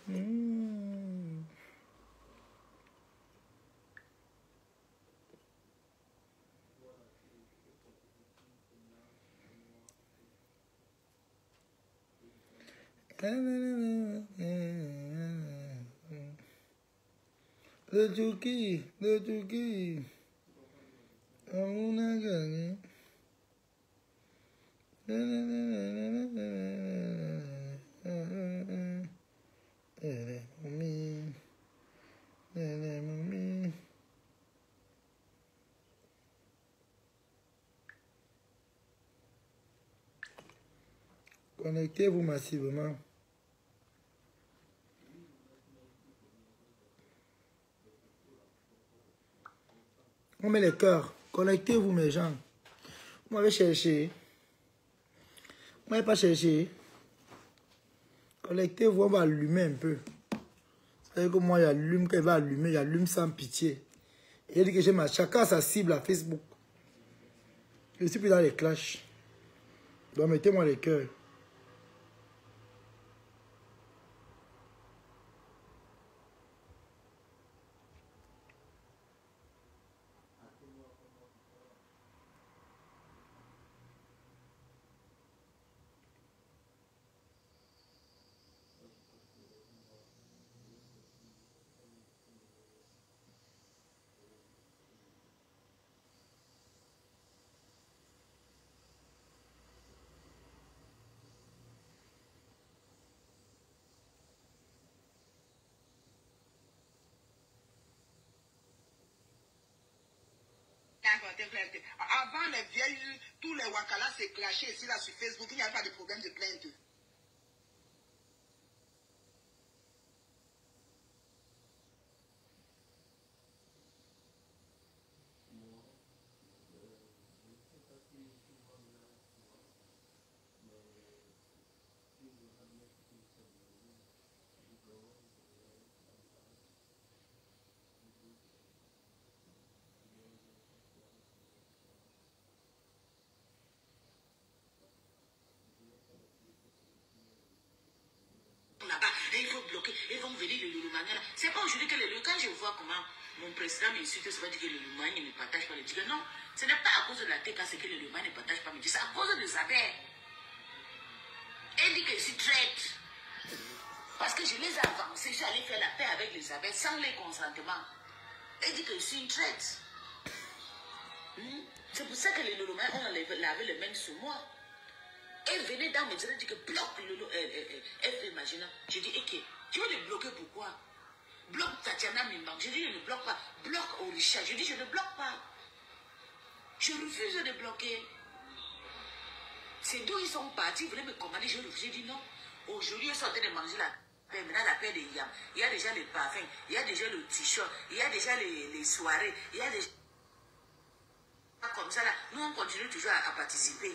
Le Turquie, on a gagné. Connectez-vous massivement. On met les cœurs. Connectez-vous, mes gens. Vous m'avez cherché. Vous m'avez pas cherché. Connectez-vous, on va allumer un peu. C'est-à-dire que moi, j'allume, quand il va allumer, j'allume sans pitié. Et il dit que j'ai chacun sa cible à Facebook. Je suis plus dans les clashs. Donc, mettez-moi les cœurs. Avant les vieilles, tous les wakalas s'est clashé ici là sur Facebook, il n'y avait pas de problème de plainte. Il faut bloquer, ils vont venir le Lulumania. C'est pas aujourd'hui que quand je vois comment mon président m'insulte, c'est pas dire que le Lulumania ne partage pas le disque. Non, ce n'est pas à cause de la TK, c'est que le Lulumania ne partage pas mes disques, c'est à cause de Zabé. Elle dit que je suis traite. Parce que je les ai avancés, je suis allé faire la paix avec les abeilles sans les consentements. Elle dit que je suis une traite. C'est pour ça que les Lulumania, on avait les mains sur moi. Elle venait dans mes direct, dit que bloque Lolo, elle imagine. Je dis, ok, tu veux le bloquer pourquoi? Bloque Tatiana Mimbang. Je dis, je ne bloque pas. Bloque Orisha. Je dis, je ne bloque pas. Je refuse de bloquer. C'est d'où ils sont partis, ils voulaient me commander, je refuse. J'ai dit non. Aujourd'hui, ils sont en train de manger la paix. Maintenant, la paix des yams. Il y a déjà les parfums, il y a déjà le t-shirt, il y a déjà les soirées, il y a déjà. Comme ça, là, nous, on continue toujours à participer.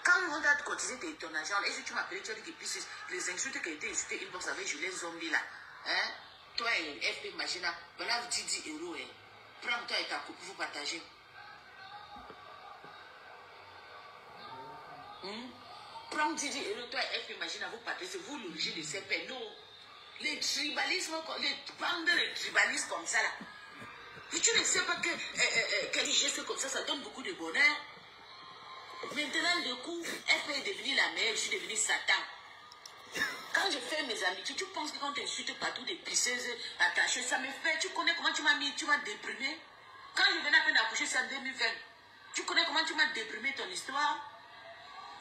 Quand on a cotisé ton argent, est-ce que tu m'appelles, tu as dit que puis les insultes qui ont été insultées, ils vont avec Julien Zombie là. Hein? Toi et FP Magina, voilà 10 €. Hein. Prends-toi et ta coupe, vous partagez. Prends 10 €, toi et FP Magina, vous partagez, vous l'origine de ces peines. Non. Les tribalismes, les bandes de tribalistes comme ça là. Et tu ne sais pas que quel geste comme ça donne beaucoup de bonheur. Maintenant, du coup, FP est devenue la meilleure, je suis devenue Satan. Quand je fais mes amitiés, tu penses que quand tu insultes partout des pisseuses attachées, ça me fait. Tu connais comment tu m'as mis, tu m'as déprimé. Quand je venais à peine d'accoucher, c'est en 2020. Tu connais comment tu m'as déprimé ton histoire.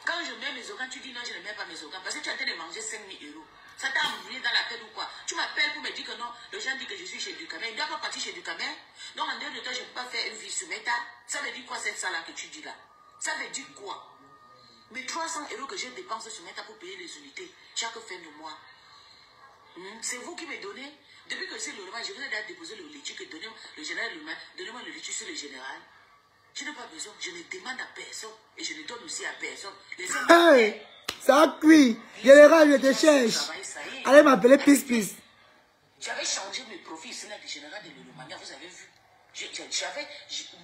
Quand je mets mes organes, tu dis non, je ne mets pas mes organes. Parce que tu es en train de manger 5 000 €. Ça t'a embrouillé dans la tête ou quoi? Tu m'appelles pour me dire que non, les gens disent que je suis chez Ducamer. Il ne doit pas partir chez Ducamer. Donc en 2 de temps, je ne peux pas faire une vie sur Meta. Ça veut dire quoi cette salle-là que tu dis là? Ça veut dire quoi? Mais 300 € que je dépense sur Meta pour payer les unités chaque fin de mois. C'est vous qui me donnez. Depuis que c'est le Luma, je vous ai déjà déposé le litige que donnez le général Luma, donnez-moi le litige sur le général. Je n'ai pas besoin, je ne demande à personne et je ne donne aussi à personne. Hey, ça cuit. Général, je te cherche. Allez m'appeler Pis. J'avais changé mes profils, c'est là le général de l'Olomania, vous avez vu.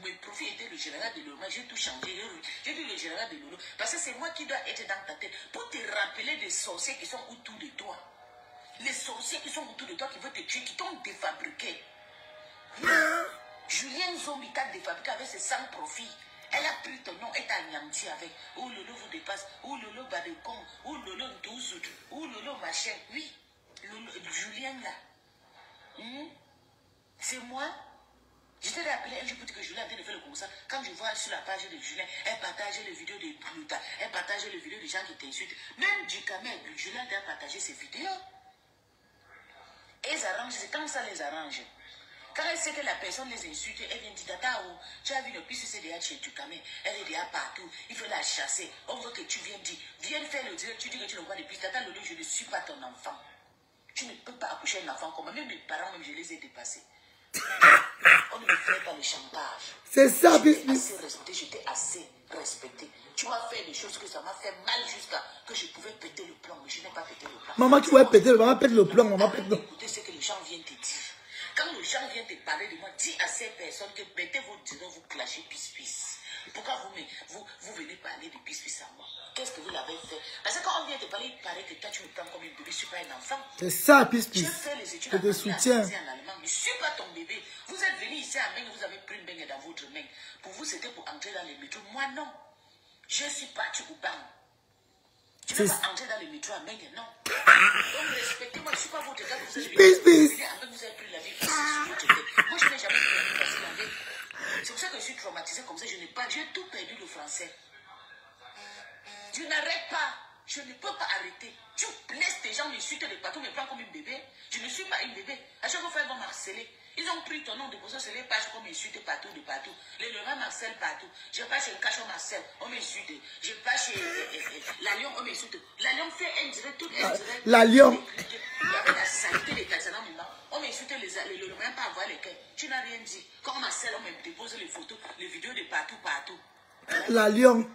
Mes profils étaient le général de l'Olomania, j'ai tout changé. J'ai dit le général de l'Olomania, parce que c'est moi qui dois être dans ta tête pour te rappeler des sorciers qui sont autour de toi. Les sorciers qui sont autour de toi, qui veulent te tuer, qui t'ont défabriqué. Julien Zombie t'a défabriqué avec ses 100 profits. Elle a pris ton nom et t'a anéanti avec. Ou Lolo vous dépasse. Ou Lolo Badekon. Ou Lolo Ndouzout. Ou Lolo machin. Oui. Julien là. C'est moi. Je t'ai rappelé un jour pour dire que Julien a fait le concert. Quand je vois sur la page de Julien, elle partage les vidéos de Pluta. Elle partage les vidéos des gens qui t'insultent. Même du Kamel, Julien a partagé ses vidéos. Et ils arrangent, c'est quand ça les arrange. Quand elle sait que la personne les insulte, elle vient dire, Tata, oh, tu as vu le piste, c'est déjà chez Ducamé. Elle est déjà partout. Il faut la chasser. On veut que tu viennes dire, viens faire le direct, tu dis que tu ne vois pas de piste. Tata, Lolo, je ne suis pas ton enfant. Tu ne peux pas accoucher un enfant comme moi. Même mes parents, même je les ai dépassés. On ne me fait pas le chantage. C'est ça, Je t'ai assez respecté. Tu m'as fait des choses que ça m'a fait mal jusqu'à que je pouvais péter le plomb. Mais je n'ai pas pété le plomb. Maman, tu pouvais péter, maman pète le plomb, maman pète le plomb. Écoutez ce que les gens viennent te dire. Quand les gens viennent te parler de moi, dis à ces personnes que mettez vos disons, vous clashez pis-pis. Pourquoi vous venez parler de pis-pis à moi? Qu'est-ce que vous l'avez fait? Parce que quand on vient te parler, il paraît que toi tu me prends comme une bébé, je ne suis pas un enfant. C'est ça, pis-pis. J'ai fait les études Je te soutiens. en allemand, je ne suis pas ton bébé. Vous êtes venu ici à Meng, vous avez pris une beigne dans votre main. Pour vous, c'était pour entrer dans les métros. Moi, non. Je suis parti au banc. Tu ne peux pas entrer dans le métro à Meng, non. Donc respectez-moi, je ne suis pas votre gars. Vous avez pris la vie facile sur votre tête. Moi, je n'ai jamais pris la vie facile avec. C'est pour ça que je suis traumatisée comme ça. J'ai tout perdu le français. Je n'arrête pas. Je ne peux pas arrêter. Tu laisses tes gens m'insulter de partout, me prendre comme une bébé. Je ne suis pas une bébé. À chaque fois, ils vont m'harceler. Ils ont pris ton nom de poisson sur les pages pour m'insulter partout, de partout. Les Laurent m'harcèlent partout. Je passe chez le cachot Marcel, on m'insulte. Je passe chez la Lyon, on m'insulte. La Lyon fait un direct, tout un direct. La Lyon. Il y avait la saleté des Tanzaniens maintenant. On m'insulte les Laurent pas avoir les cœurs. Tu n'as rien dit. Quand on m'harcèle, on me dépose les photos, les vidéos de partout, partout. La Lyon.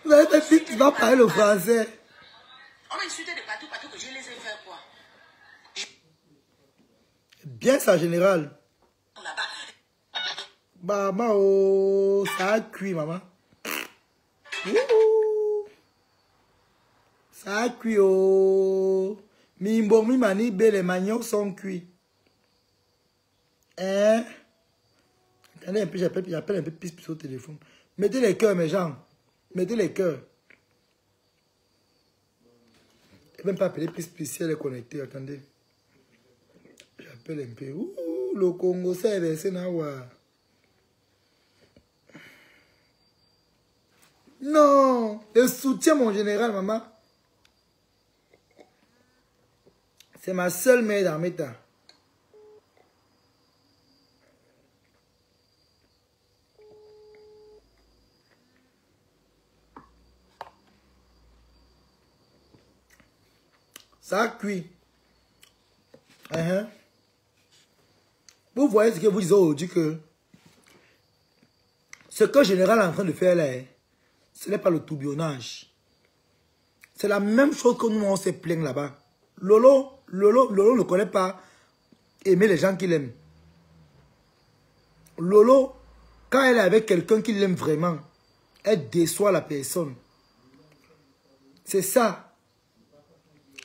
Vous avez fait fille qui va parler le français. On m'a insulté de partout, partout, que je les ai fait quoi? Bien ça, général. Là-bas. Maman, oh, ça a cuit, maman. Ouh. Ça a cuit, oh. Mimbo, mimani, les maniocs sont cuits. Hein? Attendez un peu, j'appelle un peu pis au téléphone. Mettez les cœurs, mes gens. Mettez les cœurs. Je ne vais même pas appeler pis si elle est connectée. Attendez. J'appelle un peu. Ouh, le Congo, c'est versé nawa. Non, je soutiens mon général, maman. C'est ma seule mère dans mes temps. Ça a cuit. Vous voyez ce que vous disiez aujourd'hui que ce que le général est en train de faire là, ce n'est pas le tourbillonnage. C'est la même chose que nous, on se plaint là-bas. Lolo ne connaît pas aimer les gens qu'il aime. Lolo, quand elle est avec quelqu'un qui l'aime vraiment, elle déçoit la personne. C'est ça.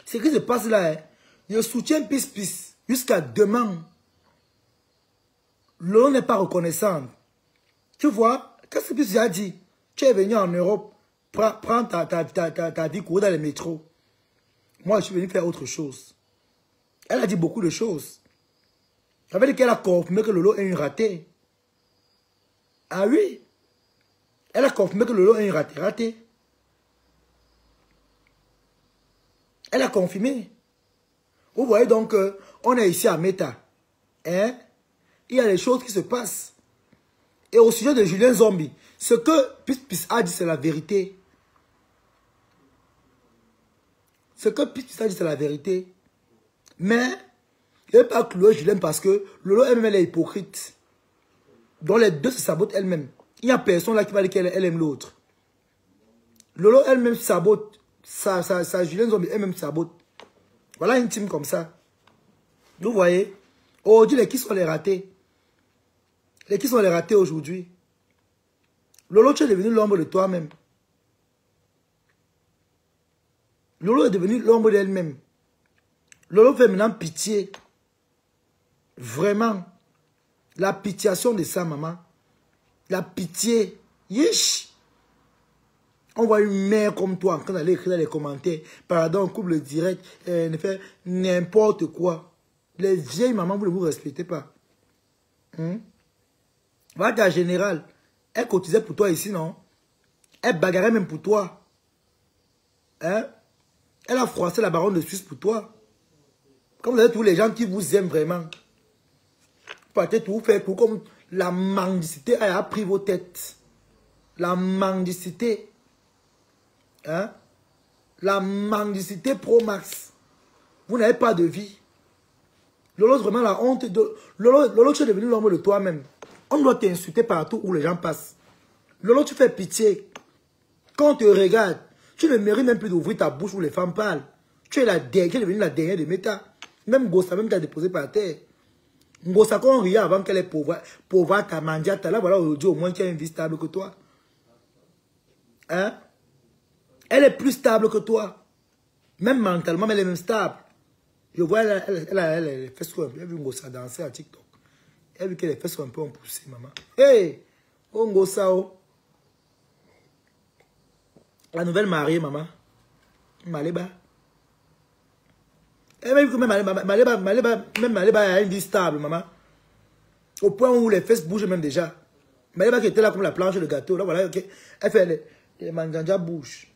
Ce qui se passe là, je soutiens pis jusqu'à demain. Lolo n'est pas reconnaissant. Tu vois, qu'est-ce que Pis a dit? Tu es venu en Europe, prends ta vie, courir dans les métros. Moi, je suis venu faire autre chose. Elle a dit beaucoup de choses. Ça veut dire qu'elle a confirmé que Lolo est une ratée. Ah oui? Elle a confirmé que Lolo est une ratée. Elle a confirmé. Vous voyez donc on est ici à Meta. Hein? Il y a des choses qui se passent. Et au sujet de Julien Zombie, ce que Pis a dit, c'est la vérité. Ce que Pis a dit, c'est la vérité. Mais, il ne veut pas clouer Julien parce que Lolo elle-même, elle est hypocrite. Donc les deux se sabotent elle-même. Il n'y a personne là qui va dire qu'elle aime l'autre. Lolo elle-même sabote. Sa Julien Zombie elle-même sabote. Voilà une team comme ça. Vous voyez? Aujourd'hui, les qui sont les ratés? Les qui sont les ratés aujourd'hui? Lolo, tu es devenu l'ombre de toi-même. Lolo est devenue l'ombre d'elle-même. Lolo fait maintenant pitié. Vraiment. La pitiation de sa maman. La pitié. Yish. On voit une mère comme toi en train d'aller écrire dans les commentaires. Pardon, coupe le direct. Ne fait n'importe quoi. Les vieilles mamans, vous ne vous respectez pas. Va ta générale. Elle cotisait pour toi ici, non? Elle bagarrait même pour toi. Hein? Elle a froissé la baronne de Suisse pour toi. Comme vous avez tous les gens qui vous aiment vraiment. Vous partez tout faire pour comme la mendicité a pris vos têtes. La mendicité. Hein? La mendicité pro max. Vous n'avez pas de vie. Lolo, vraiment la honte de... Lolo, tu es devenu l'homme de toi-même. On doit t'insulter partout où les gens passent. Lolo, tu fais pitié. Quand on te regarde, tu ne mérites même plus d'ouvrir ta bouche où les femmes parlent. Tu es devenue la dernière de méta. Même Gossa, même t'as déposé par terre. Gossa, quand on riait avant qu'elle est pauvre, ta mandiata, là, voilà, aujourd'hui, au moins, tu as une vie stable que toi. Hein? Elle est plus stable que toi. Même mentalement, elle est même stable. Je vois, elle fait ce qu'on a vu Ngossa danser à TikTok. Elle a vu que les fesses sont un peu poussées, maman. Hey! Oh, Ngossa, oh. La nouvelle mariée, maman. Maléba. Elle m'a vu que même Maléba a une vie stable, maman. Au point où les fesses bougent même déjà. Maléba qui était là comme la planche de gâteau. Là, voilà, okay. Elle fait les manganjas bougent.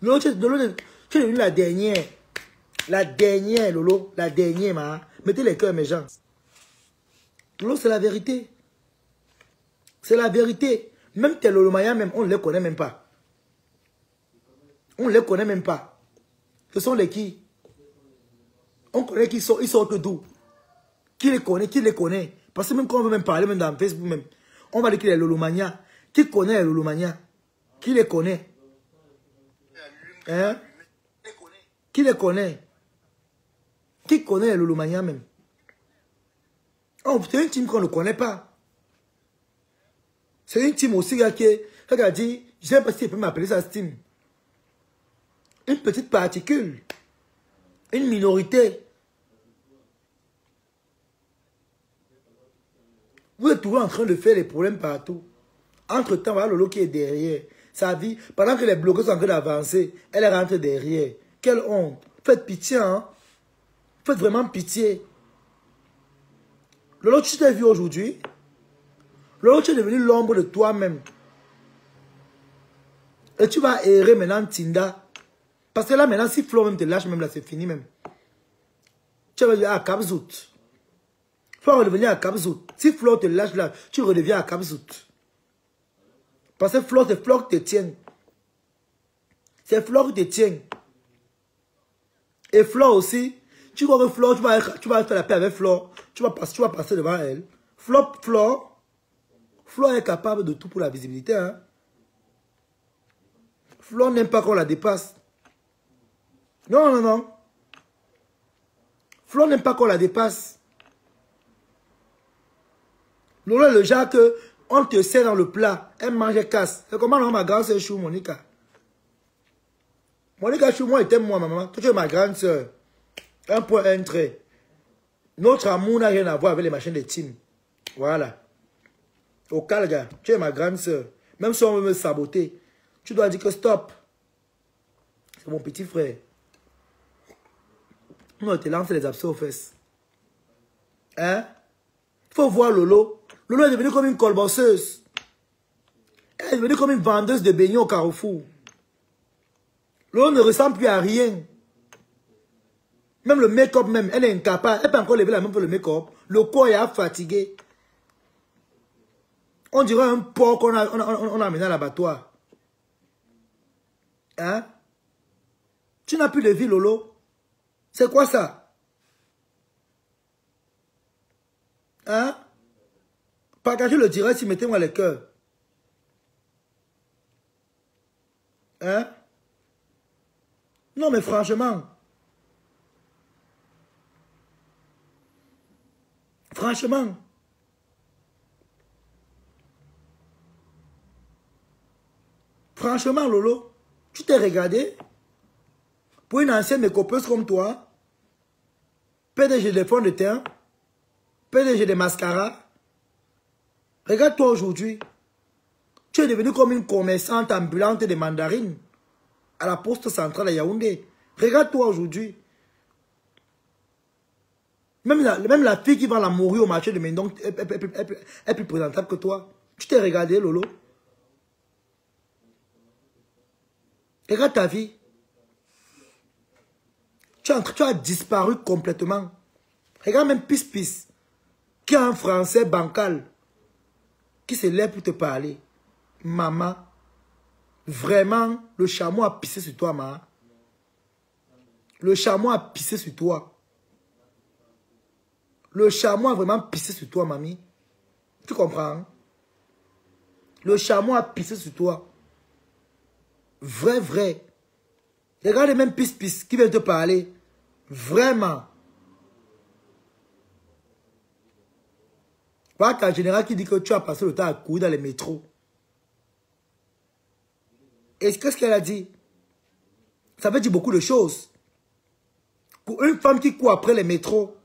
Lolo, tu es devenue la dernière. La dernière, Lolo. La dernière, maman. Mettez les cœurs, mes gens. Lolo, c'est la vérité. C'est la vérité. Même tes Lolomaya, même, on ne les connaît même pas. On ne les connaît même pas. Ce sont les qui? On connaît qui sont, ils sortent d'où? Qui les connaît? Qui les connaît? Parce que même quand on veut même parler, même dans Facebook, même, on va dire qu'il est Lolomania. Qui connaît les Lolomania? Qui les connaît? Hein? Qui les connaît? Qui connaît les Lolomania même? Oh, c'est une team qu'on ne connaît pas. C'est une team aussi qui a dit, je ne sais pas si elle peut m'appeler ça team. Une petite particule. Une minorité. Vous êtes toujours en train de faire les problèmes partout. Entre-temps, voilà Lolo qui est derrière. Sa vie, pendant que les bloqueurs sont en train d'avancer, elle rentre derrière. Quelle honte. Faites pitié, hein. Faites vraiment pitié. Lolo, tu t'es vu aujourd'hui. Lolo, tu es devenu l'ombre de toi-même. Et tu vas errer maintenant Tinda. Parce que là, maintenant, si Flo même te lâche, même là, c'est fini même. Tu vas revenir à Kabzout. Tu vas revenir à Kabzout. Si Flo te lâche là, tu redeviens à Kabzout. Parce que Flo, c'est Flo qui te tient. C'est Flo qui te tient. Et Flo aussi, tu crois que Flo, tu vas faire la paix avec Flo. Tu vas passer devant elle. Flo est capable de tout pour la visibilité. Hein? Flo n'aime pas qu'on la dépasse. Non, non, non. Flo n'aime pas qu'on la dépasse. Lolo est le genre que on te sert dans le plat. Elle mange et casse. C'est comment non, ma grande soeur Chou, Monica. Monica Chou, moi, était moi, maman. Toi, tu es ma grande soeur. Un point, un trait. Notre amour n'a rien à voir avec les machines de team. Voilà. Au calga, tu es ma grande soeur. Même si on veut me saboter, tu dois dire que stop. C'est mon petit frère. On te lance les abcès aux fesses. Hein? Il faut voir Lolo. Lolo est devenue comme une colbosseuse. Elle est devenue comme une vendeuse de beignets au Carrefour. Lolo ne ressemble plus à rien. Même le make-up même, elle est incapable. Elle peut encore lever la main pour le make-up. Le corps est fatigué. On dirait un porc qu'on a amené à l'abattoir. Hein? Tu n'as plus de vie, Lolo. C'est quoi ça? Hein? Partagez le direct si mettez-moi les cœurs. Hein? Non, mais franchement. Franchement. Franchement, Lolo, tu t'es regardé? Pour une ancienne mécopeuse comme toi, PDG des fonds de teint, PDG des mascaras, regarde-toi aujourd'hui. Tu es devenu comme une commerçante ambulante de mandarines à la poste centrale à Yaoundé. Regarde-toi aujourd'hui. Même la fille qui va la mourir au marché de Mendong est plus présentable que toi. Tu t'es regardé, Lolo. Regarde ta vie. Tu as disparu complètement. Regarde même Pis, qui est un français bancal, qui se lève pour te parler. Maman, vraiment, le chameau a pissé sur toi, maman. Le chameau a pissé sur toi. Le chameau a vraiment pissé sur toi, mamie. Tu comprends? Hein? Le chameau a pissé sur toi. Vrai. Regarde même Pis qui vient te parler. Vraiment. Voilà ta générale qui dit que tu as passé le temps à courir dans les métros. Et qu'est-ce qu'elle a dit? Ça veut dire beaucoup de choses. Pour une femme qui court après les métros,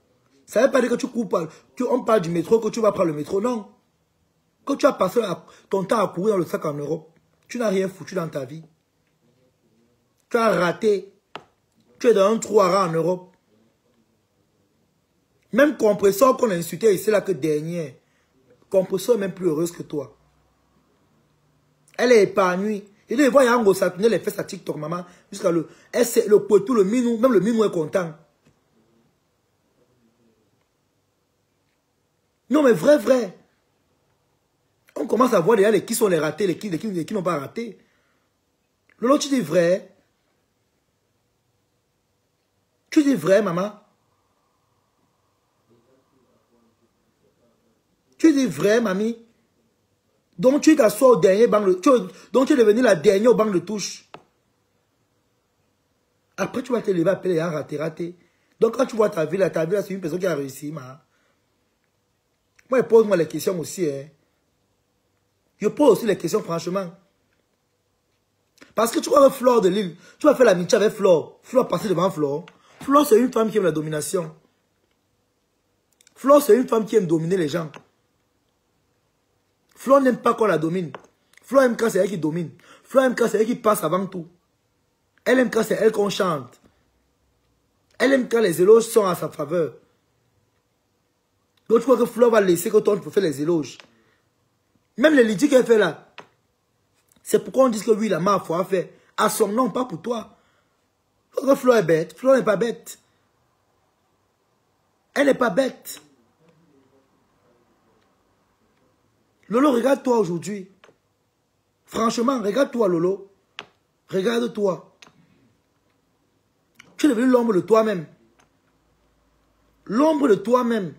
ça ne veut pas dire que tu cours pas. On parle du métro, que tu vas prendre le métro. Non. Que tu as passé ton temps à courir dans le sac en Europe. Tu n'as rien foutu dans ta vie. Tu as raté. Tu es dans un trou à rats en Europe. Même Compresseur qu'on a insulté ici là que dernière. Compresseur est même plus heureuse que toi. Elle est épanouie. Et là, il voit Yango Satuné les fesses à TikTok, maman. Jusqu'à le poitou, le minou, même le minou est content. Non, mais vrai. On commence à voir déjà qui sont les ratés, les qui n'ont pas raté. Lolo, tu dis vrai. Tu dis vrai, maman. Tu dis vrai, mamie. Donc tu t'assois au dernier banc de touche. Donc tu es devenu la dernière au banc de touche. Après, tu vas te lever à appeler les gens raté. Donc quand tu vois ta vie là, c'est une personne qui a réussi, maman. Moi, pose-moi les questions aussi. Hein. Je pose aussi les questions, franchement. Parce que tu vois avec Flore de Lille, tu vas faire l'amitié avec Flore. Flore passer devant Flore. Flore, c'est une femme qui aime la domination. Flore, c'est une femme qui aime dominer les gens. Flore n'aime pas qu'on la domine. Flore aime quand c'est elle qui domine. Flore aime quand c'est elle qui passe avant tout. Elle aime quand c'est elle qu'on chante. Elle aime quand les éloges sont à sa faveur. Donc tu vois que Flore va laisser que toi tu peux faire les éloges. Même les litiges qu'elle fait là. C'est pourquoi on dit que oui, la marque, il faut faire. À son nom, pas pour toi. Que Flore est bête. Flore n'est pas bête. Elle n'est pas bête. Lolo, regarde-toi aujourd'hui. Franchement, regarde-toi, Lolo. Regarde-toi. Tu es devenu l'ombre de toi-même. L'ombre de toi-même.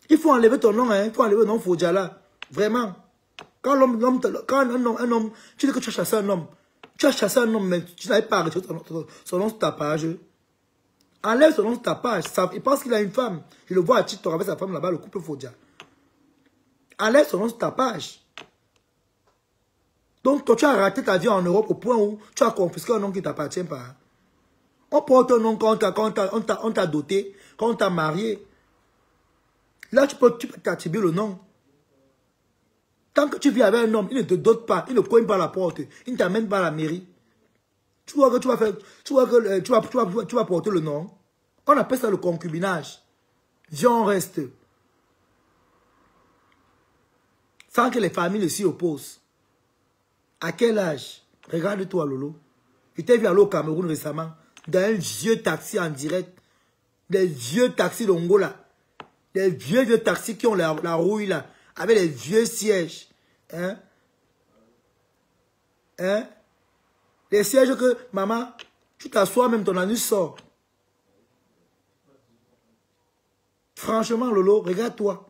Il faut enlever ton nom, hein. Il faut enlever le nom Fodjala. Vraiment. Quand un homme, tu dis que tu as chassé un homme. Tu as chassé un homme, mais tu n'avais pas arrêté son nom sur ta page. Enlève son nom sur ta page. Il pense qu'il a une femme. Je le vois à TikTok avec sa femme là-bas, le couple Fodja. Enlève son nom sur ta page. Donc, toi, tu as raté ta vie en Europe au point où tu as confisqué un nom qui ne t'appartient pas. On porte un nom quand on t'a doté, quand on t'a marié. Là, tu peux t'attribuer le nom. Tant que tu vis avec un homme, il ne te dote pas, il ne cogne pas la porte, il ne t'amène pas à la mairie. Tu vois que tu vas faire, tu vas porter le nom. On appelle ça le concubinage. Viens, on reste. Sans que les familles s'y opposent. À quel âge? Regarde-toi, Lolo. Je t'ai vu aller au Cameroun récemment, dans un vieux taxi en direct. Des vieux taxis d'Ongola. Des vieux taxis qui ont la rouille là. Avec les vieux sièges. Hein? Hein? Les sièges que, maman, tu t'assois même, ton anus sort. Franchement, Lolo, regarde-toi.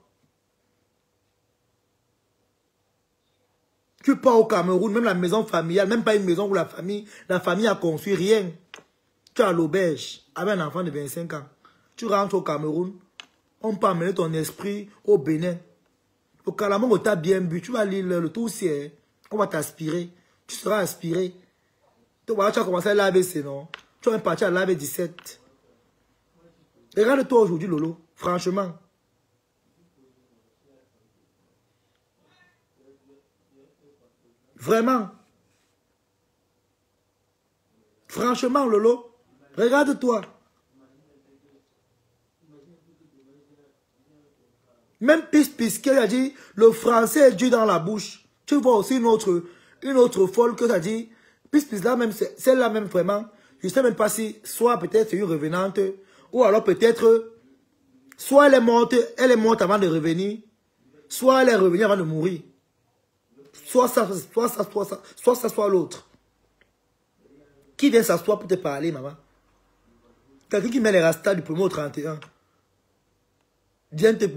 Tu pars au Cameroun, même la maison familiale, même pas une maison où la famille a construit rien. Tu es à l'auberge, avec un enfant de 25 ans. Tu rentres au Cameroun, on peut amener ton esprit au Bénin. Au Calamon, tu as bien bu, tu vas lire le tout ciel. On va t'aspirer. Tu seras aspiré. Toi, tu as commencé à l'ABC, non? Tu es même parti à l'AB 17. Regarde-toi aujourd'hui, Lolo. Franchement. Vraiment. Franchement, Lolo. Regarde-toi. Même Pisque a dit, le français est dur dans la bouche. Tu vois aussi une autre folle que tu as dit. Pisque là même, celle-là même vraiment, je ne sais même pas si, soit peut-être c'est une revenante, ou alors peut-être, soit elle est morte avant de revenir, soit elle est revenue avant de mourir. Soit ça, soit l'autre. Qui vient s'asseoir pour te parler, maman? Quelqu'un qui met les rastas du 1er au 31.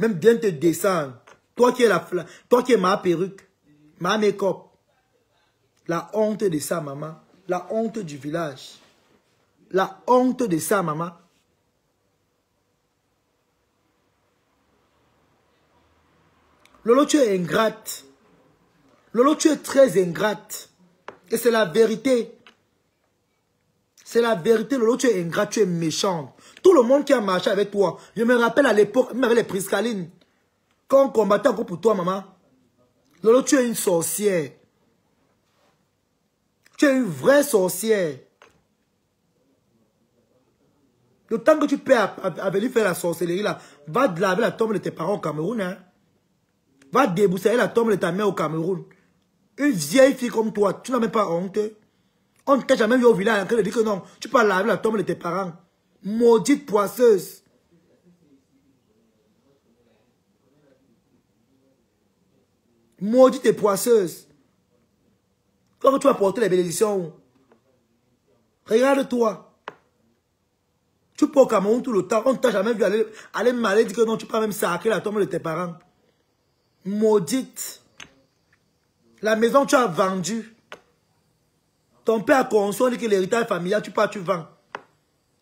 Même bien te descendre. Toi qui es ma perruque, ma make-up. La honte de ça, maman. La honte du village. La honte de ça, maman. Lolo, tu es ingrate. Lolo, tu es très ingrate. Et c'est la vérité. C'est la vérité, Lolo, tu es ingrate, tu es méchante. Tout le monde qui a marché avec toi, je me rappelle à l'époque, même avec les Priscaline, quand on combattait encore pour toi, maman. Lolo, tu es une sorcière. Tu es une vraie sorcière. Le temps que tu peux venir faire la sorcellerie, là, va laver la tombe de tes parents au Cameroun. Hein. Va déboussailler la tombe de ta mère au Cameroun. Une vieille fille comme toi, tu n'as même pas honte. On ne t'a jamais vu au village en train de dire que non, tu peux laver la tombe de tes parents. Maudite poisseuse. Maudite et poisseuse. Quand tu vas porter les bénédictions, regarde-toi. Tu peux au Cameroun tout le temps. On ne t'a jamais vu aller mal dire que non, tu peux même sacrer la tombe de tes parents. Maudite. La maison que tu as vendue. Ton père a construit, on dit que l'héritage familial, tu pars, tu vends.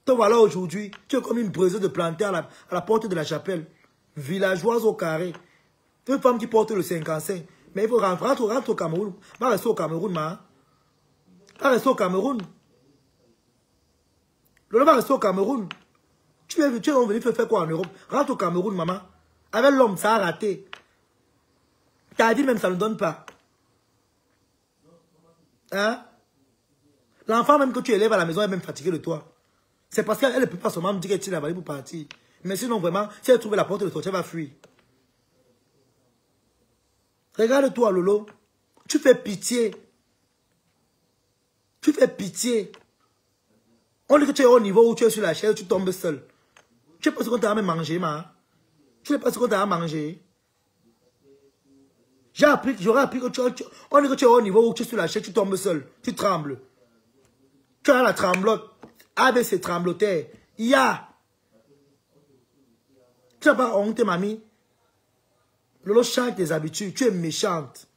Te voilà aujourd'hui, tu es comme une braiseuse de planter à la porte de la chapelle. Villageoise au carré. Une femme qui porte le 55. Mais il faut rentrer au Cameroun. Va rester au Cameroun, ma. Va rester au Cameroun. L'homme va rester au Cameroun. Tu es venu faire quoi en Europe? Rentre au Cameroun, maman. Avec l'homme, ça a raté. Ta vie même, ça ne donne pas. Hein? L'enfant même que tu élèves à la maison est même fatigué de toi. C'est parce qu'elle ne peut pas seulement me dire qu'elle tire la valise pour partir. Mais sinon, vraiment, si elle trouve la porte de sortie, elle va fuir. Regarde-toi, Lolo. Tu fais pitié. Tu fais pitié. On dit que tu es au niveau où tu es sur la chaise, tu tombes seul. Tu sais pas ce qu'on t'a même mangé, ma. Tu sais pas ce qu'on t'a mangé. J'aurais appris que on dit que tu es au niveau où tu es sur la chaise, tu tombes seul. Tu trembles. Tu as la tremblote. Avec ces tremblotaires. Tu n'as pas honte, mamie. Lolo, change tes habitudes. Tu es méchante.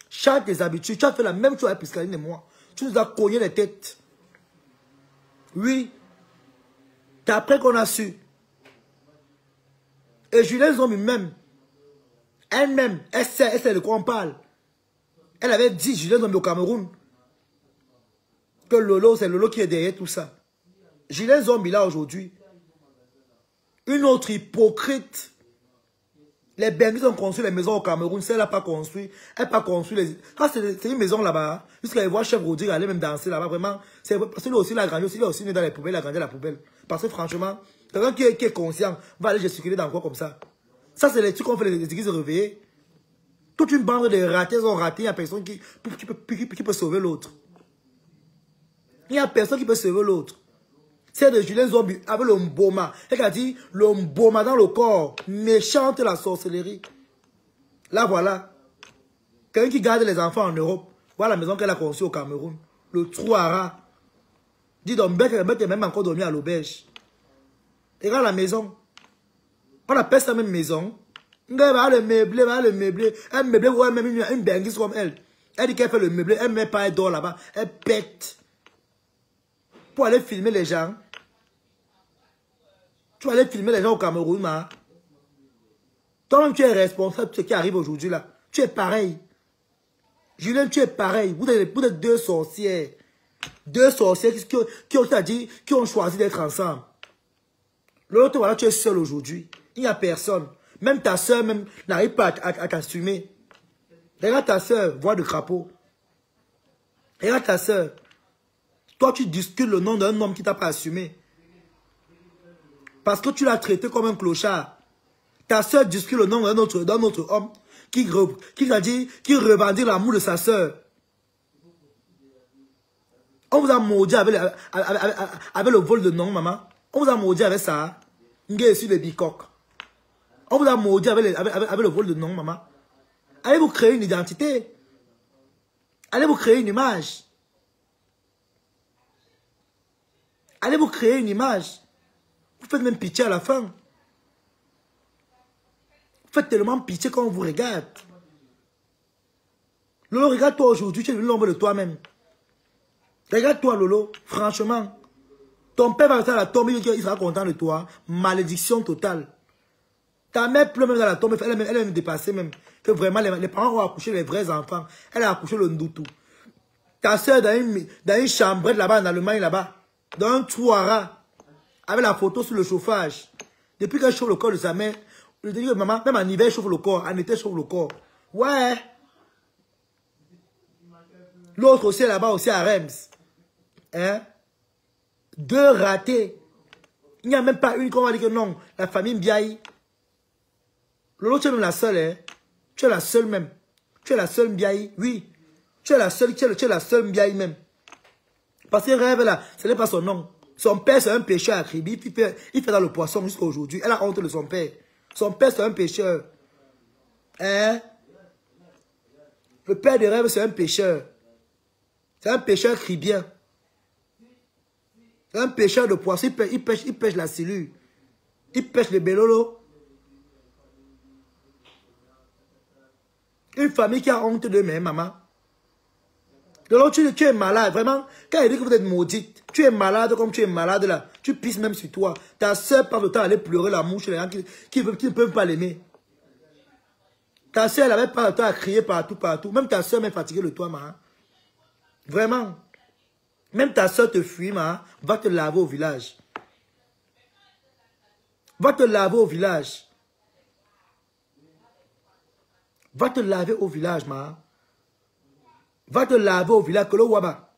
Change tes habitudes. Tu as fait la même chose avec Piscaline et moi. Tu nous as cogné les têtes. Oui. C'est après qu'on a su. Et Julien Zombi même. Elle-même, elle sait de quoi on parle. Elle avait dit, Julien Zombi au Cameroun, que Lolo, c'est Lolo qui est derrière tout ça. Julien Zombi là aujourd'hui. Une autre hypocrite. Les Benguis ont construit les maisons au Cameroun. Celle n'a pas construit. Elle n'a pas construit les... Ah, c'est une maison là-bas. Jusqu'à voir Chef Rodrigue aller même danser là-bas. Vraiment. C'est parce qu'il a aussi la grandi. Il a aussi né dans les poubelles. Il a grandi dans la poubelle. Parce que franchement, quelqu'un qui est conscient va aller gesticuler dans quoi comme ça. Ça, c'est les trucs qu'on fait les églises réveillées. Toute une bande de ratés ont raté. Il n'y a personne qui peut sauver l'autre. Il n'y a personne qui peut sauver l'autre. C'est de Julien Zombi avec le mboma. Elle a dit le mboma dans le corps. Méchante la sorcellerie. Là voilà. Quelqu'un qui garde les enfants en Europe. Voilà la maison qu'elle a construite au Cameroun. Le trou à rat. Dis donc, Bête est même encore dormi à l'auberge. Regarde la maison. On appelle ça même maison. Elle va le meubler. Elle meublé ou elle même une benguise comme elle. Elle dit qu'elle fait le meubler. Elle ne met pas, elle dort là-bas. Elle pète. Pour aller filmer les gens. Tu vas aller filmer les gens au Cameroun, ma. Toi-même, tu es responsable de ce qui arrive aujourd'hui là. Tu es pareil. Julien, tu es pareil. Vous êtes deux sorcières. Deux sorcières qui ont choisi d'être ensemble. L'autre, voilà, tu es seul aujourd'hui. Il n'y a personne. Même ta soeur n'arrive pas à t'assumer. Regarde ta soeur, voix de crapaud. Regarde ta soeur. Toi, tu discutes le nom d'un homme qui t'a pas assumé. Parce que tu l'as traité comme un clochard. Ta soeur discute le nom d'un autre homme qui revendique l'amour de sa soeur. On vous a maudit avec le vol de nom, maman. On vous a maudit avec ça. Ngé sur le bicoque. On vous a maudit avec le vol de nom, maman. Allez vous créer une identité. Allez vous créer une image. Allez vous créer une image. Vous faites même pitié à la fin. Vous faites tellement pitié quand on vous regarde. Lolo, regarde-toi aujourd'hui, tu es l'ombre de toi-même. Regarde-toi, Lolo, franchement. Ton père va rester à la tombe, il sera content de toi. Malédiction totale. Ta mère pleure même dans la tombe, elle est même dépassée même. Que vraiment, les parents ont accouché les vrais enfants. Elle a accouché le ndoutou. Ta soeur dans une chambrette là-bas, dans le Mali là-bas. Dans un trou à rat. Avec la photo sur le chauffage. Depuis qu'elle chauffe le corps de sa mère, je te dis que maman, même en hiver, elle chauffe le corps. En été, elle chauffe le corps. Ouais. L'autre aussi là-bas, aussi à Reims. Hein? Deux ratés. Il n'y a même pas une qu'on va dire que non. La famille Mbiaï. Lolo, tu es même la seule, hein? Tu es la seule même. Tu es la seule Mbiaï, oui. Tu es la seule, tu es la seule Mbiaï même. Parce que rêve là, ce n'est pas son nom. Son père, c'est un pêcheur à Kribi. Il fait dans le poisson jusqu'à aujourd'hui. Elle a honte de son père. Son père, c'est un pêcheur. Hein? Le père de rêve, c'est un pêcheur. C'est un pêcheur cribien. C'est un pêcheur de poisson. Il pêche la silure. Il pêche les bélolos. Une famille qui a honte d'eux-mêmes, maman. Donc tu es malade, vraiment. Quand il dit que vous êtes maudite, tu es malade comme tu es malade là. Tu pisses même sur toi. Ta soeur passe le temps à aller pleurer la mouche, les gens qui ne peuvent pas l'aimer. Ta soeur, elle n'avait pas le temps à crier partout, partout. Même ta soeur m'est fatiguée de toi, maman. Vraiment. Même ta soeur te fuit, maman. Va te laver au village. Va te laver au village. Va te laver au village, maman. Va te laver au village. Kolo Waba.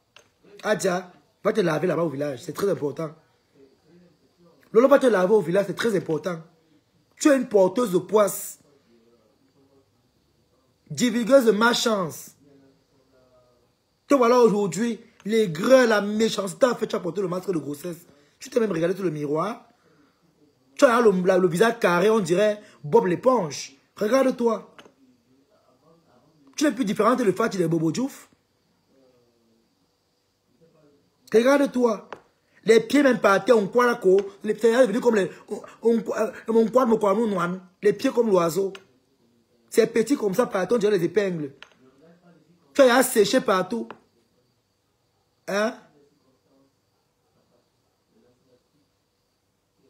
Adja, va te laver là-bas au village. C'est très important. Lolo va te laver au village. C'est très important. Tu es une porteuse de poisse. Divulgueuse de malchance. Te voilà aujourd'hui. Les grains, la méchanceté a fait tu as porté le masque de grossesse. Tu t'es même regardé sur le miroir. Tu as le visage carré, on dirait Bob l'éponge. Regarde-toi. Tu n'es plus différente de le Fati des Bobo Diouf. Regarde-toi. Les pieds même par terre, on croit la co. Les pieds devenus comme les. On croit les pieds comme l'oiseau. C'est petit comme ça par terre, on dirait les épingles. Tu as séché partout. Hein?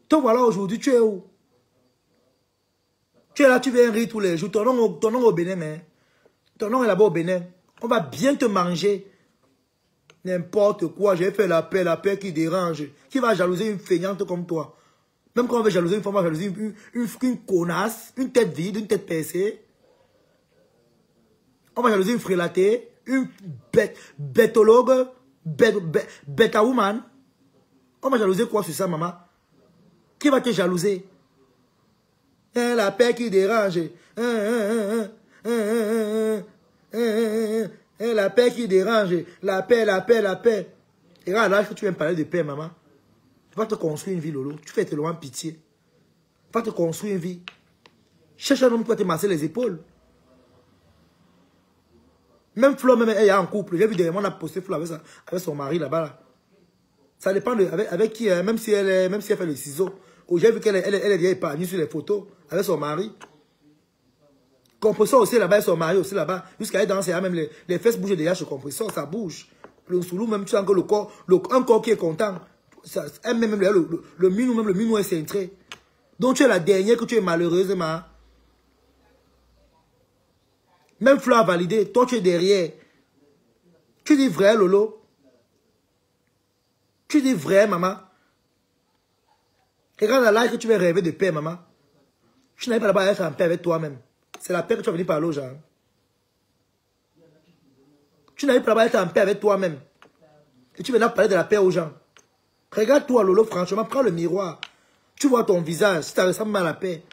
Toi voilà aujourd'hui, tu es où? Tu es là, tu viens rire tous les jours. Ton nom au Bénin, mais. Ton nom est là-bas au Bénin. On va bien te manger. N'importe quoi. J'ai fait la paix qui dérange. Qui va jalouser une feignante comme toi? Même quand on veut jalouser une femme, on va jalouser une connasse, une tête vide, une tête percée. On va jalouser une frélatée, une bêtologue, bêta woman. On va jalouser quoi sur ça, maman? Qui va te jalouser? La paix qui dérange. La paix qui dérange. La paix, la paix, la paix. Et là, là, tu viens me parler de paix, maman. Tu vas te construire une vie, Lolo. Tu fais tellement pitié. Tu vas te construire une vie. Cherche un homme qui va te masser les épaules. Même Flo, même elle est en couple. J'ai vu derrière moi, on a posté Flo avec son mari là-bas. Là. Ça dépend de avec qui, même si elle fait le ciseau. J'ai vu qu'elle est déjà épargnée sur les photos avec son mari. Compresseur aussi là-bas, son mari aussi là-bas. Jusqu'à dans même les fesses bougent déjà sur compresseur, ça bouge. Le soulou, même tu sens que le corps, un corps qui est content. Ça, même le minou est centré. Donc tu es la dernière que tu es malheureusement. Même Flo a validé, toi tu es derrière. Tu dis vrai, Lolo. Tu dis vrai, maman. Regarde la live que tu veux rêver de paix, maman. Tu n'arrives pas là-bas à être en paix avec toi-même. C'est la paix que tu vas venir parler aux gens. Tu n'arrives pas là-bas à être en paix avec toi-même. Et tu viens parler de la paix aux gens. Regarde-toi, Lolo, franchement, prends le miroir. Tu vois ton visage, si tu ressembles à la paix.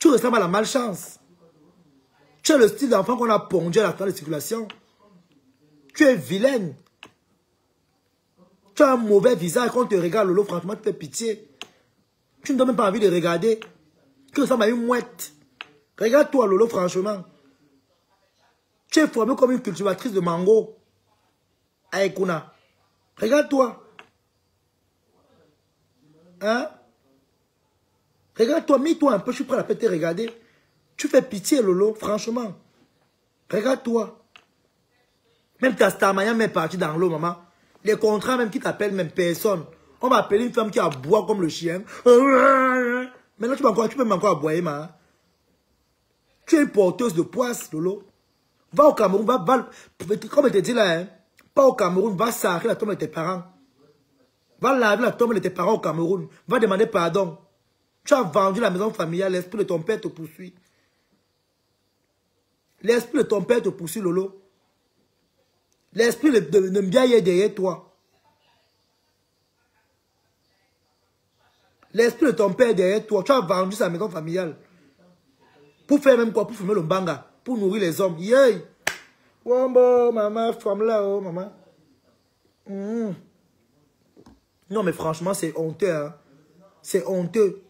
Tu ressembles à la malchance. Tu as le style d'enfant qu'on a pondu à la fin de circulation. Tu es vilaine. Tu as un mauvais visage. Quand on te regarde, Lolo, franchement, tu fais pitié. Tu ne donnes même pas envie de regarder. Tu ressembles à une mouette. Regarde-toi, Lolo, franchement. Tu es formé comme une cultivatrice de mango. À Ekuna. Regarde-toi. Hein? Regarde-toi, mets-toi un peu, je suis prêt à la peine de te regarder. Tu fais pitié, Lolo, franchement. Regarde-toi. Même ta starmania m'est partie dans l'eau, maman. Les contrats même qui t'appellent, même personne. On va appeler une femme qui aboie comme le chien. Maintenant, tu peux même encore aboyer, maman. Tu es une porteuse de poisse, Lolo. Va au Cameroun, comme je te dis là, hein, pas au Cameroun, va sacrer la tombe de tes parents. Va laver la tombe de tes parents au Cameroun. Va demander pardon. Tu as vendu la maison familiale, l'esprit de ton père te poursuit. L'esprit de ton père te poursuit, Lolo. L'esprit de Mbiaye est derrière toi. L'esprit de ton père est derrière toi. Tu as vendu sa maison familiale. Pour faire même quoi? Pour fumer le mbanga. Pour nourrir les hommes. Yay! Wombo, maman, femme là, oh, maman. Non, mais franchement, c'est honteux. Hein? C'est honteux.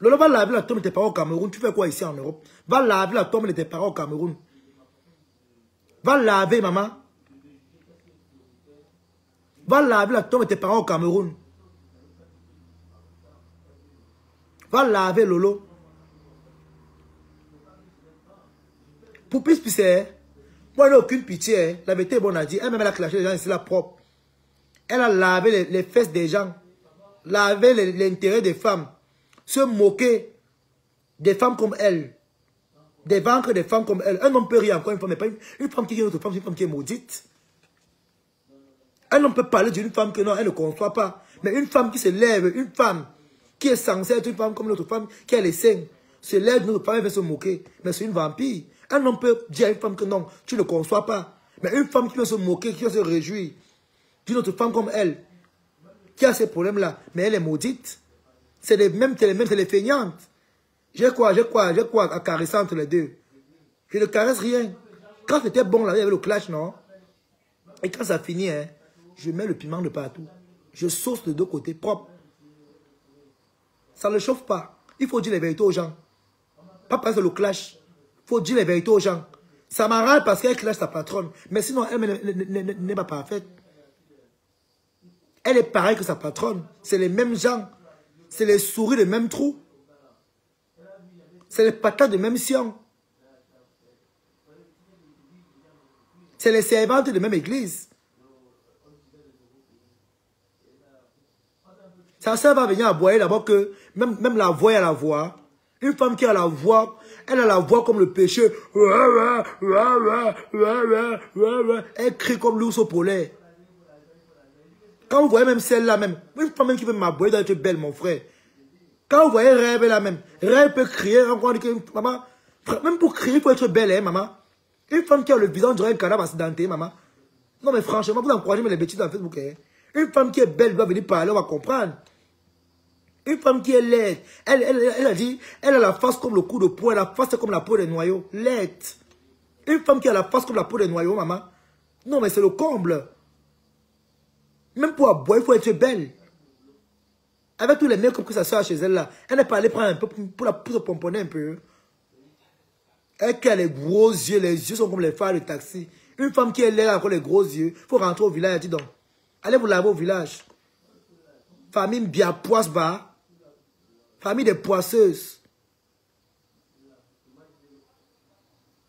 Lolo, va laver la tombe de tes parents au Cameroun. Tu fais quoi ici en Europe? Va laver la tombe de tes parents au Cameroun. Va laver, maman. Va laver la tombe de tes parents au Cameroun. Va laver, Lolo. Pour plus, moi, elle n'a aucune pitié. Hein. La vérité, bon, on a dit. Elle-même, elle a clashé les gens ici, là, propre. Elle a lavé les fesses des gens. Lavé l'intérêt des femmes. Se moquer des femmes comme elle. Des vaincre des femmes comme elle. Un homme peut rire encore une fois, mais pas une femme qui est une autre femme, c'est une femme qui est maudite. Un homme peut parler d'une femme que non, elle ne conçoit pas. Mais une femme qui se lève, une femme qui est censée être une femme comme l'autre femme, qui a les seins, se lève, notre femme, elle va se moquer. Mais c'est une vampire. Un homme peut dire à une femme que non, tu ne conçois pas. Mais une femme qui va se moquer, qui va se réjouir d'une autre femme comme elle, qui a ces problèmes-là, mais elle est maudite. C'est les mêmes, c'est les feignantes. J'ai quoi à caresser entre les deux? Je ne caresse rien. Quand c'était bon, là, il y avait le clash, non? Et quand ça finit, hein, je mets le piment de partout. Je sauce de deux côtés, propre. Ça ne chauffe pas. Il faut dire les vérités aux gens. Pas parce que le clash. Il faut dire les vérités aux gens. Ça m'arrange parce qu'elle clash sa patronne. Mais sinon, elle n'est pas parfaite. Elle est pareille que sa patronne. C'est les mêmes gens. C'est les souris de même trou. C'est les patates de même sion. C'est les servantes de même église. Sa sœur va venir aboyer d'abord que même la voix, elle a la voix. Une femme qui a la voix, elle a la voix comme le péché. Elle crie comme l'ours polaire. Quand vous voyez même celle-là même, une femme même qui veut m'aboyer doit être belle, mon frère. Quand vous voyez Rêve là même, Rêve peut crier, maman, même pour crier, il faut être belle, hein, maman. Une femme qui a le visage d'un cadavre accidenté, maman. Non, mais franchement, vous encouragez les bêtises dans Facebook. Hein. Une femme qui est belle doit venir parler, on va comprendre. Une femme qui est laide, elle a dit, elle a la face comme le coup de poing, la face comme la peau des noyaux. Laide. Une femme qui a la face comme la peau des noyaux, maman. Non, mais c'est le comble. Même pour aboyer, il faut être belle. Avec tous les mecs comme que ça sort chez elle là, elle n'est pas allée prendre un peu pour se pomponner un peu. Elle qui a les gros yeux, les yeux sont comme les phares de taxi. Une femme qui est là encore les gros yeux, il faut rentrer au village, dis donc. Allez vous laver au village. Famille bien poisse bas. Famille des poisseuses.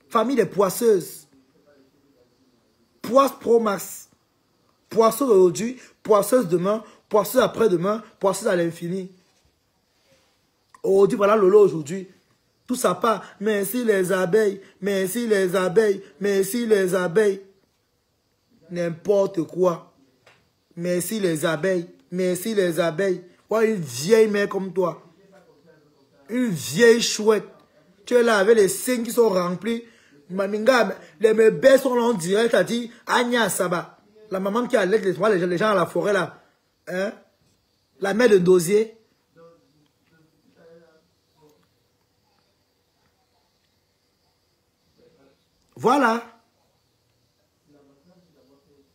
Famille des poisseuses. Poisse pro max. Poisseuse aujourd'hui, poisseuse demain, poisseuse après-demain, poisseuse à l'infini. Aujourd'hui, voilà Lolo aujourd'hui. Tout ça part. Merci les abeilles, merci les abeilles, merci les abeilles. N'importe quoi. Merci les abeilles. Merci les abeilles. Ouais, une vieille mère comme toi. Une vieille chouette. Tu es là avec les seins qui sont remplis. Maminga, mes bébés sont là en direct. Elle dit Anya Saba. La maman qui allait les gens à la forêt là. Hein? La mère de Dosier. Voilà.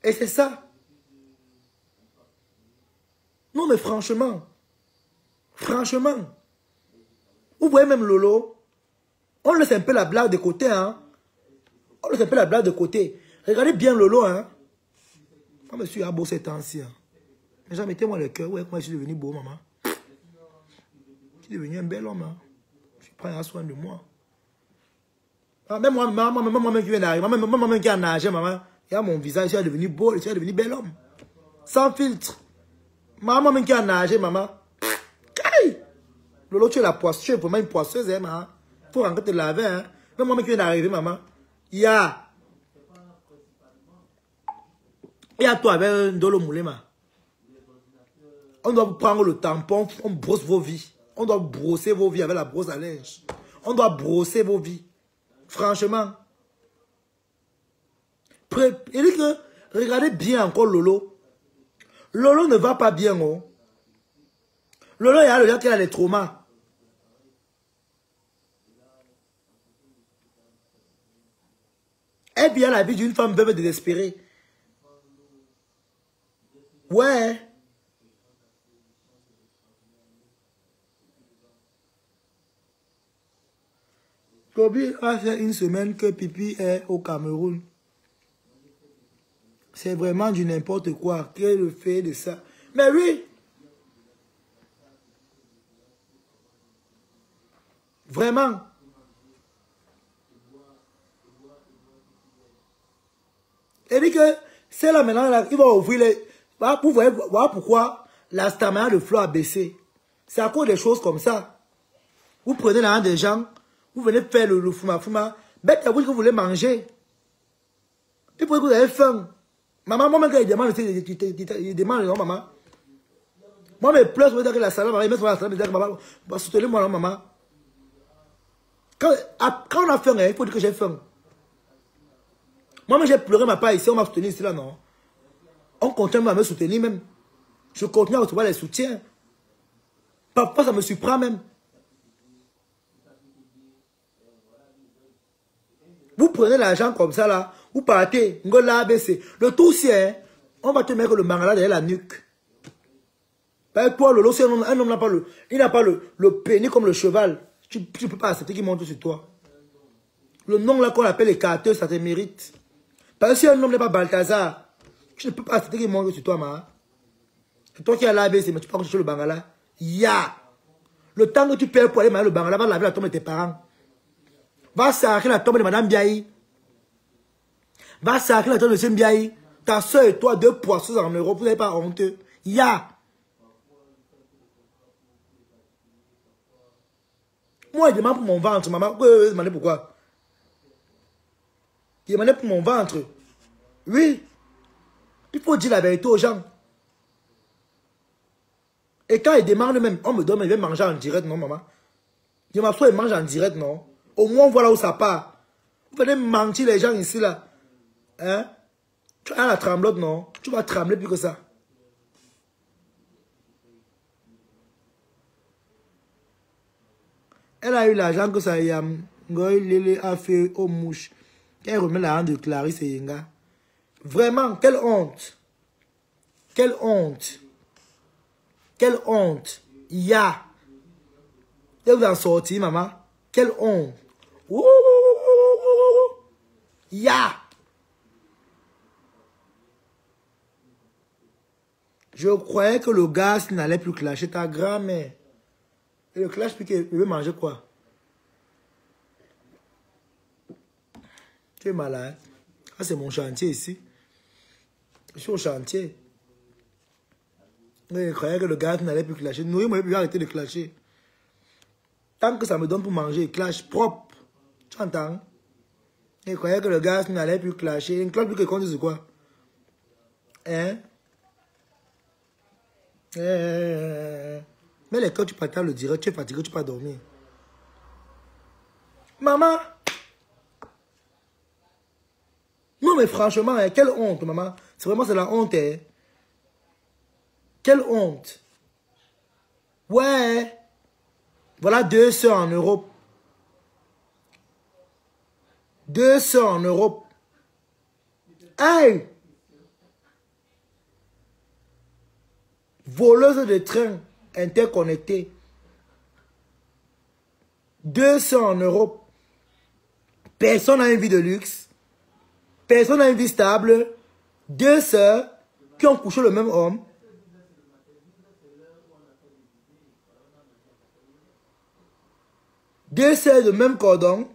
Et c'est ça. Non, mais franchement. Franchement. Vous voyez même Lolo. On laisse un peu la blague de côté, hein. On laisse un peu la blague de côté. Regardez bien Lolo, hein. Moi, je suis à beau ces temps-ci. Hein. Les gens, mettez-moi le cœur. Ouais, moi, je suis devenu beau, maman. Je suis devenu un bel homme, hein. Je prends soin de moi. Ah, même moi, maman qui vient d'arriver, maman qui a nagé, maman. Il y a mon visage, je suis devenu beau, je suis devenu bel homme. Sans filtre. Maman qui a nagé, maman. Aïe! Lolo, tu es la poisseuse, tu es vraiment une poisseuse, hein, maman. Il faut encore te laver, hein. Même maman qui vient d'arriver, maman. Il y a toi avec un dolo moulé, ma. On doit prendre le tampon, on brosse vos vies. On doit brosser vos vies avec la brosse à linge. On doit brosser vos vies. Franchement. Il dit que, regardez bien encore Lolo. Lolo ne va pas bien, oh. Lolo, il y a le gars qui a les traumas. Elle vient la vie d'une femme veuve désespérée. Ouais. Kobi a fait une semaine que Pipi est au Cameroun. C'est vraiment du n'importe quoi. Quel est le fait de ça? Mais oui. Vraiment. Il dit que c'est là maintenant, là, il va ouvrir les... Vous voyez, voilà pourquoi la stamina de Flo a baissé. C'est à cause des choses comme ça. Vous prenez la main des gens, vous venez faire le fuma. Bête à vous que vous voulez manger. Et pour que vous avez faim. Maman, moi-même, quand il demande, non, maman. Moi, mes pleurs, je veux dire que la salade, maman, il met sur la salade, je veux dire que maman, soutenez-moi, non, maman. Quand on a faim, il faut dire que j'ai faim. Moi-même, j'ai pleuré ma part ici, on m'a soutenu ici, là, non. On continue à me soutenir même. Je continue à recevoir les soutiens. Parfois, ça me surprend même. Vous prenez l'argent comme ça, là. Vous partez. Le tout, c'est, on va te mettre le mangala derrière la nuque. Toi, Lolo, un homme n'a pas il n'a pas le pénis comme le cheval. Tu ne peux pas accepter qu'il monte sur toi. Le nom là qu'on appelle les carteux, ça te mérite. Parce que si un homme n'est pas Balthazar, tu ne peux pas accepter qu'il monte sur toi, ma. C'est toi qui as l'ABC, mais tu peux pas chercher le bangala. Le temps que tu perds pour aller manger le bangala, va laver la tombe de tes parents. Va sacrer la tombe de Madame Biaï. Va sacrer la tombe de Biaï. Ta soeur et toi, 2 poissons en Europe, vous n'avez pas honteux. Moi, il demande pour mon ventre, maman. Il demande pourquoi? Il demandait pour mon ventre. Oui. Il faut dire la vérité aux gens. Et quand il demande même, on me donne, il veut manger en direct, non, maman? Il m'assoit, il mange en direct, non? Au moins, voilà où ça part. Vous venez mentir les gens ici, là. Hein? Tu as la tremblote, non? Tu vas trembler plus que ça. Elle a eu l'argent que ça y a. Lele a fait aux mouches. Elle remet l'argent de Clarisse et Yenga. Vraiment, quelle honte. Quelle honte. Quelle honte. Elle vous en sorti, maman. Quelle honte. Je croyais que le gaz n'allait plus clasher ta grand-mère. Et le clash, puis qu'il veut manger quoi? Tu es malade. Ah, c'est mon chantier ici. Je suis au chantier. Je croyais que le gaz n'allait plus clasher. Nourris-moi, il peut arrêter de clasher. Tant que ça me donne pour manger, il clash propre. Tu entends? Je croyais que le gaz n'allait plus clasher. Une cloche plus que compte sur quoi? Hein? Mais les quand tu partages le direct, tu es fatigué, tu peux pas dormir. Maman. Non, mais franchement, hein, quelle honte, maman. C'est vraiment, c'est la honte. Hein. Quelle honte. Ouais. Voilà 2 sœurs en Europe. 2 sœurs en Europe. Hey! Voleuse de train interconnectée. 2 sœurs en Europe. Personne n'a une vie de luxe. Personne n'a une vie stable. 2 sœurs qui ont couché le même homme. Deux sœurs de même cordon.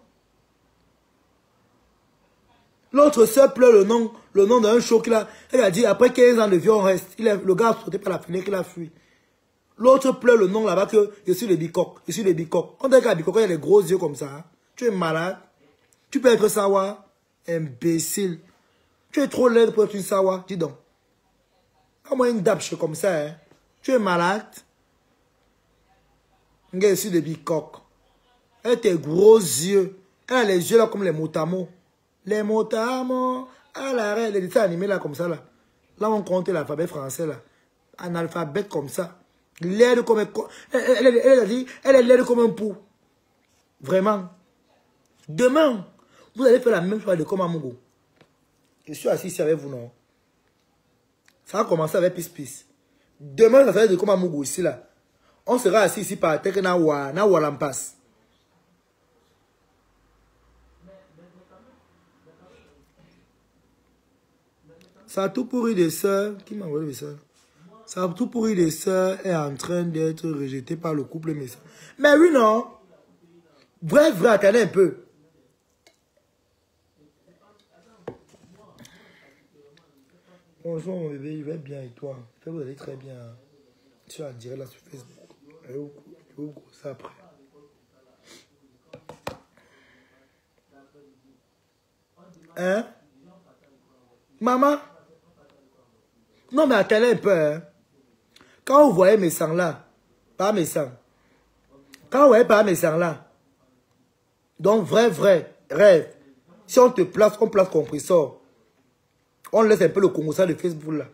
L'autre sœur pleure le nom d'un show qu'il a. Elle a dit, après 15 ans de vie, on reste. Le gars a sauté par la fenêtre, il a fui. L'autre pleure le nom là-bas que je suis le bicoque. Je suis le bicoque. On dirait qu'à bicoque, il a les gros yeux comme ça. Hein. Tu es malade. Tu peux être sawa. Imbécile. Tu es trop laide pour être une sawa. Dis donc. Comment une dapche comme ça. Hein. Tu es malade. Je suis le bicoque. Elle a tes gros yeux. Elle a les yeux là comme les motamos. Les motamos. À l'arrêt, les dessins animés là comme ça là. Là on compte l'alphabet français là. Un alphabet comme ça. Laide comme un... Elle a dit, elle est laide comme un pou. Vraiment. Demain, vous allez faire la même chose de comme Amogo. Je suis assis ici avec vous, non? Ça va commencer avec Pis. Demain, ça va être de comme Amogo ici là. On sera assis ici par terre na Walampas. Ça a tout pourri des sœurs. Qui m'a envoyé le message? Ça a tout pourri des sœurs est en train d'être rejeté par le couple message. Mais oui, non. Vrai, attendez un peu. Bonjour mon bébé, il va bien et toi? Vous allez très bien. Tu vas dire là sur Facebook. Je vais vous grosser après. Hein? Maman? Non mais attendez un peu. Hein? Quand vous voyez mes sangs là, pas mes sangs. Quand vous voyez pas mes sangs là, donc vrai, rêve. Si on te place, on place compresseur. On laisse un peu le Congo ça de Facebook là.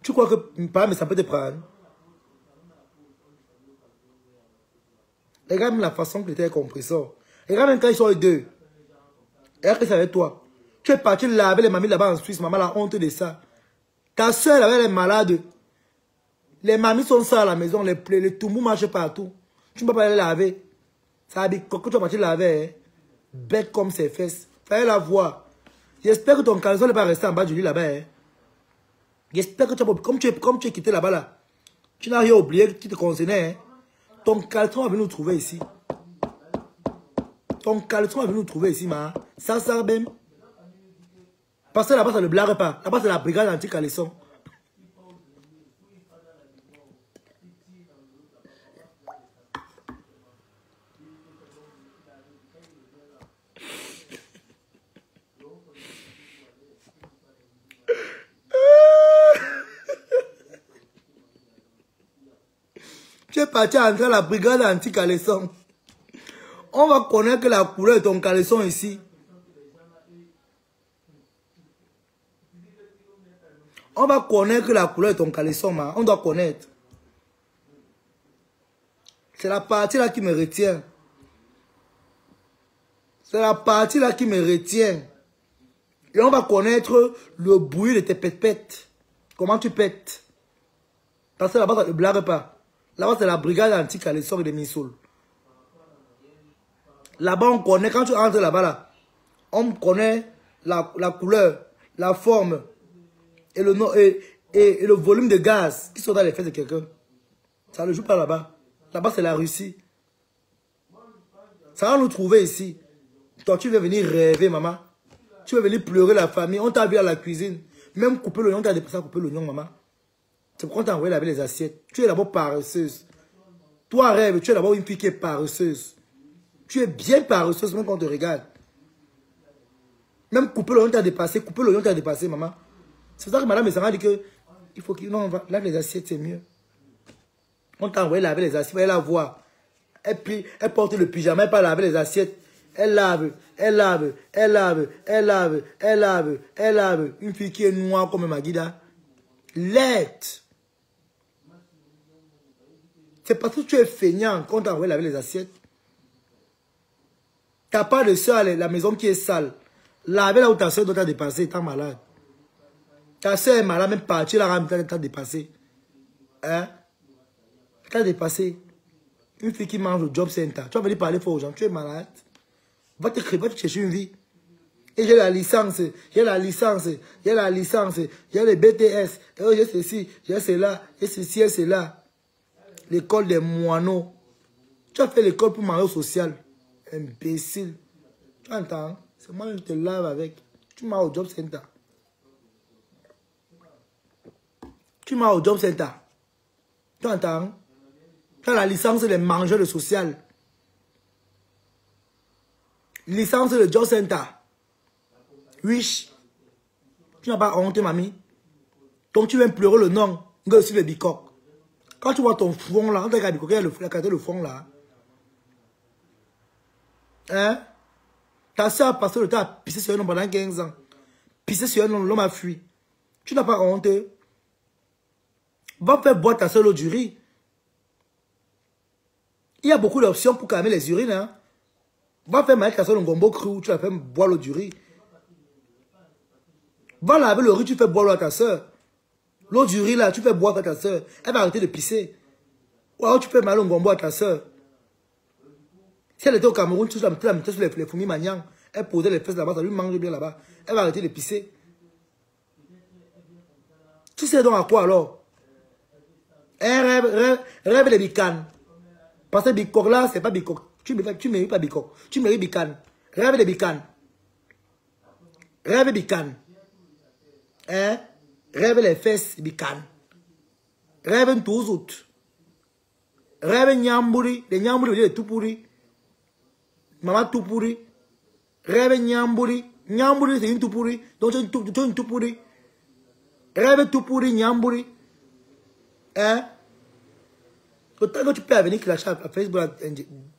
Tu crois que pas mais ça peut te prendre? Regarde même la façon que tu es compresseur. Regarde même quand ils sont les deux. Regarde que c'est avec toi. Tu es parti laver les mamies là-bas en Suisse. Maman la honte de ça. Ta soeur là, elle est malade. Les mamies sont ça à la maison. Les toumous marchent partout. Tu ne peux pas les laver. Ça veut dire que tu vas partir laver. Hein? Bête comme ses fesses. Fallait la voir. J'espère que ton caleçon n'est pas resté en bas du lit là-bas. Hein? J'espère que tu as... Comme tu es quitté là-bas là. Tu n'as rien oublié qui te concernait. Hein? Ton caleçon va venir nous trouver ici. Ton caleçon va venir nous trouver ici, ma. Ça même. Parce que là-bas, ça ne blague pas. Là-bas, c'est la brigade anti-caleçon. Tu es parti entrer à la brigade anti-caleçon. On va connaître la couleur de ton caleçon ici. On va connaître la couleur de ton caleçon, man. On doit connaître. C'est la partie là qui me retient. C'est la partie là qui me retient. Et on va connaître le bruit de tes pètes. Comment tu pètes. Parce que là-bas, ça ne blague pas. Là-bas, c'est la brigade anti-caleçon de Missoul. Là-bas, on connaît, quand tu entres là-bas, là, on connaît la couleur, la forme et le volume de gaz qui sont dans les fesses de quelqu'un. Ça ne joue pas là-bas. Là-bas, c'est la Russie. Ça va nous trouver ici. Toi, tu veux venir rêver, maman. Tu veux venir pleurer la famille. On t'a vu à la cuisine. Même couper l'oignon, tu as dépassé à couper l'oignon, maman. C'est pourquoi on t'a envoyé laver les assiettes. Tu es d'abord paresseuse. Toi, rêve, tu es d'abord une fille qui est paresseuse. Tu es bien paresseuse, même quand on te regarde. Même couper l'oignon, tu as dépassé. Couper l'oignon, tu as dépassé, maman. C'est pour ça que madame Essara dit que il faut qu'il... Non, on va... Lave les assiettes, c'est mieux. On t'a envoyé laver les assiettes, elle la voit. Elle porte le pyjama, elle part laver les assiettes. Elle lave, elle lave, elle lave, elle lave, elle lave, elle lave. Une fille qui est noire comme Magida. Laide. C'est parce que tu es feignant qu'on t'a envoyé laver les assiettes. Tu n'as pas de soeur, la maison qui est sale. Laver là où ta soeur doit t'être dépassée, t'es malade. Ta soeur est malade, même partie là, t'as dépassé. Hein? T'as dépassé. Une fille qui mange au job center. Tu vas venir parler fort aux gens, tu es malade. Va te chercher une vie. Et j'ai la licence, j'ai la licence, j'ai la licence, j'ai le BTS, j'ai ceci, j'ai cela, j'ai ceci et cela. L'école des moineaux. Tu as fait l'école pour manger au social. Imbécile. Tu entends? C'est moi qui te lave avec. Tu m'as au job center. Tu m'as au job center. Tu entends? Tu as la licence des mangeurs de social. Licence de job center. Wish. Tu n'as pas honte, mamie. Donc tu viens pleurer le nom. Nga aussi le bicoque. Quand tu vois ton front là, on t'a regardé le front là. Hein? Ta soeur a passé le temps à pisser sur un homme pendant 15 ans. Pisser sur un homme, l'homme a fui. Tu n'as pas honte. Va faire boire ta soeur l'eau du riz. Il y a beaucoup d'options pour calmer les urines. Hein? Va faire manger ta soeur le gombo cru, tu vas faire boire l'eau du riz. Va laver le riz, tu fais boire l'eau à ta soeur. L'eau du riz là, tu fais boire à ta soeur. Elle va arrêter de pisser. Ou alors tu fais mal au gombo à ta soeur. Si elle était au Cameroun, tu la mettais sur les fourmis maniants. Elle posait les fesses là-bas, ça lui mange bien là-bas. Elle va arrêter de pisser. Tu sais donc à quoi alors? Elle rêve les bicanes. Parce que bicoque là, c'est pas bicoque. Tu mérites pas bicoque. Tu mérites bicane. Rêve les bicanes. Rêve bicane. Hein? Rêve les fesses bicane. Rêve tous autres. Rêve nyambouri. Les nyambouri, les tout pourri. Maman tout pourri. Rêve nyambouri. Nyambouri, c'est une tout pourri. Donc tu es une tout pourri. Rêve tout pourri, nyambouri. Hein? Autant que tu peux venir clasher à Facebook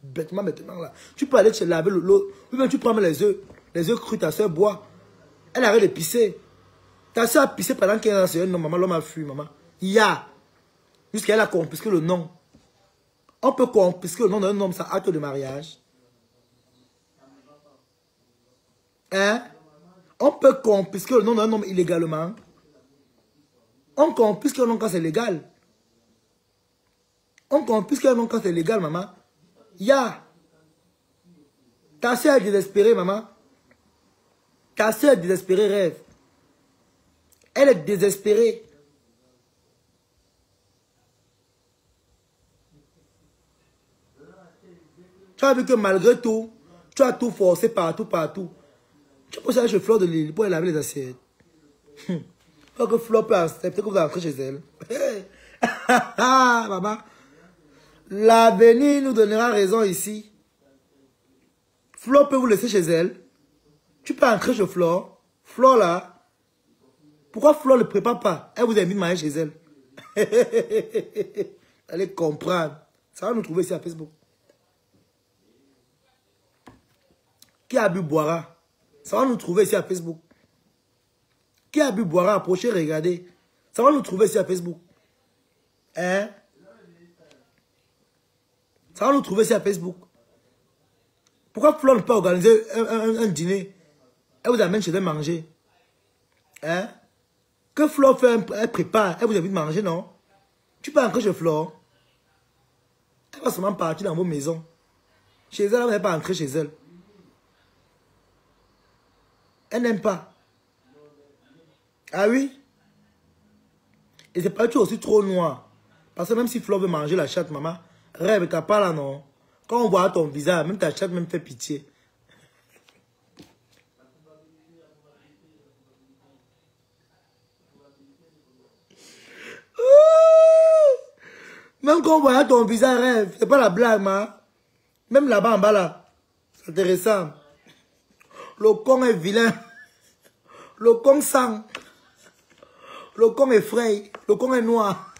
bêtement maintenant là. Tu peux aller te laver l'eau. Ou bien tu prends les œufs crus, ta soeur boit. Elle arrête de pisser. Ta soeur a pissé pendant 15 ans, c'est un homme, maman, l'homme a fui, maman. Jusqu'elle a confisqué le nom. On peut confisquer le nom d'un homme, ça acte de mariage. Hein? On peut confisquer le nom d'un homme illégalement. On confisque le nom quand c'est légal. On confisque le nom quand c'est légal, maman. Ta soeur est désespérée, maman. Ta soeur est désespérée, rêve. Elle est désespérée. Tu as vu que malgré tout, tu as tout forcé partout. Tu peux aller chez Fleur de Lille pour laver les assiettes. Faut que Fleur peut accepter que vous entrez chez elle. Maman, l'avenir nous donnera raison ici. Fleur peut vous laisser chez elle. Tu peux entrer chez Fleur. Fleur là. Pourquoi Fleur ne le prépare pas? Elle vous invite à manger chez elle. Allez comprendre. Ça va nous trouver ici à Facebook. Qui a bu boira? Ça va nous trouver ici à Facebook. Qui a bu boira? Approchez, regardez. Ça va nous trouver ici à Facebook. Hein? Ça va nous trouver ici à Facebook. Pourquoi Fleur ne peut pas organiser un dîner? Elle vous amène chez elle manger. Hein? Que Fleur fait, elle prépare, elle vous invite à manger, non? Tu peux entrer chez Fleur. Elle va seulement partir dans vos maisons. Chez elle, elle ne va pas entrer chez elle. Elle n'aime pas. Ah oui? Et c'est pas aussi trop noir. Parce que même si Fleur veut manger la chatte, maman, rêve, t'as pas là, non? Quand on voit ton visage, même ta chatte même fait pitié. Même quand on voit ton visage, rêve, c'est pas la blague, ma. Même là-bas en bas là, c'est intéressant. Le con est vilain. Le con sang. Le con est frais. Le con est noir.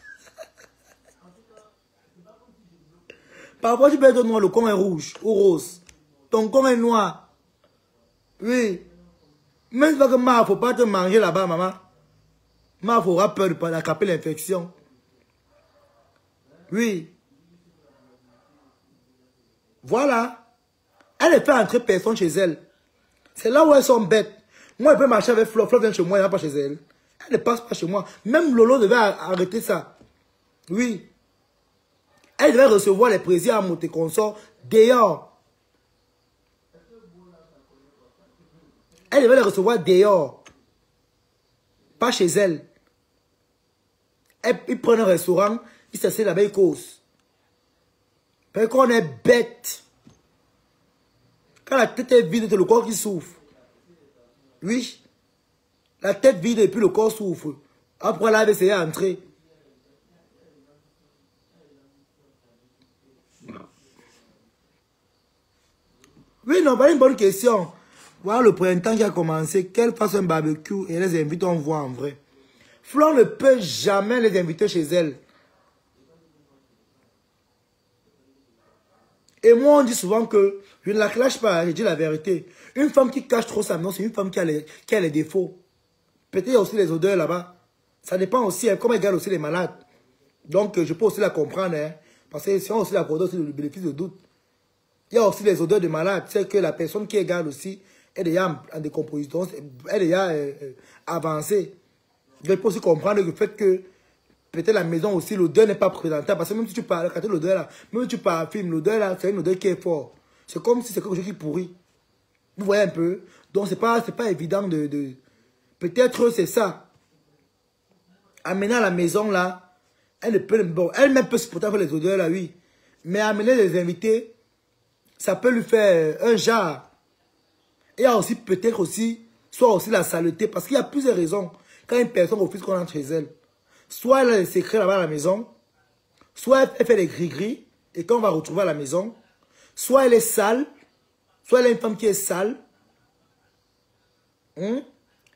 Parfois, tu peux être noir, le con est rouge ou rose. Ton con est noir. Oui. Même si il ne faut pas te manger là-bas, maman. Il faudra peur de attraper l'infection. Oui. Voilà. Elle ne fait entrer personne chez elle. C'est là où elles sont bêtes. Moi, je peux marcher avec Flo. Flo vient chez moi, il ne va pas chez elle. Elle ne passe pas chez moi. Même Lolo devait arrêter ça. Oui. Elle devait recevoir les plaisirs à monter consort dehors. Elle devait les recevoir dehors. Pas chez elle. Ils prennent un restaurant, ils s'assiedent là-bas, ils causent. Parce qu'on est bête. Quand la tête est vide, c'est le corps qui souffre. Oui. La tête vide et puis le corps souffre. Après, là, elle va essayer d'entrer. Oui, non, pas une bonne question. Voilà le printemps qui a commencé. Qu'elle fasse un barbecue et les invite, on voit en vrai. Flore ne peut jamais les inviter chez elle. Et moi, on dit souvent que je ne la clash pas, je dis la vérité. Une femme qui cache trop sa maison, c'est une femme qui a les défauts. Peut-être il y a aussi les odeurs là-bas. Ça dépend aussi, hein, comme elle garde aussi les malades. Donc, je peux aussi la comprendre. Hein, parce que si on aussi la accorde aussi le bénéfice de doute. Il y a aussi les odeurs de malades. C'est que la personne qui garde aussi est déjà en décomposition, est déjà avancée. Je peux aussi comprendre le fait que peut-être la maison aussi, l'odeur n'est pas présentable. Parce que même si tu parles, quand l'odeur là, même si tu parfumes, l'odeur là, c'est une odeur qui est forte. C'est comme si c'est quelque chose qui pourrit. Vous voyez un peu? Donc c'est pas évident de... Peut-être c'est ça. Amener à la maison là, elle ne peut... Bon, elle-même peut supporter les odeurs là, oui. Mais amener les invités, ça peut lui faire un jar. Et il y a aussi peut-être aussi, soit aussi la saleté. Parce qu'il y a plusieurs raisons. Quand une personne refuse qu'on entre chez elle, soit elle a des secrets là-bas à la maison, soit elle fait des gris-gris, et quand on va retrouver à la maison, soit elle est sale, soit elle a une femme qui est sale, et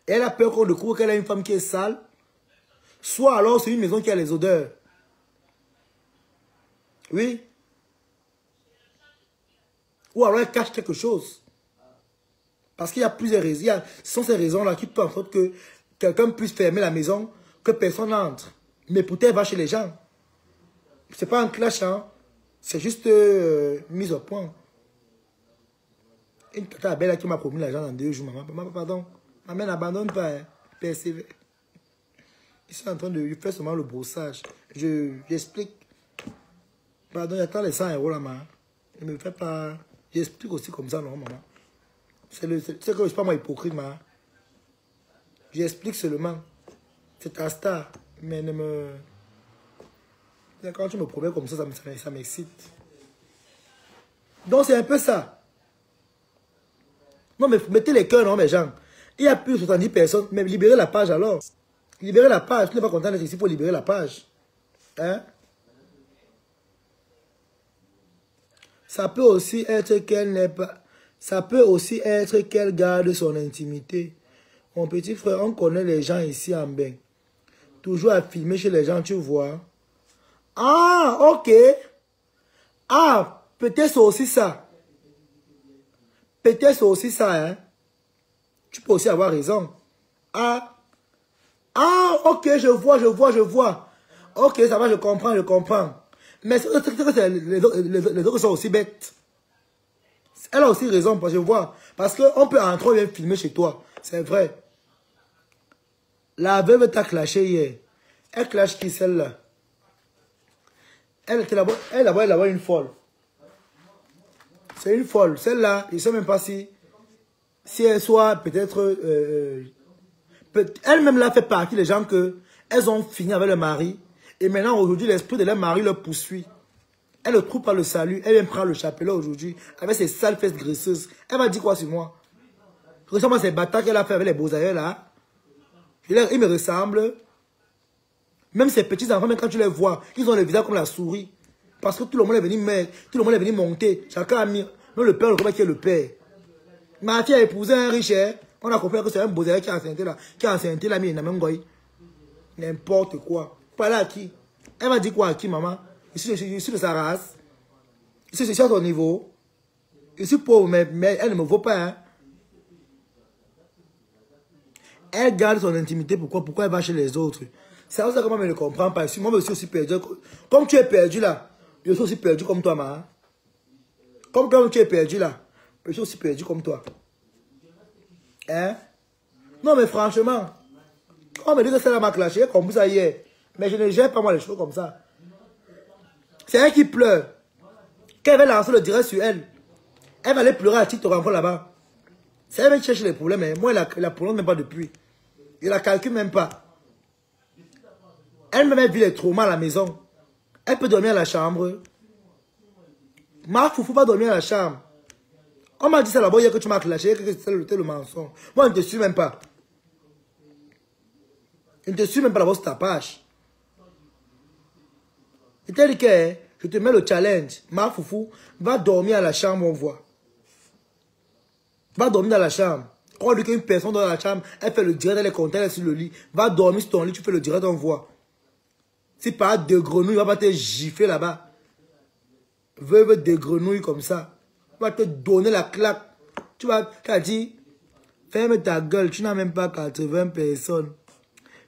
elle a peur qu'on découvre qu'elle a une femme qui est sale, soit alors c'est une maison qui a les odeurs. Oui. Ou alors elle cache quelque chose. Parce qu'il y a plusieurs raisons. Ce sont ces raisons-là qui font en sorte que quelqu'un puisse fermer la maison, que personne n'entre. Mais peut-être va chez les gens. C'est pas un clash, hein. C'est juste mise au point. Une tata belle qui m'a promis l'argent dans 2 jours. Maman, pardon. Maman, n'abandonne pas. Hein. Persévère. Ils sont en train de faire seulement le brossage. J'explique. Pardon, il y a tant les 100 € là, maman. Ne me fais pas... J'explique aussi comme ça, non, maman. C'est que je ne suis pas moi hypocrite, maman. J'explique seulement. C'est ta star. Mais ne me... Quand tu me promets comme ça m'excite. Donc c'est un peu ça. Non, mais mettez les cœurs, non, mes gens. Il y a plus de 70 personnes. Mais libérez la page alors. Libérez la page. Tu n'es pas content d'être ici pour libérer la page. Hein? Ça peut aussi être qu'elle n'est pas... Ça peut aussi être qu'elle garde son intimité. Mon petit frère, on connaît les gens ici en bain. Toujours à filmer chez les gens, tu vois. Ah, ok. Ah, peut-être c'est aussi ça. Peut-être c'est aussi ça, hein. Tu peux aussi avoir raison. Ah. Ah, ok, je vois. Ok, ça va, je comprends. Mais les autres sont aussi bêtes. Elle a aussi raison, parce que je vois. Parce qu'on peut entrer et filmer chez toi. C'est vrai. La veuve t'a clashé hier. Elle clash qui, celle-là? Elle d'abord une folle. C'est une folle. Celle-là, je ne sais même pas si elle soit peut-être... elle-même là fait partie des gens que elles ont fini avec le mari. Et maintenant, aujourd'hui, l'esprit de leur mari leur poursuit. Elle ne trouve pas le salut. Elle vient prendre le chapelet aujourd'hui avec ses sales fesses graisseuses. Elle va dire quoi sur moi? Récemment, ces bâtards qu'elle a fait avec les beaux ailleurs là. Ils me ressemblent. Même ces petits enfants, même quand tu les vois, ils ont le visage comme la souris. Parce que tout le monde est venu monter. Chacun a mis. Même le père, le combat qui est le père. Ma fille a épousé un riche. On a compris que c'est un beau ailleurs qui a enceinté là. Qui a enceinté là, mais il n'a même pas. N'importe quoi. Parler à qui? Elle va dire quoi à qui, maman? Je suis de sa race. Si je suis à ton niveau, je suis pauvre, mais elle ne me vaut pas. Hein. Elle garde son intimité. Pourquoi elle va chez les autres? C'est ça que moi, je ne comprends pas. Moi, je suis aussi perdu. Comme tu es perdu là, je suis aussi perdu comme toi, ma. Comme tu es perdu là, je suis aussi perdu comme toi. Hein? Non, mais franchement, quand on me dit que celle-là m'a clashé, comme ça hier. Mais je ne gère pas moi les choses comme ça. C'est elle qui pleure. Quand elle va lancer le direct sur elle, elle va aller pleurer à TikTok encore là-bas. C'est elle qui cherche les problèmes. Mais moi, elle la prolonge même pas depuis. Je la calcule même pas. Elle me vit les traumas à la maison. Elle peut dormir à la chambre. Ma foufou va dormir à la chambre. On m'a dit ça là-bas hier que tu m'as clashé, que c'était le mensonge. Moi, je ne te suis même pas. Je ne te suis même pas là-bas sur ta page. Je t'ai dit que je te mets le challenge. Ma foufou va dormir à la chambre, on voit. Va dormir dans la chambre. Quand on dit qu'une personne dans la chambre, elle fait le direct, elle est contente, elle est sur le lit. Va dormir sur ton lit, tu fais le direct, on voit. Si pas de grenouilles, il va pas te gifler là-bas. Veuve de grenouilles comme ça. Il va te donner la claque. Tu as dit, ferme ta gueule, tu n'as même pas 80 personnes.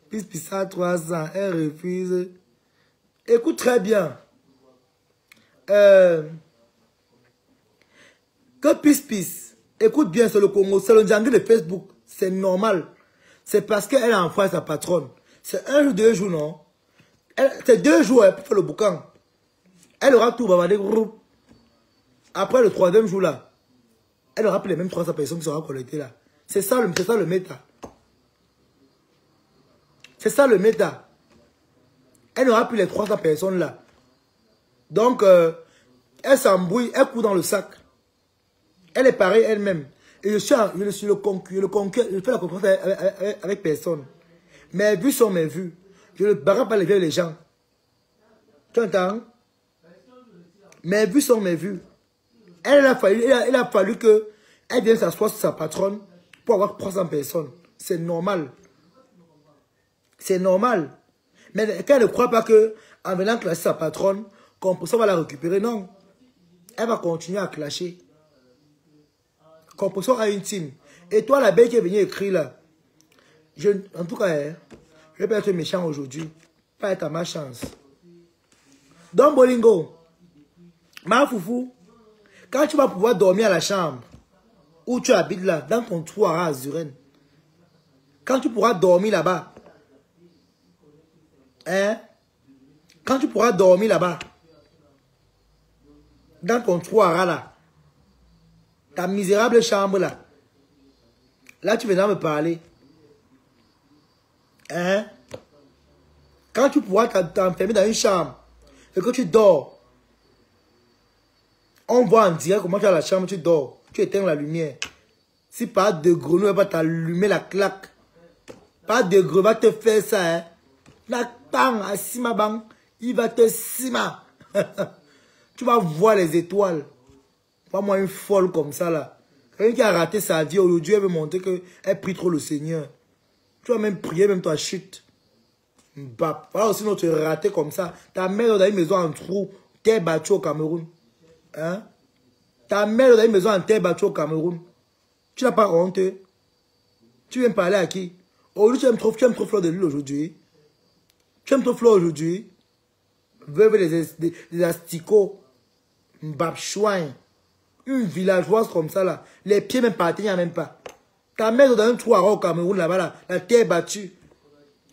Puis ça 300, elle refuse. Écoute très bien. Que Pis, écoute bien, c'est le Congo, c'est le Django de Facebook. C'est normal. C'est parce qu'elle a envoyé sa patronne. C'est un jour, 2 jours, non? C'est 2 jours pour faire le boucan. Elle aura tout bavardé. Après le 3e jour là, elle aura plus les mêmes 300 personnes qui seront collectées là. C'est ça le méta. C'est ça le méta. Elle n'aura plus les 300 personnes là. Donc, elle s'embrouille, elle court dans le sac. Elle est pareille elle-même. Et je suis le concurrent, je fais la concurrence avec personne. Mes vues sont mes vues. Je ne barre pas les gens. Tu entends? Mes vues sont mes vues. Il a fallu qu'elle vienne s'asseoir sur sa patronne pour avoir 300 personnes. C'est normal. C'est normal. Mais qu'elle ne croit pas qu'en venant clasher sa patronne, Composo va la récupérer. Non. Elle va continuer à clasher. Composo a une team. Et toi, la belle qui est venue écrire là, en tout cas, je vais être méchant aujourd'hui. Pas être à ma chance. Donc, Bolingo, ma foufou, quand tu vas pouvoir dormir à la chambre, où tu habites là, dans ton trou à Azuren, quand tu pourras dormir là-bas, hein, quand tu pourras dormir là-bas, dans ton trou à là, ta misérable chambre là, là tu viendras me parler, hein, quand tu pourras t'enfermer dans une chambre, et que tu dors, on voit en direct comment tu es à la chambre, tu dors, tu éteins la lumière. Si pas de grenouille, elle va t'allumer la claque. Pas de grenouille, va te faire ça, hein. La tang, à Sima Bang, il va te Sima. Tu vas voir les étoiles. Pas moi une folle comme ça, là. Quelqu'un qui a raté sa vie, aujourd'hui, elle veut montrer qu'elle prie trop le Seigneur. Tu vas même prier, même toi, chute. Bah, voilà aussi notre raté comme ça. Ta mère dans une maison en trou, t'es battue au Cameroun. Hein? Ta mère dans une maison en terre battue au Cameroun. Tu n'as pas honte. Tu viens parler à qui? Aujourd'hui, tu aimes trop Fleur de Lune aujourd'hui. Tu aimes trop Fleur aujourd'hui. Veuve des asticots. Mbapchouin. Une villageoise comme ça là. Les pieds même partis, il n'y a même pas. Ta mère dans un trou au Cameroun là-bas là. La terre battue.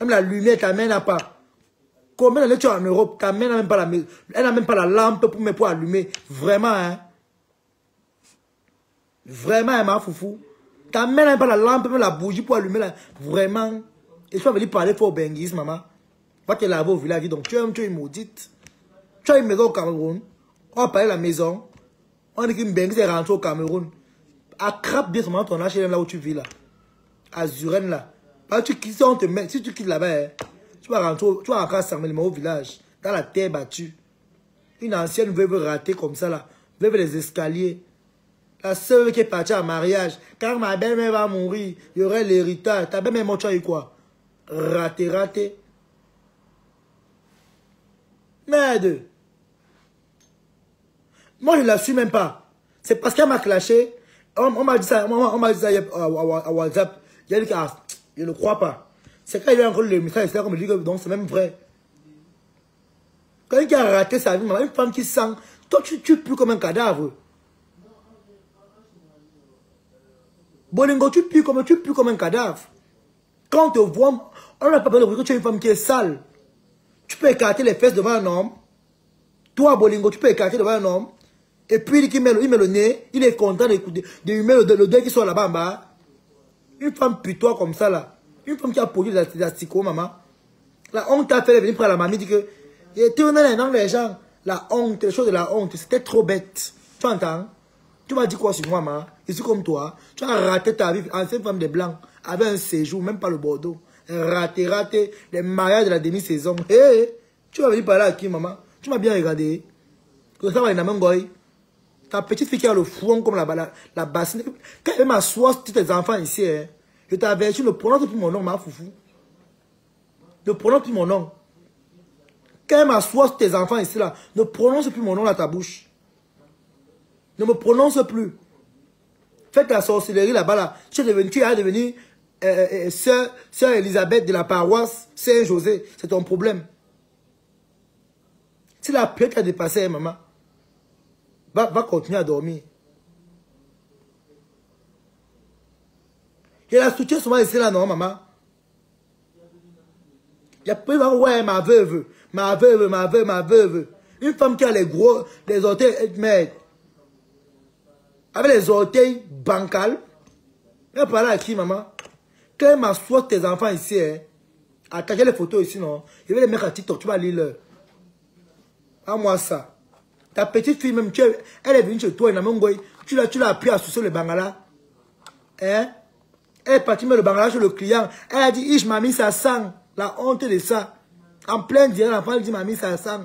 Même la lumière, ta mère n'a pas. Combien d'années tu es en Europe? Ta mère n'a même pas elle n'a même pas la lampe pour allumer. Vraiment, hein? Vraiment, hein, ma foufou? Ta mère n'a même pas la lampe, même la bougie pour allumer là. Vraiment. Et tu vas venir parler pour Benguis, maman. Va te laver au village. Donc, tu es une maudite. Tu as une maison au Cameroun. On va parler de la maison. On dit qu'une Benguis est rentrée au Cameroun. Attrape bien ton HLM là où tu vis là. À Zuren là. Si tu quittes là-bas, hein, tu vas rentrer à Saint-Mélimont au village, dans la terre battue. Une ancienne veuve ratée comme ça là, veuve les escaliers. La sœur qui est partie en mariage, car ma belle-mère va mourir, il y aurait l'héritage. Ta belle-mère, tu as eu quoi? Raté. Merde. Moi, je ne la suis même pas. C'est parce qu'elle m'a clashé. On m'a dit ça, on m'a dit ça à WhatsApp. Il a dit que je ne crois pas. C'est quand il y a encore le message, c'est là qu'on me dit que donc c'est même vrai. Quand il a raté sa vie, une femme qui sent, toi tu pues comme un cadavre. Bolingo, tu pues comme un cadavre. Quand on te voit, on n'a pas besoin de dire que tu es une femme qui est sale. Tu peux écarter les fesses devant un homme. Toi, Bolingo, tu peux écarter devant un homme. Et puis il met le nez, il est content de humer le deuil qui soit là-bas en bas. Une femme putois comme ça là. Une femme qui a produit des asticots, maman. La honte t'a fait venir prendre la mamie, dit que tu es dans les gens. La honte, les choses de la honte, c'était trop bête. Tu entends? Tu m'as dit quoi sur moi, maman? Je suis comme toi. Tu as raté ta vie, ancienne femme des Blancs, avec un séjour, même pas le Bordeaux. Raté, les mariages de la demi-saison. Hé, tu vas venir parler à qui, maman? Tu m'as bien regardé. Que ça va, il y a un goy. Ta petite fille qui a le front comme la bassine. Quand elle m'assoit tous tes enfants ici, hein, je t'avertis, ne prononce plus mon nom, ma foufou. Ne prononce plus mon nom. Quand elle m'assoit tes enfants ici, là, ne prononce plus mon nom dans ta bouche. Ne me prononce plus. Fais ta sorcellerie là-bas, là. Tu es devenue sœur Elisabeth de la paroisse Saint-José. C'est ton problème. Si la peur t'a dépassé, hein, maman, va continuer à dormir. Et la structure souvent ici là, non, maman. Il y a plus de ouais, ma veuve. Une femme qui a les orteils, mais avec les orteils bancals. Elle parle à qui, maman? Quand elle m'assoit tes enfants ici, hein, attaquer les photos ici, non? Je vais les mettre à TikTok, tu vas lire leur. À moi ça. Ta petite fille même, elle est venue chez toi, tu l'as appris à sucer le bangala. Hein? Elle est partie mettre le bangala chez le client. Elle a dit, ich, mamie, ça sent. La honte de ça. En plein direct, l'enfant dit, mamie, ça sent.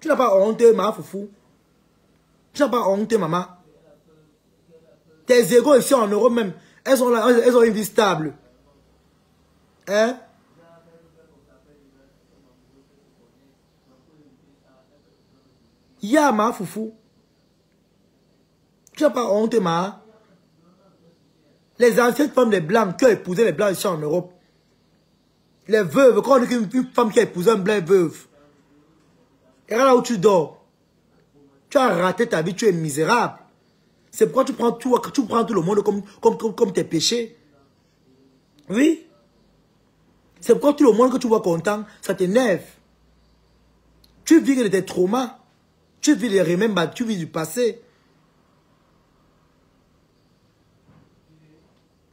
Tu n'as pas honte, ma foufou. Tu n'as pas honte, maman. Tes égos ici en Europe même, elles ont une vie stable. Hein? Ya ma foufou. Tu n'as pas honte, ma. Les anciennes femmes des Blancs qui ont épousé les Blancs ici en Europe. Les veuves, quand on dit qu'une femme qui a épousé un blanc veuve. Et là où tu dors. Tu as raté ta vie, tu es misérable. C'est pourquoi tu prends tout le monde comme tes péchés. Oui. C'est pourquoi tout le monde que tu vois content, ça t'énerve. Tu vis de tes traumas. Tu vis les remembers, tu vis du passé.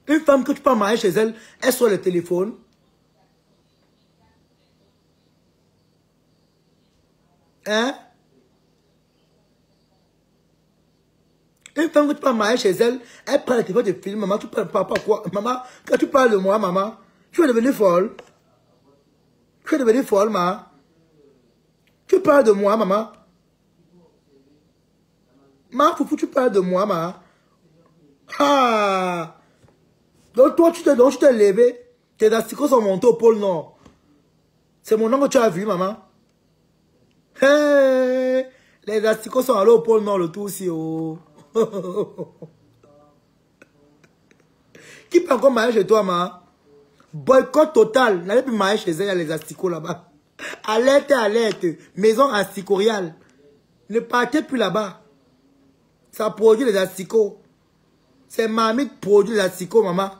Une femme que tu peux marier chez elle, elle sur le téléphone. Hein? Une femme que tu peux marier chez elle, elle prend le téléphone de film. Maman, tu parles pas quoi? Maman, quand tu parles de moi, maman, tu es devenue folle. Tu es devenue folle, maman. Tu parles de moi, maman. Ma foufou, tu parles de moi, maman. Ah! Donc toi, tu t'es levé. Tes asticots sont montés au pôle Nord. C'est mon nom que tu as vu, maman. Hey! Les asticots sont allés au pôle Nord, le tout aussi. Oh. Qui peut encore marier chez toi, maman? Boycott total. N'allez plus marier chez elle, il y a les asticots là-bas. Alerte, alerte. Maison asticoriale. Ne partez plus là-bas. Ça produit les asticots. C'est mamie qui produit les asticots, maman.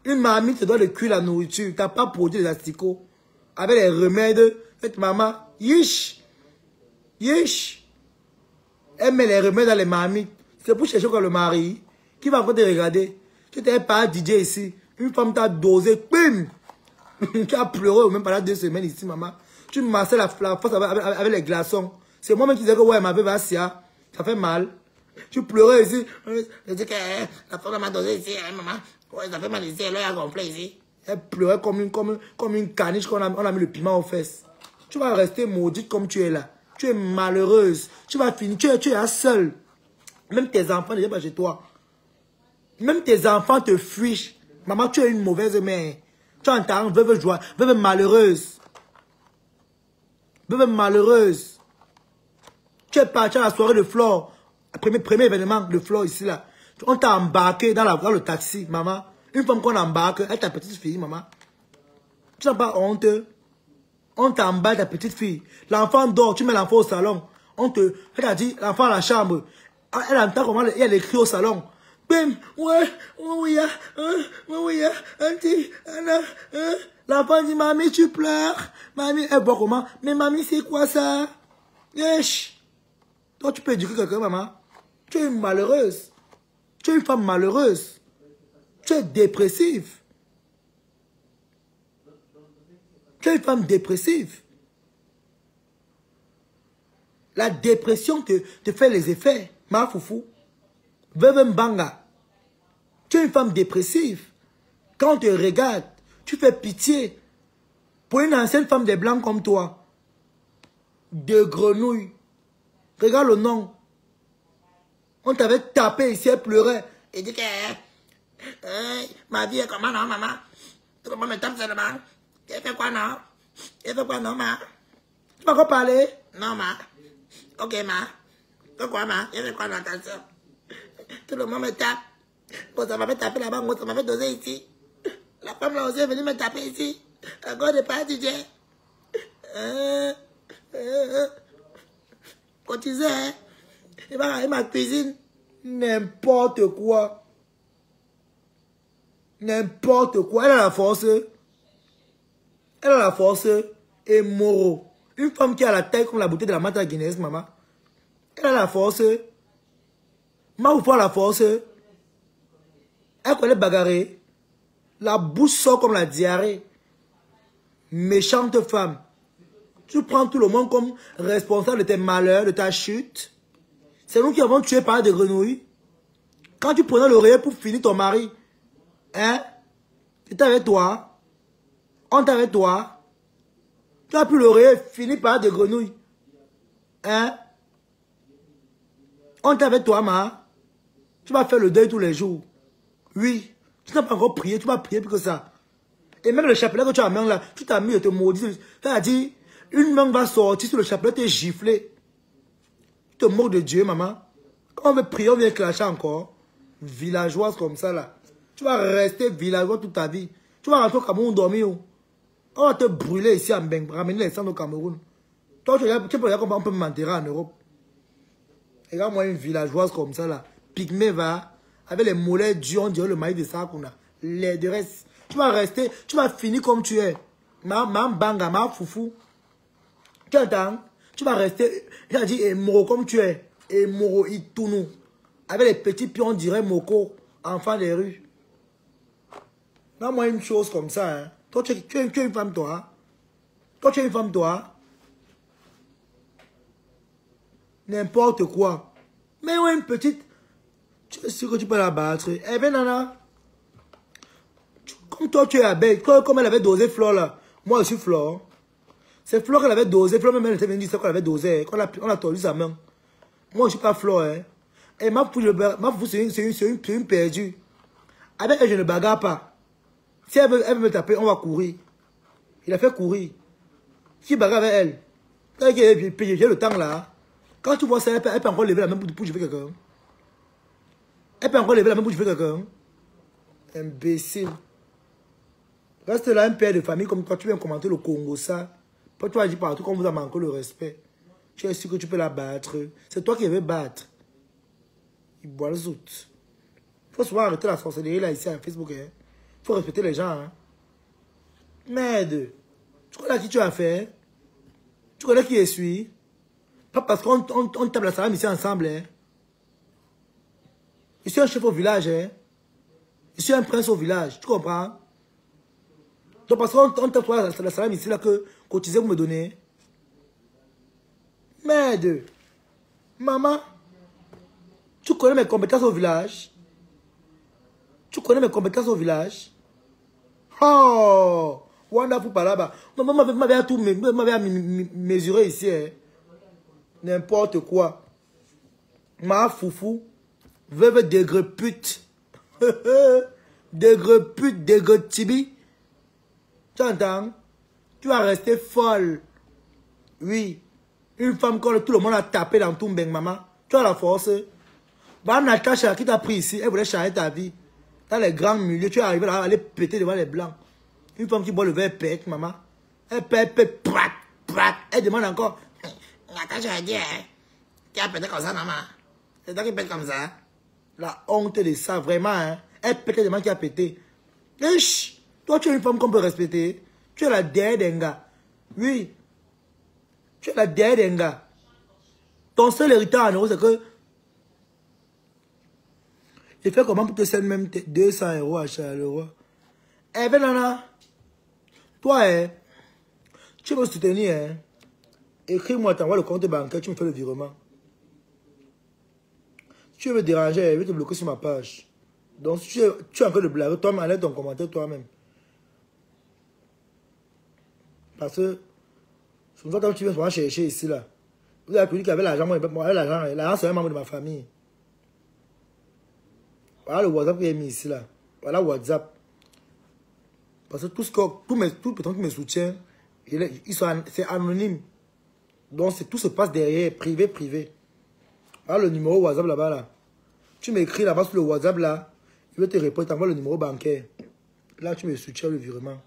Une mamie te doit de cuire la nourriture. Tu n'as pas produit les asticots. Avec les remèdes. Faites maman. Yish. Yish. Elle met les remèdes dans les mamies. C'est pour chercher quoi le mari. Qui va encore te regarder. Tu t'es pas DJ ici. Une femme t'a dosé. Bim. Tu as pleuré même pendant 2 semaines ici, maman. Tu massais la face avec les glaçons. C'est moi-même qui disais que ouais, ma bébé Asia. Ça fait mal. Tu pleurais ici. Je dis que la femme m'a dosé ici, hein, maman. Ouais, ça fait mal ici, elle a gonflé ici. Elle pleurait comme une caniche qu'on a mis le piment aux fesses. Tu vas rester maudite comme tu es là. Tu es malheureuse. Tu vas finir, tu es là seule. Même tes enfants ne viennent pas chez toi. Même tes enfants te fuient. Maman, tu es une mauvaise mère. Tu entends, veuve malheureuse. Veuve malheureuse. Tu es parti à la soirée de Flore. Premier événement de Flore ici, là. On t'a embarqué dans le taxi, maman. Une femme qu'on embarque, elle est ta petite fille, maman. Tu n'as pas honte. On t'emballe ta petite fille. L'enfant dort, tu mets l'enfant au salon. Elle a dit, l'enfant à la chambre. Elle entend comment il y a les cris au salon. Bim, l'enfant dit, mamie, tu pleures. Mamie, elle voit comment. Mais mamie, c'est quoi ça? Yesh. Toi, tu peux éduquer quelqu'un, maman. Tu es une malheureuse. Tu es une femme malheureuse. Tu es dépressive. Tu es une femme dépressive. La dépression te fait les effets. Ma foufou. Veuve Mbanga. Tu es une femme dépressive. Quand on te regarde, tu fais pitié. Pour une ancienne femme des Blancs comme toi. De grenouille. Regarde le nom. On t'avait tapé ici, elle pleurait. Et dit que ma vie est comment, non, maman? Tout le monde me tape seulement. Elle fait quoi, non? Elle fait quoi, non, ma? Tu m'as encore parlé? Non, ma. Ok, ma. Pourquoi, ma? Elle fait quoi, non, attention? Tout le monde me tape. Bon, ça m'a fait taper là-bas, moi, ça m'a fait doser ici. La femme là aussi est venue me taper ici. Encore de pas, DJ. Cotisé, hein? Il va aller ma cuisine. N'importe quoi. N'importe quoi. Elle a la force. Elle a la force et moro. Une femme qui a la taille comme la bouteille de la mata guinéenne, maman. Elle a la force. Ma ou pas la force. Elle connaît bagarrer. La bouche sort comme la diarrhée. Méchante femme. Tu prends tout le monde comme responsable de tes malheurs, de ta chute. C'est nous qui avons tué par des grenouilles. Quand tu prenais l'oreiller pour finir ton mari, hein? C'était avec toi. On était avec toi. Tu as pris l'oreiller, fini par des grenouilles. Hein? On était avec toi, ma. Tu vas faire le deuil tous les jours. Oui. Tu n'as pas encore prié, tu vas prier plus que ça. Et même le chapelet que tu as mis là, tu t'as mis et te maudit. Tu as dit, une main va sortir sur le chapelet, tu es giflé. Tu te moques de Dieu, maman. Quand on veut prier, on vient clasher encore. Villageoise comme ça, là. Tu vas rester villageois toute ta vie. Tu vas rentrer au Cameroun dormir. On va te brûler ici à Mbeng, ramener les sangs au Cameroun. Toi, tu peux regarder comment on peut m'enterrer en Europe. Regarde-moi une villageoise comme ça, là. Pygmée, va. Avec les mollets durs, on dirait le maïs de ça qu'on a. Les de reste. Tu vas rester, tu vas finir comme tu es. Ma banga, ma foufou. Tu entends? Tu vas rester, j'ai dit, moro comme tu es. Et moro itounou. Avec les petits pions, on dirait moko. Enfant des rues. Donne-moi une chose comme ça, hein. Toi, tu es une femme, toi. Toi, tu es une femme, toi. N'importe quoi. Mais ouais, une petite. Tu es sûr que tu peux la battre. Eh bien, nana. Comme toi, tu es abeille. Comme elle avait dosé Flore, là. Moi, je suis Flore. C'est Flore qu'elle avait dosé. Flore, même elle était venue dire qu'elle avait dosé. On a tordu sa main. Moi, je ne suis pas Flore, hein. Et ma fou, c'est une perdue. Avec elle, je ne bagarre pas. Si elle veut me taper, on va courir. Il a fait courir. Qui bagarre avec elle? Quand j'ai le temps là. Quand tu vois ça, elle peut encore lever la main pour tuer quelqu'un. Elle peut encore lever la main pour tuer quelqu'un. Imbécile. Reste là un père de famille comme toi, tu viens commenter le Congo, ça. Toi, tu vas dire partout qu'on vous a manqué le respect. Tu es sûr que tu peux la battre. C'est toi qui veux battre. Il boit le zout. Il faut souvent arrêter la sorcellerie là, ici, à Facebook. Il faut respecter les gens. Hein. Merde. Tu connais qui tu as fait? Tu connais qui je suis? Pas parce qu'on tape la salam ici ensemble. Hein. Je suis un chef au village. Hein. Je suis un prince au village. Tu comprends? Donc parce qu'on tape la salam ici là que cotisez vous me donnez. Merde. Maman. Tu connais mes compétences au village? Tu connais mes compétences au village? Oh! Wonderful par là-bas. Maman m'avait tout mesuré ici. Hein. N'importe quoi. Ma foufou. Veuve dégrepute. Dégrepute, dégre-tibi. Tu entends? Tu vas rester folle. Oui. Une femme quand tout le monde a tapé dans ton bain, maman. Tu as la force. Va Natacha qui t'a pris ici, elle voulait changer ta vie. Dans les grands milieux, tu es arrivé là, à aller péter devant les blancs. Une femme qui boit le verre pète, maman. Elle pète, prat, prat. Elle demande encore. Natacha a dit, hein, tu as pété comme ça, maman. C'est toi qui pète comme ça. La honte de ça, vraiment, hein. Elle pète des gens qui a pété. Ish, toi, tu es une femme qu'on peut respecter. Tu es la dernière d'un gars. Oui. Tu es la dernière d'un gars. Ton seul héritage en euros, c'est que j'ai fait comment pour te sendre même 200 euros à Charleroi. Eh ben, Nana, toi, hein, tu veux me soutenir, hein. Écris-moi, t'envoies le compte bancaire, tu me fais le virement. Si tu veux me déranger, je vais te bloquer sur ma page. Donc, si tu es en train de blaguer, toi-même, enlève ton commentaire toi-même. Parce que, souvent, quand tu viens chercher ici, là, vous avez pu dire qu'avec l'argent, moi, l'argent, c'est un membre de ma famille. Voilà le WhatsApp que j'ai mis ici, là. Voilà WhatsApp. Parce que tout les personnes qui me soutiennent, c'est anonyme. Donc, tout se passe derrière, privé. Voilà le numéro WhatsApp là-bas, là. Tu m'écris là-bas sur le WhatsApp, là. Je vais te répondre, t'envoies le numéro bancaire. Là, tu me soutiens le virement.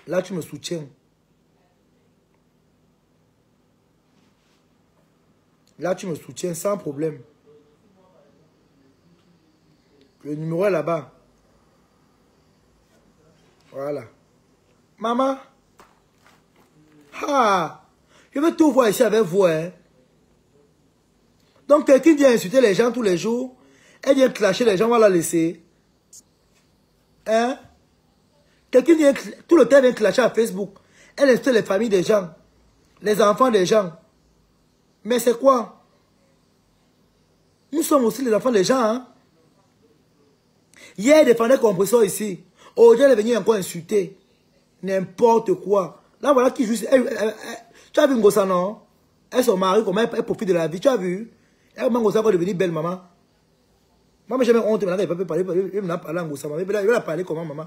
Là, tu me soutiens. Là, tu me soutiens sans problème. Le numéro est là-bas. Voilà. Maman. Ah. Je veux tout voir ici avec vous, hein. Donc, quelqu'un vient insulter les gens tous les jours. Elle vient clasher les gens, on va la laisser. Hein? Quelqu'un vient, tout le temps vient clasher à Facebook. Elle insulte les familles des gens. Les enfants des gens. Mais c'est quoi? Nous sommes aussi les enfants des gens, hein? Hier, elle défendait compresseur ici. Aujourd'hui, elle est venue encore insulter. N'importe quoi. Là, voilà qui joue. Tu as vu Ngossa, non? Elle se marie, comment elle profite de la vie. Tu as vu? Elle m'a Ngossa encore devenir belle, maman. Moi, j'ai jamais honte. Maintenant, elle ne peut pas parler. Elle m'a parlé à Ngossa, maman. Elle va parler comment, maman?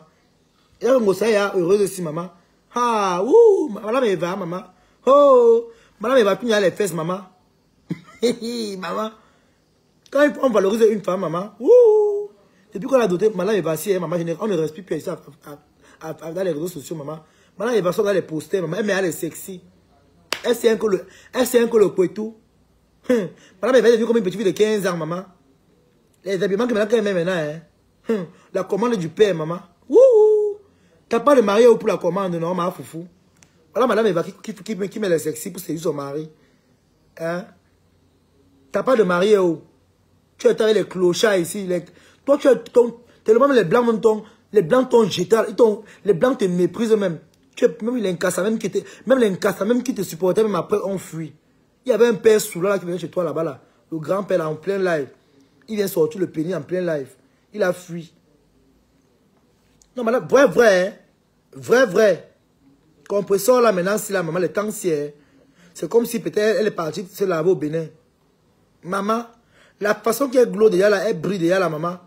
Et là, Ngossa est heureuse aussi, maman. Ah, ouh, madame Eva, maman. Oh, madame Eva, tu as les fesses, maman. Maman. Quand on valorise une femme, maman. Ouh. Depuis qu'on a doté, madame Eva, si, maman, on ne respire plus ça dans les réseaux sociaux, maman. Madame Eva, dans les posters, maman. Elle est sexy. Elle sait un que le poitou. Madame Eva, elle est venue comme une petite fille de 15 ans, maman. Les habillements que madame met maintenant, hein. La commande du père, maman. Ouh. T'as pas de mari pour la commande, non, ma foufou. Voilà, madame Eva qui met les sexy pour séduire son mari. Hein? T'as pas de mari où? Tu es avec les clochards ici. Toi, tu es tellement les blancs t'ont jeté. Les blancs te méprisent même. Même les Nkassa même qui te supportaient, même après, on fuit. Il y avait un père sous là qui venait chez toi là-bas, là. Le grand-père là, en plein live. Il vient sortir le pénis en plein live. Il a fui. Non, madame, vrai, hein? Vrai. Compresseur là, maintenant, si la maman, le temps c'est comme si peut-être elle est partie se laver au Bénin. Maman, la façon qu'elle glow déjà là, elle brille déjà là, maman.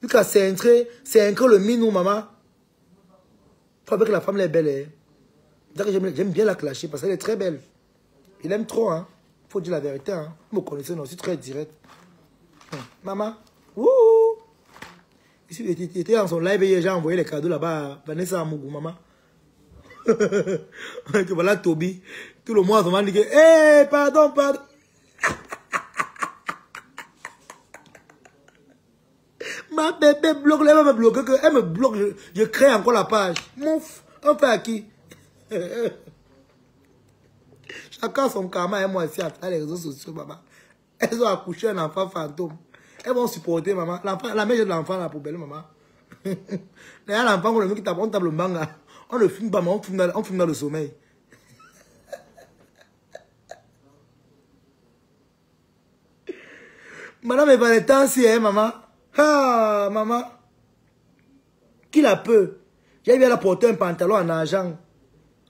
Vu qu'elle c'est incré le minou, maman. Faut que la femme elle est belle, hein. J'aime bien la clasher parce qu'elle est très belle. Il aime trop, hein. Faut dire la vérité, hein. Vous me connaissez, non, je suis très direct. Maman, wouh! Ici, il était dans son live et j'ai envoyé les cadeaux là-bas à Vanessa Amougou, maman. Voilà Toby. Tout le monde m'a dit que, hé, pardon. Ma bébé bloque, elle me bloque, elle me bloque, je crée encore la page. Mouf, on fait à qui? Chacun son karma et moi ici à travers les réseaux sociaux, maman. Elles ont accouché un enfant fantôme. Elles vont supporter, maman. La mère de l'enfant à la poubelle, maman. D'ailleurs, l'enfant, on qui tape le manga. On ne filme pas, mais on filme dans le sommeil. Madame est pas le temps si, hein, maman. Ah, maman. Qui la peut? J'ai bien la porter un pantalon en argent.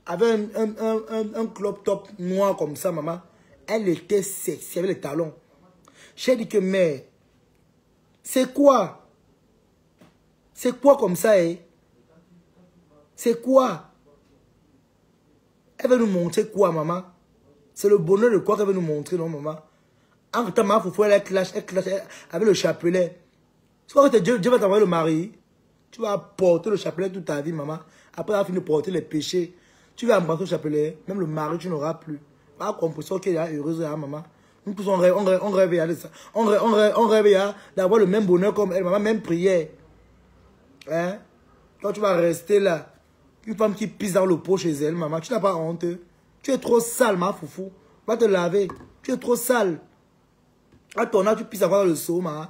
Avec un crop top noir comme ça, maman. Elle était sexy avec les talons. J'ai dit que, mais, c'est quoi? C'est quoi comme ça, hein? C'est quoi? Elle veut nous montrer quoi, maman? C'est le bonheur de quoi qu'elle veut nous montrer, non, maman? En temps, ma foufou, elle clash avec le chapelet. Tu vois que Dieu va t'envoyer le mari. Tu vas porter le chapelet toute ta vie, maman. Après avoir fini de porter les péchés, tu vas embrasser le chapelet. Même le mari, tu n'auras plus. Pas compris qu'elle est heureuse, hein, maman. Nous tous, on rêve de ça. On rêve d'avoir le même bonheur comme elle, maman, même prière. Hein? Toi, tu vas rester là. Une femme qui pisse dans le pot chez elle, maman. Tu n'as pas honte. Tu es trop sale, ma foufou. Va te laver. Tu es trop sale. À ton âge, tu pisses encore dans le seau, maman.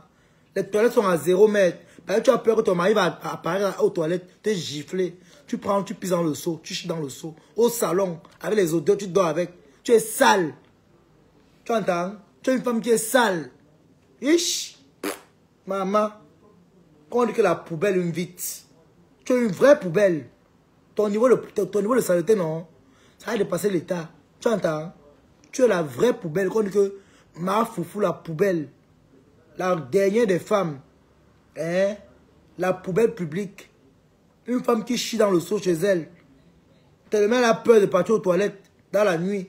Les toilettes sont à 0 mètre. Tu as peur que ton mari va apparaître aux toilettes, te gifler. Tu prends, tu pisses dans le seau, tu chies dans le seau. Au salon, avec les odeurs, tu dors avec. Tu es sale. Tu entends? Tu es une femme qui est sale. Ish. Maman, quand on dit que la poubelle invite, tu es une vraie poubelle. Ton niveau de saleté, non. Ça va dépasser l'état. Tu entends? Tu es la vraie poubelle. Quand on dit que ma foufou, la poubelle. La dernière des femmes. Hein? La poubelle publique. Une femme qui chie dans le seau chez elle. Tellement elle a peur de partir aux toilettes dans la nuit.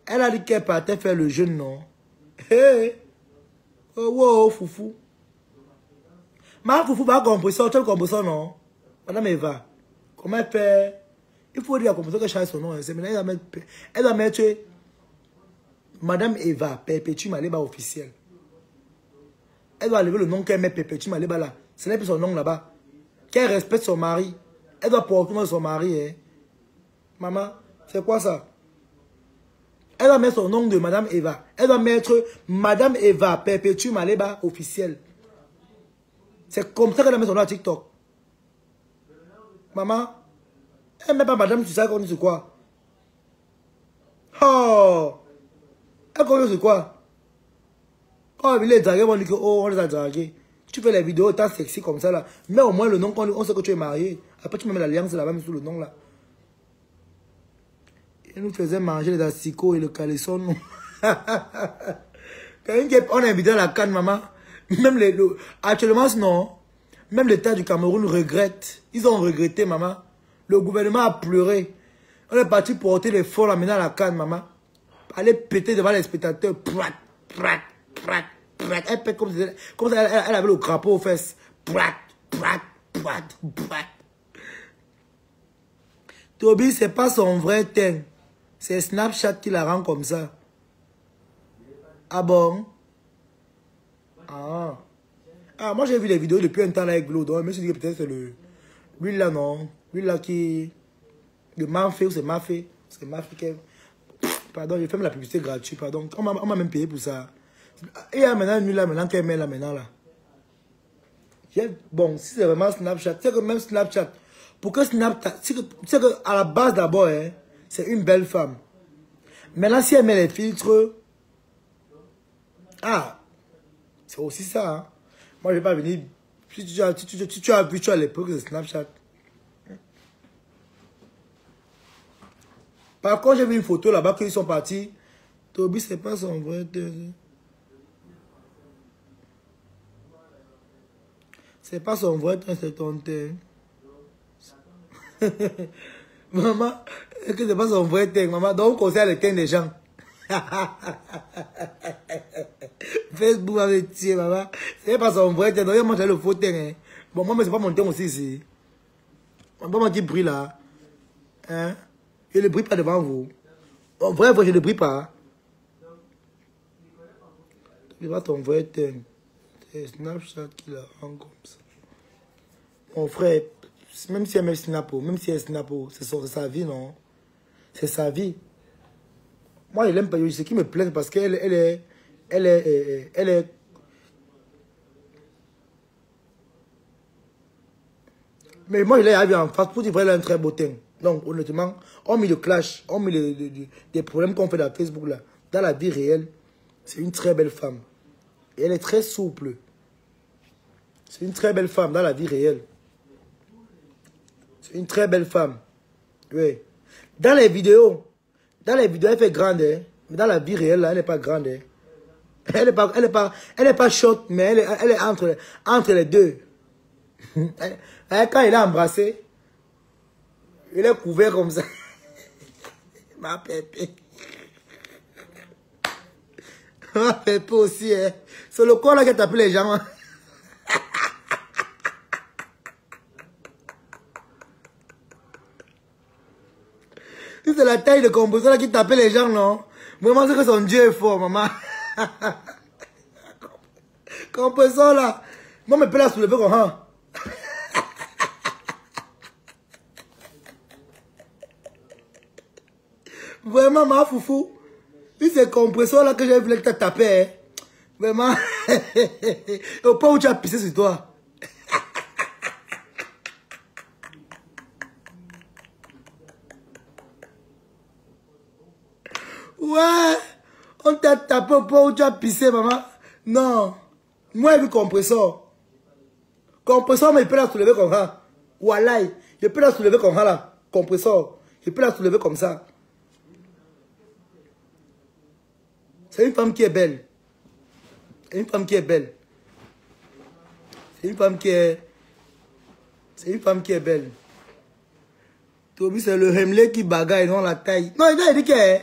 Elle a dit qu'elle partait faire le jeûne, non? Hé! Oh, wow, foufou. Ma foufou va comprendre ça. Tu as compris ça, non? Madame Eva. Comment elle fait? Il faut dire à comprendre qu'elle change son nom. Elle va mettre Madame Eva, Perpétue Maleba officielle. Elle doit lever le nom qu'elle met Perpétue Maleba là. Ce n'est plus son nom là-bas. Qu'elle respecte son mari. Elle doit porter le nom de son mari. Hein. Maman, c'est quoi ça? Elle doit mettre son nom de Madame Eva. Elle doit mettre Madame Eva, Perpétue Maleba officielle. C'est comme ça qu'elle doit mettre son nom à TikTok. Maman, elle ne met pas Madame, tu sais qu'on dit c'est quoi? Oh! Elle connaît c'est quoi? Quand il est dragué, on dit que oh, on les a dragués. Tu fais les vidéos tant sexy comme ça là. Mais au moins le nom, on sait que tu es marié. Après tu mets l'alliance là-bas, même sous le nom là. Il nous faisait manger les asticots et le caleçon. On a invité à la canne, maman. Même actuellement, non. Même l'État du Cameroun regrette. Ils ont regretté, maman. Le gouvernement a pleuré. On est parti porter les fonds là maintenant à la canne, maman. Aller péter devant les spectateurs. Prat, prat, prat, prat. Elle pète comme si elle avait le crapaud aux fesses. Prat, prat, prat, prat. Toby, c'est pas son vrai teint. C'est Snapchat qui la rend comme ça. Ah bon? Ah. Ah, moi j'ai vu les vidéos depuis un temps là avec Glo. Donc je me suis dit que peut-être c'est le... Lui là, non. Lui là qui... Le Mafé ou c'est Mafé. C'est Mafé qui... Pardon, je fais la publicité gratuite, pardon. On m'a même payé pour ça. Et il y a maintenant une là, maintenant qu'elle met là, maintenant là. Bon, si c'est vraiment Snapchat, c'est que même Snapchat, pour que Snapchat, c'est que à la base d'abord, hein, c'est une belle femme. Maintenant, si elle met les filtres, ah, c'est aussi ça. Hein. Moi, je ne vais pas venir. Si tu as vu, tu as l'époque de Snapchat. Par contre, j'ai vu une photo là-bas qu'ils sont partis. Toby, c'est pas son vrai. C'est pas son vrai, c'est ton teint. Maman, que c'est pas son vrai teint, maman. Donc, on conseille le teint des gens. Facebook avait tiré, maman. C'est pas son vrai teint. Donc, il a mangé le faux teint. Hein. Bon, moi, mais c'est pas mon teint aussi ici. On va dire brille là. Hein? Je ne brille pas devant vous. En vrai, je ne brille pas. Tu vois ton vrai teint. C'est Snapchat qui la rend comme ça. Mon frère, même si elle met Snapo, même si elle Snapo, c'est sa vie, non? C'est sa vie. Moi, je l'aime pas. Ce qui me plaît, parce qu'elle est... Mais moi, je l'ai vu en face pour dire vrai, elle a un très beau teint. Donc, honnêtement, on met le clash, on met des problèmes qu'on fait dans Facebook, là. Dans la vie réelle, c'est une très belle femme. Et elle est très souple. C'est une très belle femme dans la vie réelle. C'est une très belle femme. Oui. Dans les vidéos, elle fait grande, hein. Mais dans la vie réelle, là, elle n'est pas grande. Hein. Elle n'est pas short, mais elle est entre les deux. Quand il a embrassé, Il est couvert comme ça. Ma pépé. Ma pépé aussi, hein. C'est le corps là qui a tapé les gens. Hein. C'est la taille de compresseur là qui tapait les gens, non? Vraiment, c'est que son Dieu est fort, maman. Compresseur là. Moi, je peux la soulever comme ça. Vraiment, ma foufou. Si c'est compresseur là que j'ai vu que tu as tapé, hein. Vraiment. Au point où tu as pissé sur toi. Ouais. On t'a tapé au point où tu as pissé, maman. Non. Moi, j'ai vu compresseur. Compresseur, mais il peut la soulever comme ça. Voilà. Il peut la soulever comme ça là. Compresseur. Il peut la soulever comme ça. C'est une femme qui est belle. C'est une femme qui est belle. C'est une femme qui est... C'est une femme qui est belle. Toby, c'est le Hemley qui bagaille, non la taille. Non, il a dit que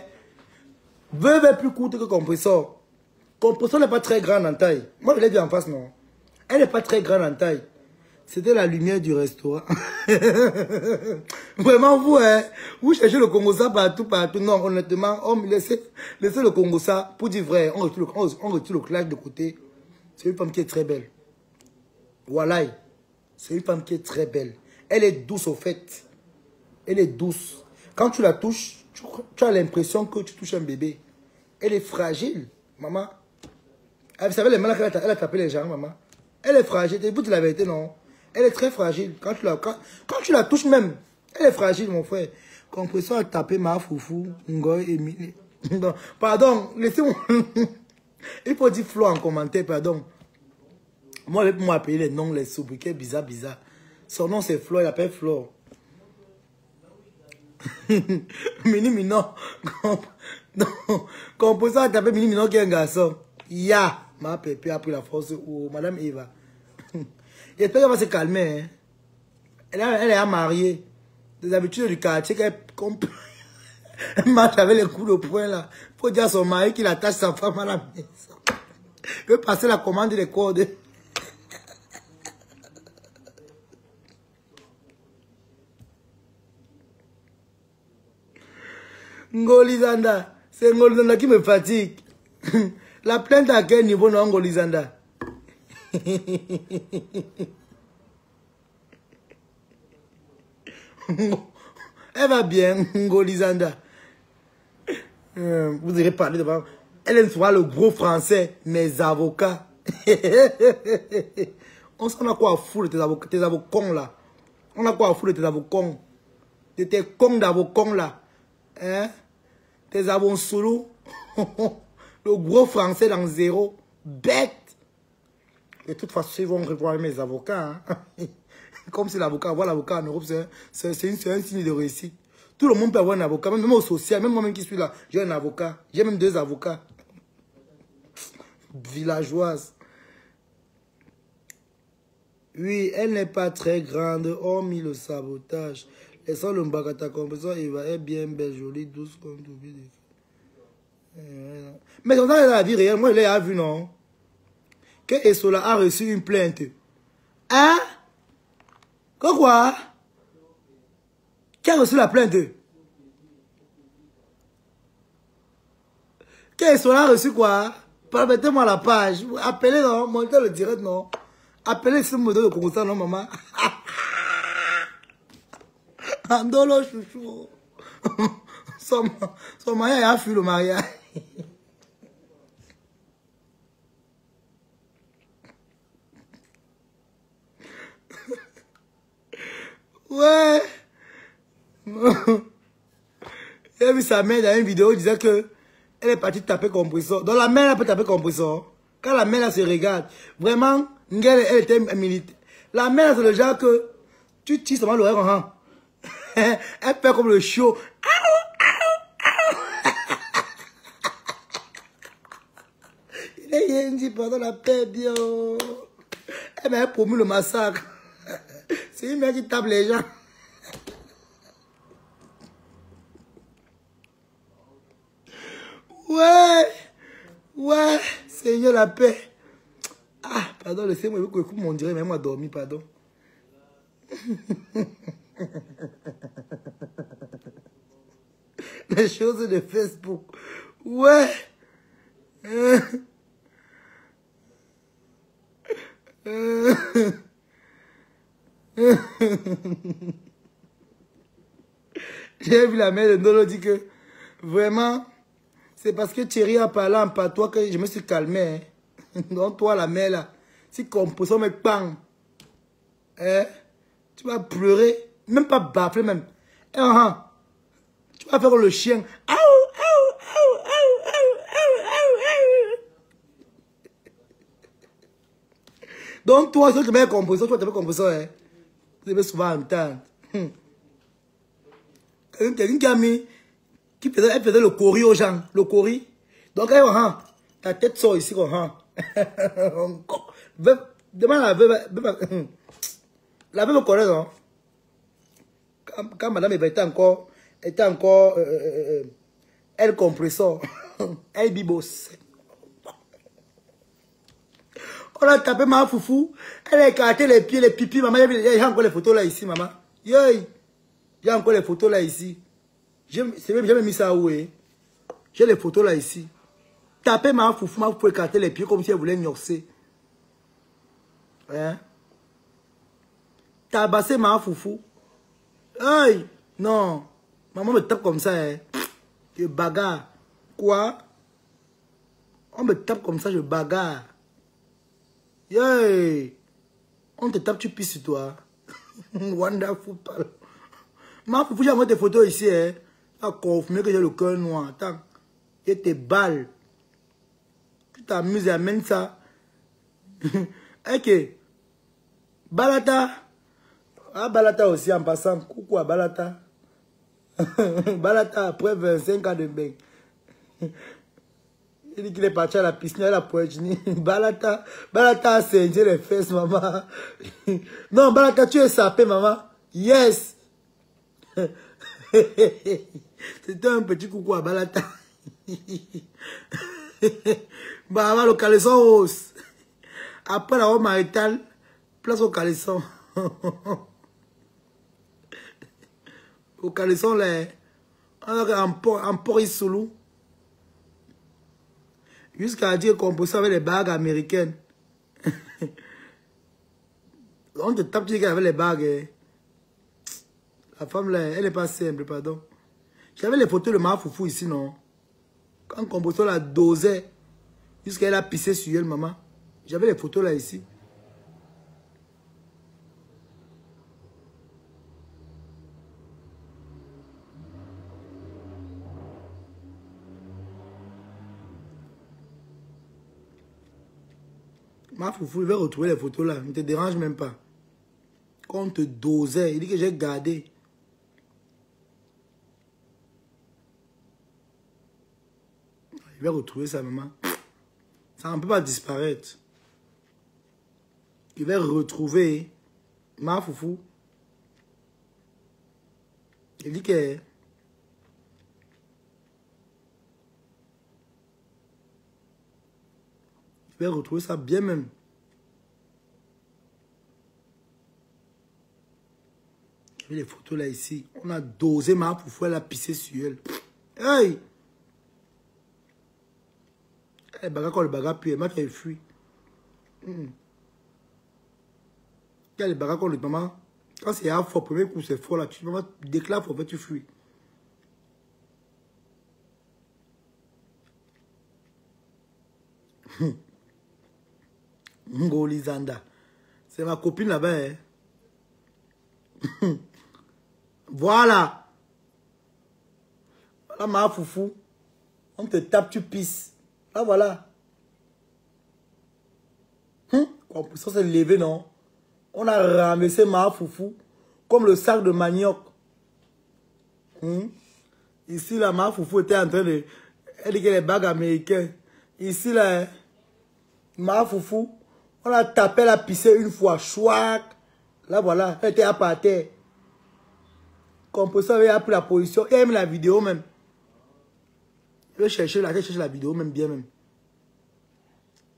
veuve est plus courte que compresseur. Compresseur n'est pas très grande en taille. Moi, je l'ai dit en face, non. Elle n'est pas très grande en taille. C'était la lumière du restaurant. Vraiment, vous, hein, vous cherchez le Congo-ça partout, partout. Non, honnêtement, laissez le Congo-ça. Pour dire vrai, on retire le clash de côté. C'est une femme qui est très belle. Voilà. C'est une femme qui est très belle. Elle est douce au fait. Elle est douce. Quand tu la touches, tu as l'impression que tu touches un bébé. Elle est fragile, maman. Vous savez les malades qu'elle a tapé les gens, maman. Elle est fragile. Vous dites la vérité, non? Elle est très fragile. Quand tu la touches même, elle est fragile, mon frère. Compresseur a tapé ma foufou, Ngoy et non, pardon, laissez-moi. Il faut dire Flo en commentaire, pardon. Moi, avec moi, appeler les noms, les sobriquets bizarres. Son nom, c'est Flo, il appelle Flo. Mini Minon. Compresseur a tapé Mini Minon qui est un garçon. Ya, ma pépé a pris la force. Oh, Madame Eva. J'espère qu'elle va se calmer. Hein. Elle est mariée. Des habitudes du quartier qu'elle marche avec les coups de poing là. Il faut dire à son mari qu'il attache sa femme à la maison. Il veut passer la commande des codes. Ngolizanda. C'est Ngolizanda qui me fatigue. La plainte à quel niveau, non, Ngolizanda? Elle va bien, Ngolizanda. Vous irez parler devant. Elle aime souvent le gros français, mes avocats. On a quoi à foutre de tes avocats là. On a quoi à foutre de tes avocats. De tes cons d'avocats là. Hein? Tes avocats solo. Le gros français dans zéro. Bête. De toute façon, ils vont revoir mes avocats. Hein? Comme si l'avocat, avoir l'avocat en Europe, c'est un signe de réussite. Tout le monde peut avoir un avocat, même au social, même moi-même qui suis là, j'ai un avocat. J'ai même 2 avocats. Villageoise. Oui, elle n'est pas très grande, hormis le sabotage. Laissons le mbagata compresseur, il va être bien belle, jolie, douce, comme tout. Mais dans la vie réelle, moi je l'ai vu, non? Que Esola a reçu une plainte. Hein? Quoi? Qui a reçu la plainte? Qui Esola a reçu quoi? Permettez-moi la page. Appelez, non? Montez le direct, non? Appelez ce modèle de Congo, non, maman? Andolo, chouchou. Son mariage a fui le mariage. Ouais. J'ai vu sa mère dans une vidéo, il disait que elle est partie taper compresseur. Donc la mère elle peut taper compresseur. Quand la mère elle se regarde, vraiment, elle était militaire. La mère c'est le genre que tu tires seulement l'oreille en rang. Elle fait comme le show. Il est rien dit pendant la paix, bien. Elle m'a promis le massacre. C'est une mère qui tape les gens. Ouais. Ouais. Seigneur la paix. Ah, pardon, laissez-moi écoute mon dirait, mais moi dormi, pardon. Les choses de Facebook. Ouais. J'ai vu la mère de Nolo dire que vraiment, c'est parce que Thierry a parlé en patois que je me suis calmé. Hein. Donc toi, la mère là, si composant me pang, hein, tu vas pleurer, même pas baffler même. Tu vas faire le chien. Donc toi, si tu mets composition, toi tu mets composition, hein. Vous devez souvent entendre. Quelqu'un qui a mis, elle faisait le cori aux gens, le cori. Donc, ta tête sort ici, Demande la veuve, la veuve me connaît, non? Quand madame était encore, elle compressor, elle bibos. On a tapé ma foufou, elle a écarté les pieds, les pipis, maman, il y a encore les photos là ici, maman. Il y a encore les photos là ici. J'ai même mis ça où, hein? J'ai les photos là ici. Tapez ma foufou écarter les pieds comme si elle voulait gnorcer. Hein? Tabasser ma foufou. Aïe! Non. Maman me tape comme ça, hein? Je bagarre. Quoi? On me tape comme ça, je bagarre. Yay! On te tape, tu pisses sur toi. Wonderful. Ma foufou, j'ai envoyé des photos ici, hein? Tu as confirmé que j'ai le cœur noir. Attends. Et tes balles. Tu t'amuses et amènes ça. Ok. Balata. Ah, Balata aussi en passant. Coucou à Balata. Balata après 25 ans de bain. Il dit qu'il est parti à la piscine à la poitrine. Balata a saigné les fesses, maman. Non, Balata, tu es sapé, maman. Yes. C'était un petit coucou à Balata. Bah, le caleçon rose. Après la robe maritale, place au caleçon. Au caleçon, là, en Port-Issoulou. Jusqu'à dire qu'on peut avec les bagues américaines. On te tape, tu dis qu'elle avait les bagues. Hein. La femme, là, elle n'est pas simple, pardon. J'avais les photos de ma foufou ici, non? Quand Composto la dosait, jusqu'à elle a pissé sur elle, maman. J'avais les photos là ici. Ma foufou, il va retrouver les photos là. Ne te dérange même pas. Quand on te dosait, il dit que j'ai gardé. Il va retrouver ça, maman. Ça ne peut pas disparaître. Il va retrouver ma foufou. Il dit que... Il va retrouver ça bien même. Il y a les photos là ici. On a dosé ma foufou, elle a pissé sur elle. Hey! Elle bagarre quand le bagarre puis elle m'a fait fuir. Il y a les bagarres quand le maman. Quand c'est à fort, premier coup c'est fort là. Tu maman déclare fort, tu fuis. Ngolizanda. C'est ma copine là-bas. Hein? Voilà. Voilà ma foufou. On te tape, tu pisses. Ah voilà. Ça s'est levé, non? On a ramassé ma foufou comme le sac de manioc. Ici, là, ma foufou était en train de... Elle dit que les bagues américaines. Ici, là, ma foufou, on a tapé la piscine une fois. Chouac. Là, voilà. Elle était à part terre. Comme pour ça, elle a pris la position. Elle aime la vidéo même. Il veut chercher la vidéo même bien même.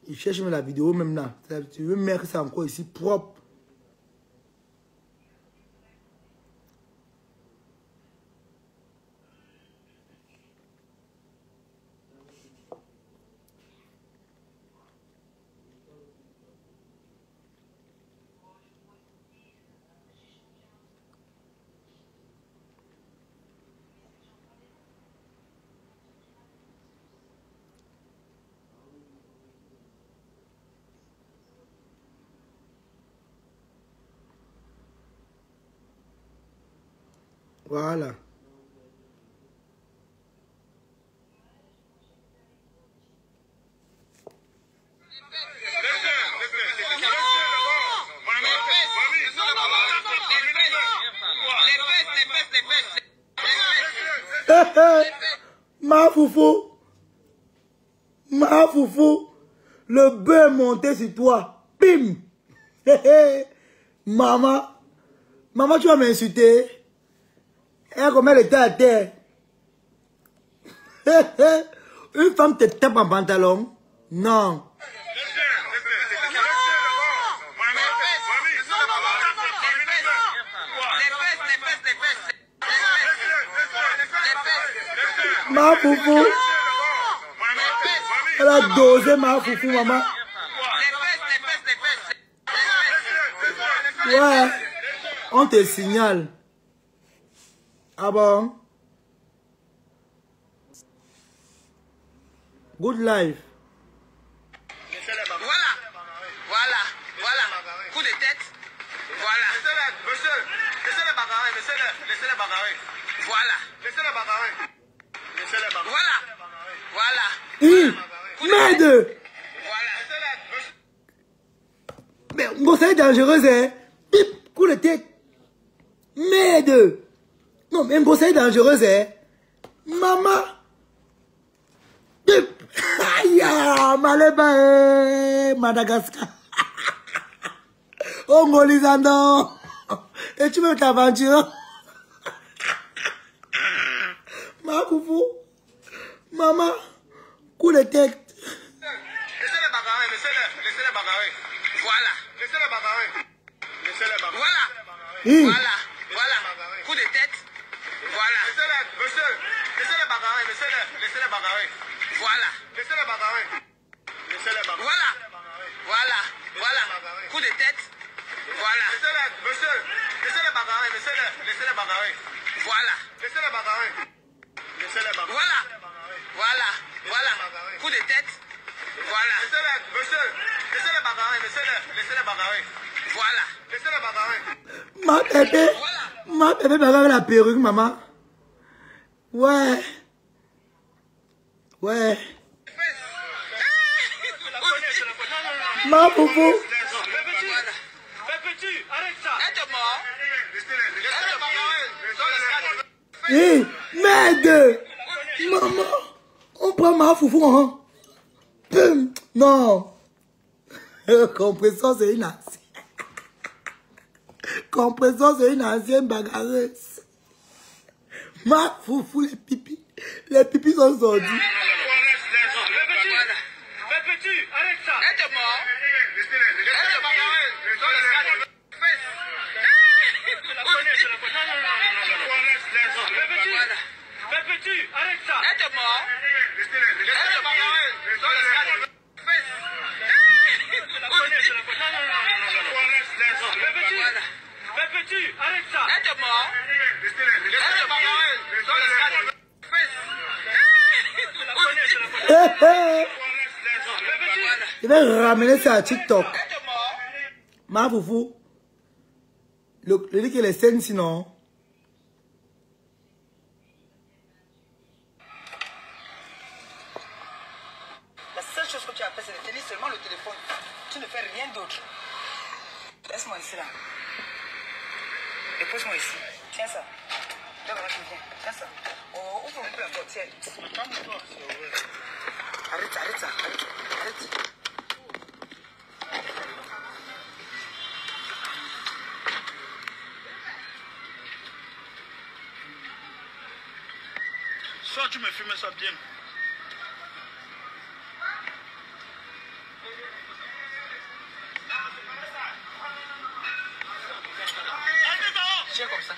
Il cherche même la vidéo même là. Tu veux mettre ça encore ici propre. Voilà. Ma foufou. Ma foufou. Le bœuf est monté sur toi. Bim. Maman. Maman, tu vas m'insulter. Et comment elle était à terre. Une femme te tape en pantalon. Non. Ma foufou. Elle a dosé ma foufou, maman. Ouais. On te signale. Ah bon? Good life. Voilà. Voilà. Voilà. Coup de tête. Voilà. Monsieur, laissez les bagarres. Laissez les bagarres. Voilà. Laissez les bagarres. Laissez les bagarres. Voilà. Voilà. Merde. Voilà. Mais bon, c'est dangereux, hein? Bip, coup de tête. Merde. Non, mais bon, c'est dangereux, hein? Maman. Bip. Aïe, Maleba, Madagascar. Oh, Molisando. Et tu veux t'aventurer? Ma foufou. Maman. Coup de tête. Laissez les bagarres, laissez les bagarres. Voilà. Laissez les bagarres. Laissez les bagarres. Voilà. Voilà. Voilà. Coup de tête. Voilà. Monsieur, laissez les bagarres, laissez les bagarres. Voilà. Laissez les bagarres. Laissez les bagarres. Voilà. Voilà. Voilà. Coup de tête. Voilà. Monsieur, laissez les bagarres, laissez les bagarres. Voilà. Laissez les bagarres. Laissez les bagarres. Voilà. Voilà. Voilà. Coup de tête. Voilà. Monsieur, laissez les bagarres, laissez les bagarres. Voilà. Laissez les bagarres. Ma bébé. Ma bébé bagarre la perruque, maman. Ouais. Ouais. Ma foufou. Hé, merde. Maman. On prend ma foufou, hein. Pum. Non. Compresseur, c'est une ancienne. Compresseur, c'est une ancienne bagarreuse. Ma foufou, les pipis. Les pipis sont sortis. Arrête ça. Elle est mort. Arrête ça. Elle est mort. Arrête ça. Elle est mort. Je vais ramener ça à TikTok. Ma foufou. Le dit qu'il est saine sinon. La seule chose que tu as fait, c'est de tenir seulement le téléphone. Tu ne fais rien d'autre. Laisse-moi ici là. Dépose-moi ici. Tiens ça. Tiens ça. Oh, ouvre un peu la porte. Tiens. Arrête ça, arrête ça. Arrête. Soit tu me fumes ça bien. Tiens comme ça.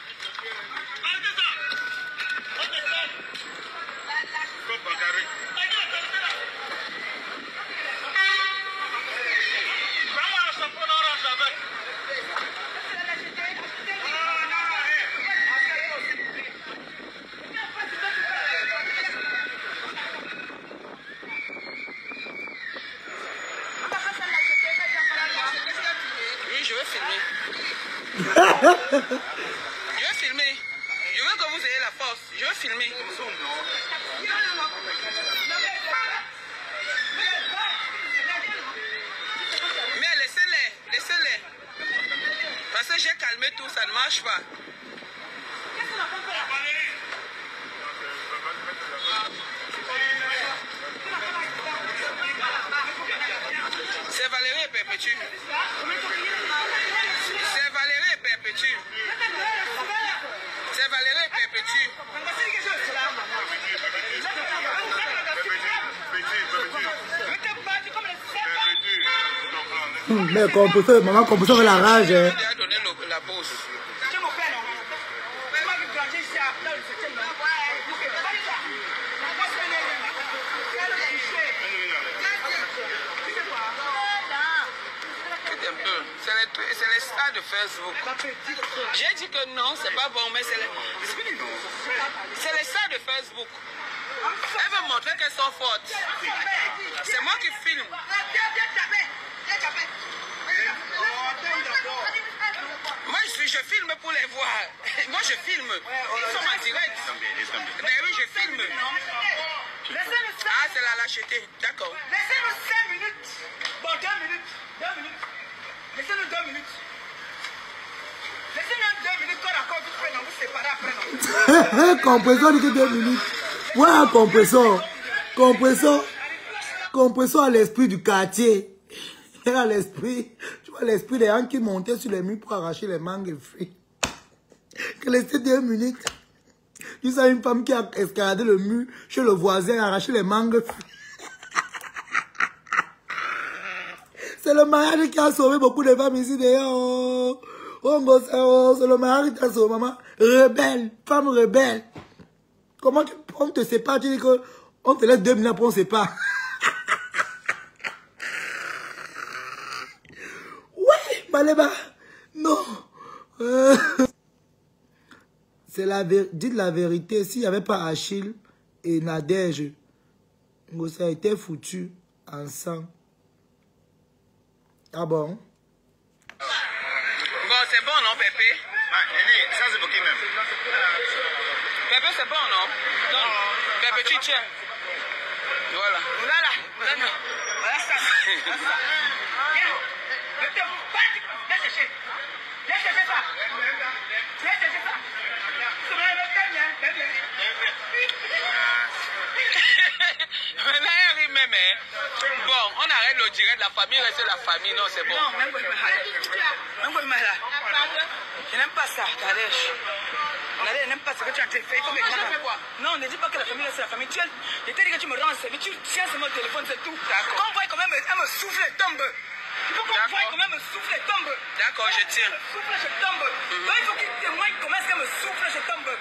Oui, je vais filmer. Je vais filmer. Je veux que vous ayez la force. Je vais filmer. Mais laissez-les. Laissez-les. Parce que j'ai calmé tout, ça ne marche pas. C'est Valérie et Perpétue. C'est Valérie et Perpétue. C'est Valérie et Perpétue. Mais composeur, maman, composeur la rage. Hein. Il a donné la bourse. C'est les stars de Facebook. J'ai dit que non, c'est pas bon, mais c'est les stars de Facebook. Elles veulent montrer qu'elles sont fortes. C'est moi qui filme. Moi, je filme pour les voir. Moi, je filme. Ils sont en direct. Mais oui, je filme. Ah, c'est la lâcheté. D'accord. Laissez-nous 5 minutes. Bon, 2 minutes. 2 minutes. Laissez-nous 2 minutes. Laissez-nous 2 minutes qu'on accorde vite fait, non, vous séparez après, non. Compresseur dit que 2 minutes. Ouais, compresseur à l'esprit du quartier. À l'esprit, tu vois l'esprit des gens qui montaient sur les murs pour arracher les mangues et fruits. Que laissez 2 minutes. Tu sais une femme qui a escaladé le mur chez le voisin, arraché les mangues. C'est le mariage qui a sauvé beaucoup de femmes ici d'ailleurs. Oh, c'est le mariage qui a sauvé maman. Rebelle, femme rebelle. Comment on te sépare, tu dis qu'on te laisse 2 minutes après on se sépare. Ouais, Maleba. Non. C'est dites la vérité, s'il n'y avait pas Achille et Nadège, ça a été foutu ensemble. Ah bon? Bon, c'est bon, non, Pépé? Ça, c'est pour qui même? Pépé, c'est bon, non? Non. Pépé, tu tiens. Voilà. Voilà. Voilà ça. Viens. Viens chercher. Viens chercher ça. Viens chercher ça. Bon, on arrête le direct, la famille reste la famille, non, c'est bon. Non, même pas. Je n'aime pas ça, Kadèche. Je n'aime pas ce que tu as fait. Non, ne dis pas que la famille reste la famille. Je t'ai dit que tu me rends service, tu tiens sur mon téléphone, c'est tout. D'accord. Quand on voit quand même, elle me souffle et tombe. Il faut qu'on voit quand même me souffle et tombe. D'accord, je tiens. Souffle, je tombe. Donc il faut qu'il témoigne comment est-ce qu'elle me souffle, je tombe.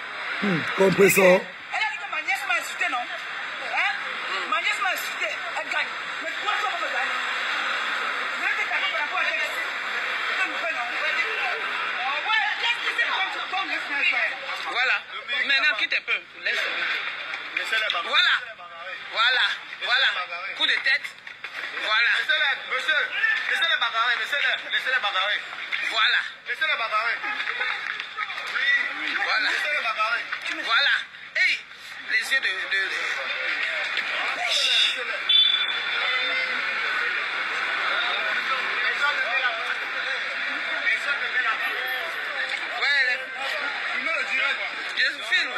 Compresseur. Elle a dit que ma nièce m'a insulté, non? Hein? Ma nièce m'a insulté, elle gagne. Mais toi, tu vas me gagner. Je vais te taper par rapport à elle. C'est un nouvel, non? Ouais, laisse-le comme tu tombes, laisse-le faire. Voilà. Maintenant, quitte un peu. Laisse-le. Voilà. Voilà. Voilà. Coup de tête. Voilà. Monsieur, laissez-le bagarrer, laissez-le bagarrer. Voilà. Laissez-le bagarrer. Voilà. Laissez-le bagarrer. Voilà. Hey, les yeux de... Ouais, je filme.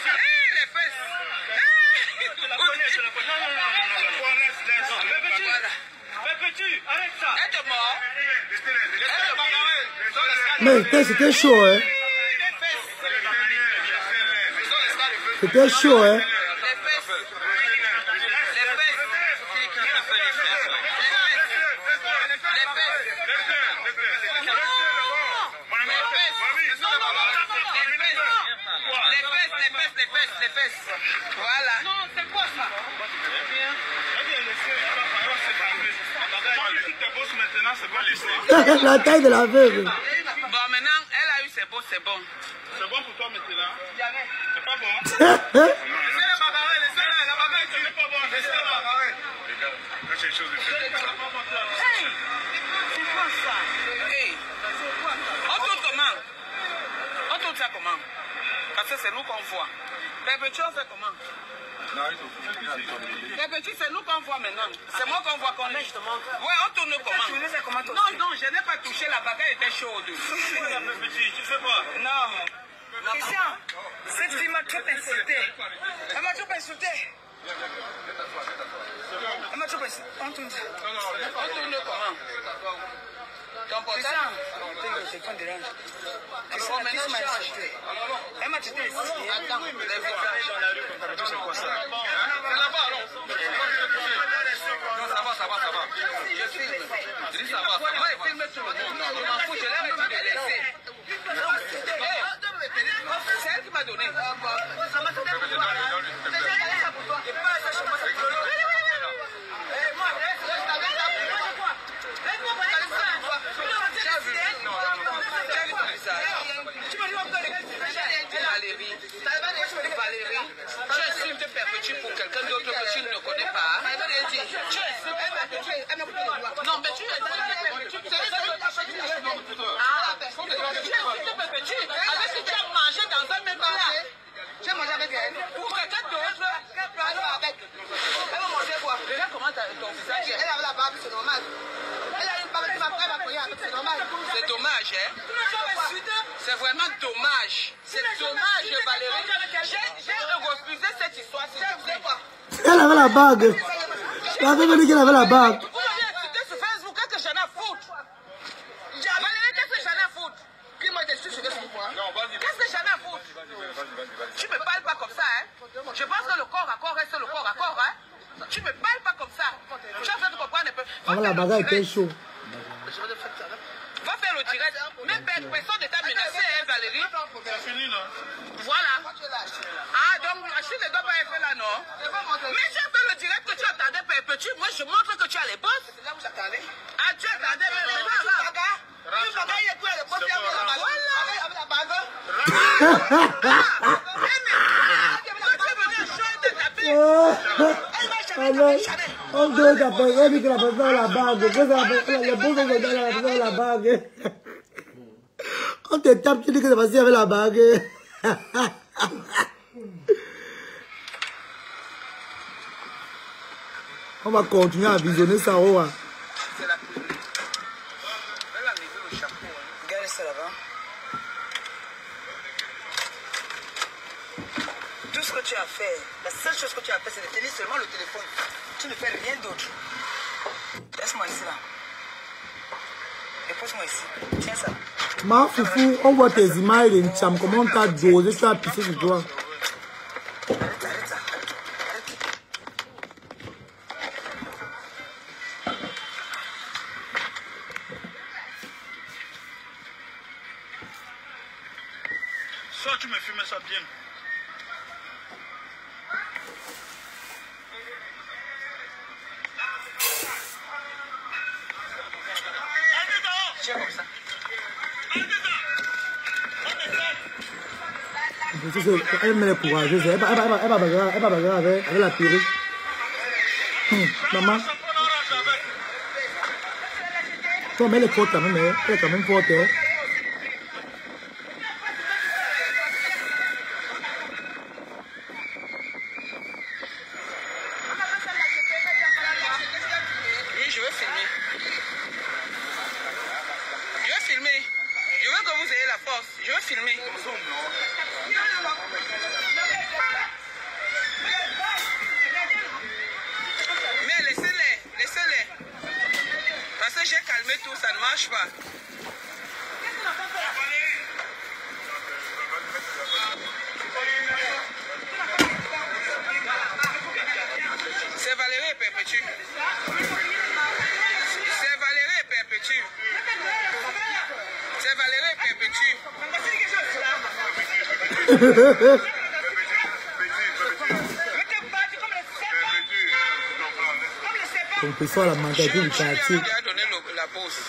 Hey, les fesses. Hey. Voilà. Arrête ça. Elle est morte. Mais c'était chaud, hein. C'était chaud, hein. les fesses. Voilà. Non, c'est quoi ça? La taille de la veuve. Bon, maintenant, elle a eu ses beaux, c'est bon. C'est bon pour toi maintenant? Jamais. C'est pas bon? Laissez le bagarre, laissez-le, la bagarre, tu n'es pas bon. Laissez le bagarre. Regarde, là j'ai une chose de faire. Hey! C'est quoi ça? Hey! On tourne comment? On tourne ça comment? Parce que c'est nous qu'on voit. Les petits, on fait comment? Les petits, c'est nous qu'on voit maintenant. C'est moi qu'on voit qu'on est. Ouais, on tourne comment? Non, non, je n'ai pas touché, la bagarre était chaude. Tu fais quoi? Non. Christian, cette fille m'a trop insulté. Elle m'a trop insulté. Elle m'a trop insulté. On tourne ça. On tourne comment? Ton portable? C'est pas de range. Bon, maintenant, change. Elle m'a traité ici. Attends, les visages. C'est quoi ça? C'est là-bas, non? Non, ça va, ça va, ça va. Je filme. Je dis ça va, ça va. Moi, il filme tout le monde. Je m'en fous, je l'ai même dit de laisser. Hey, c'est elle qui m'a donné. Valérie, tu insultes tes petit pour quelqu'un d'autre que tu ne connais pas. Tu insultes. Non, mais tu insultes. Avec ce que tu as mangé dans un même plat. Tu as mangé avec elle. Pour quelqu'un d'autre. Elle va manger quoi? Regarde comment ton visage. Elle avait la barbe, c'est normal. Elle a une barbe qui va prendre la avec, c'est normal. C'est dommage, hein? C'est vraiment dommage. C'est dommage, Valérie. J'ai refusé cette histoire, s'il te plaît. Elle avait la bague. La veuve dit qu'elle avait la bague. Vous m'avez insulté sur Facebook, qu'est-ce que j'en ai à foutre? Valérie, qu'est-ce que j'en ai à foutre? Qui m'a insulté sur Facebook? Qu'est-ce que j'en ai à foutre? Tu me parles pas comme ça, hein? Je pense que le corps à corps reste le corps à corps, hein? Tu me parles pas comme ça. Tu as fait de comprendre un peu. Ah, la bague était chaud. Va faire le direct. Même personne ne t'a menacé, hein, Valérie? C'est fini, non? Voilà. Ah, donc Achille ne doit pas être là, non? Mais j'ai fait le direct que tu attendais, petit. Moi, je montre que tu as les bosses. C'est là où j'attendais. Ah, tu attendais, mais là. Tu bagarres, il y a quoi, les bosses, avec la bague. On doit t'appeler que la personne a la bague. Que la personne a la bague. On te tape, tu dis que la personne avait la bague. On va continuer à visionner ça. C'est la pluie. Elle a levé le chapeau. Regarde ça là-bas. Tout ce que tu as fait, la seule chose que tu as fait, c'est de tenir seulement le téléphone. Tu ne fais rien d'autre. Laisse-moi ici là. Dépose-moi ici. Tiens ça. Ma foufou, on voit tes images de Ncham, comment t'as dosé, tu as pissé sur toi. Arrête ça. Soit tu me filmes ça bien. Tiens comme ça. Elle me est courageuse, elle va bagarrer avec la perruque. Maman. Toi, mais elle est forte quand même, elle est quand même forte. Oui, je vais filmer. Je vais filmer. Je veux que vous ayez la force. Je vais filmer. Mais laissez-les. Parce que j'ai calmé tout, ça ne marche pas. C'est Valérie et Perpétue. C'est Valérie et Perpétue. C'est Valérie et Perpétue. Compresseur à la mentalité du quartier. Qui a donné la pause.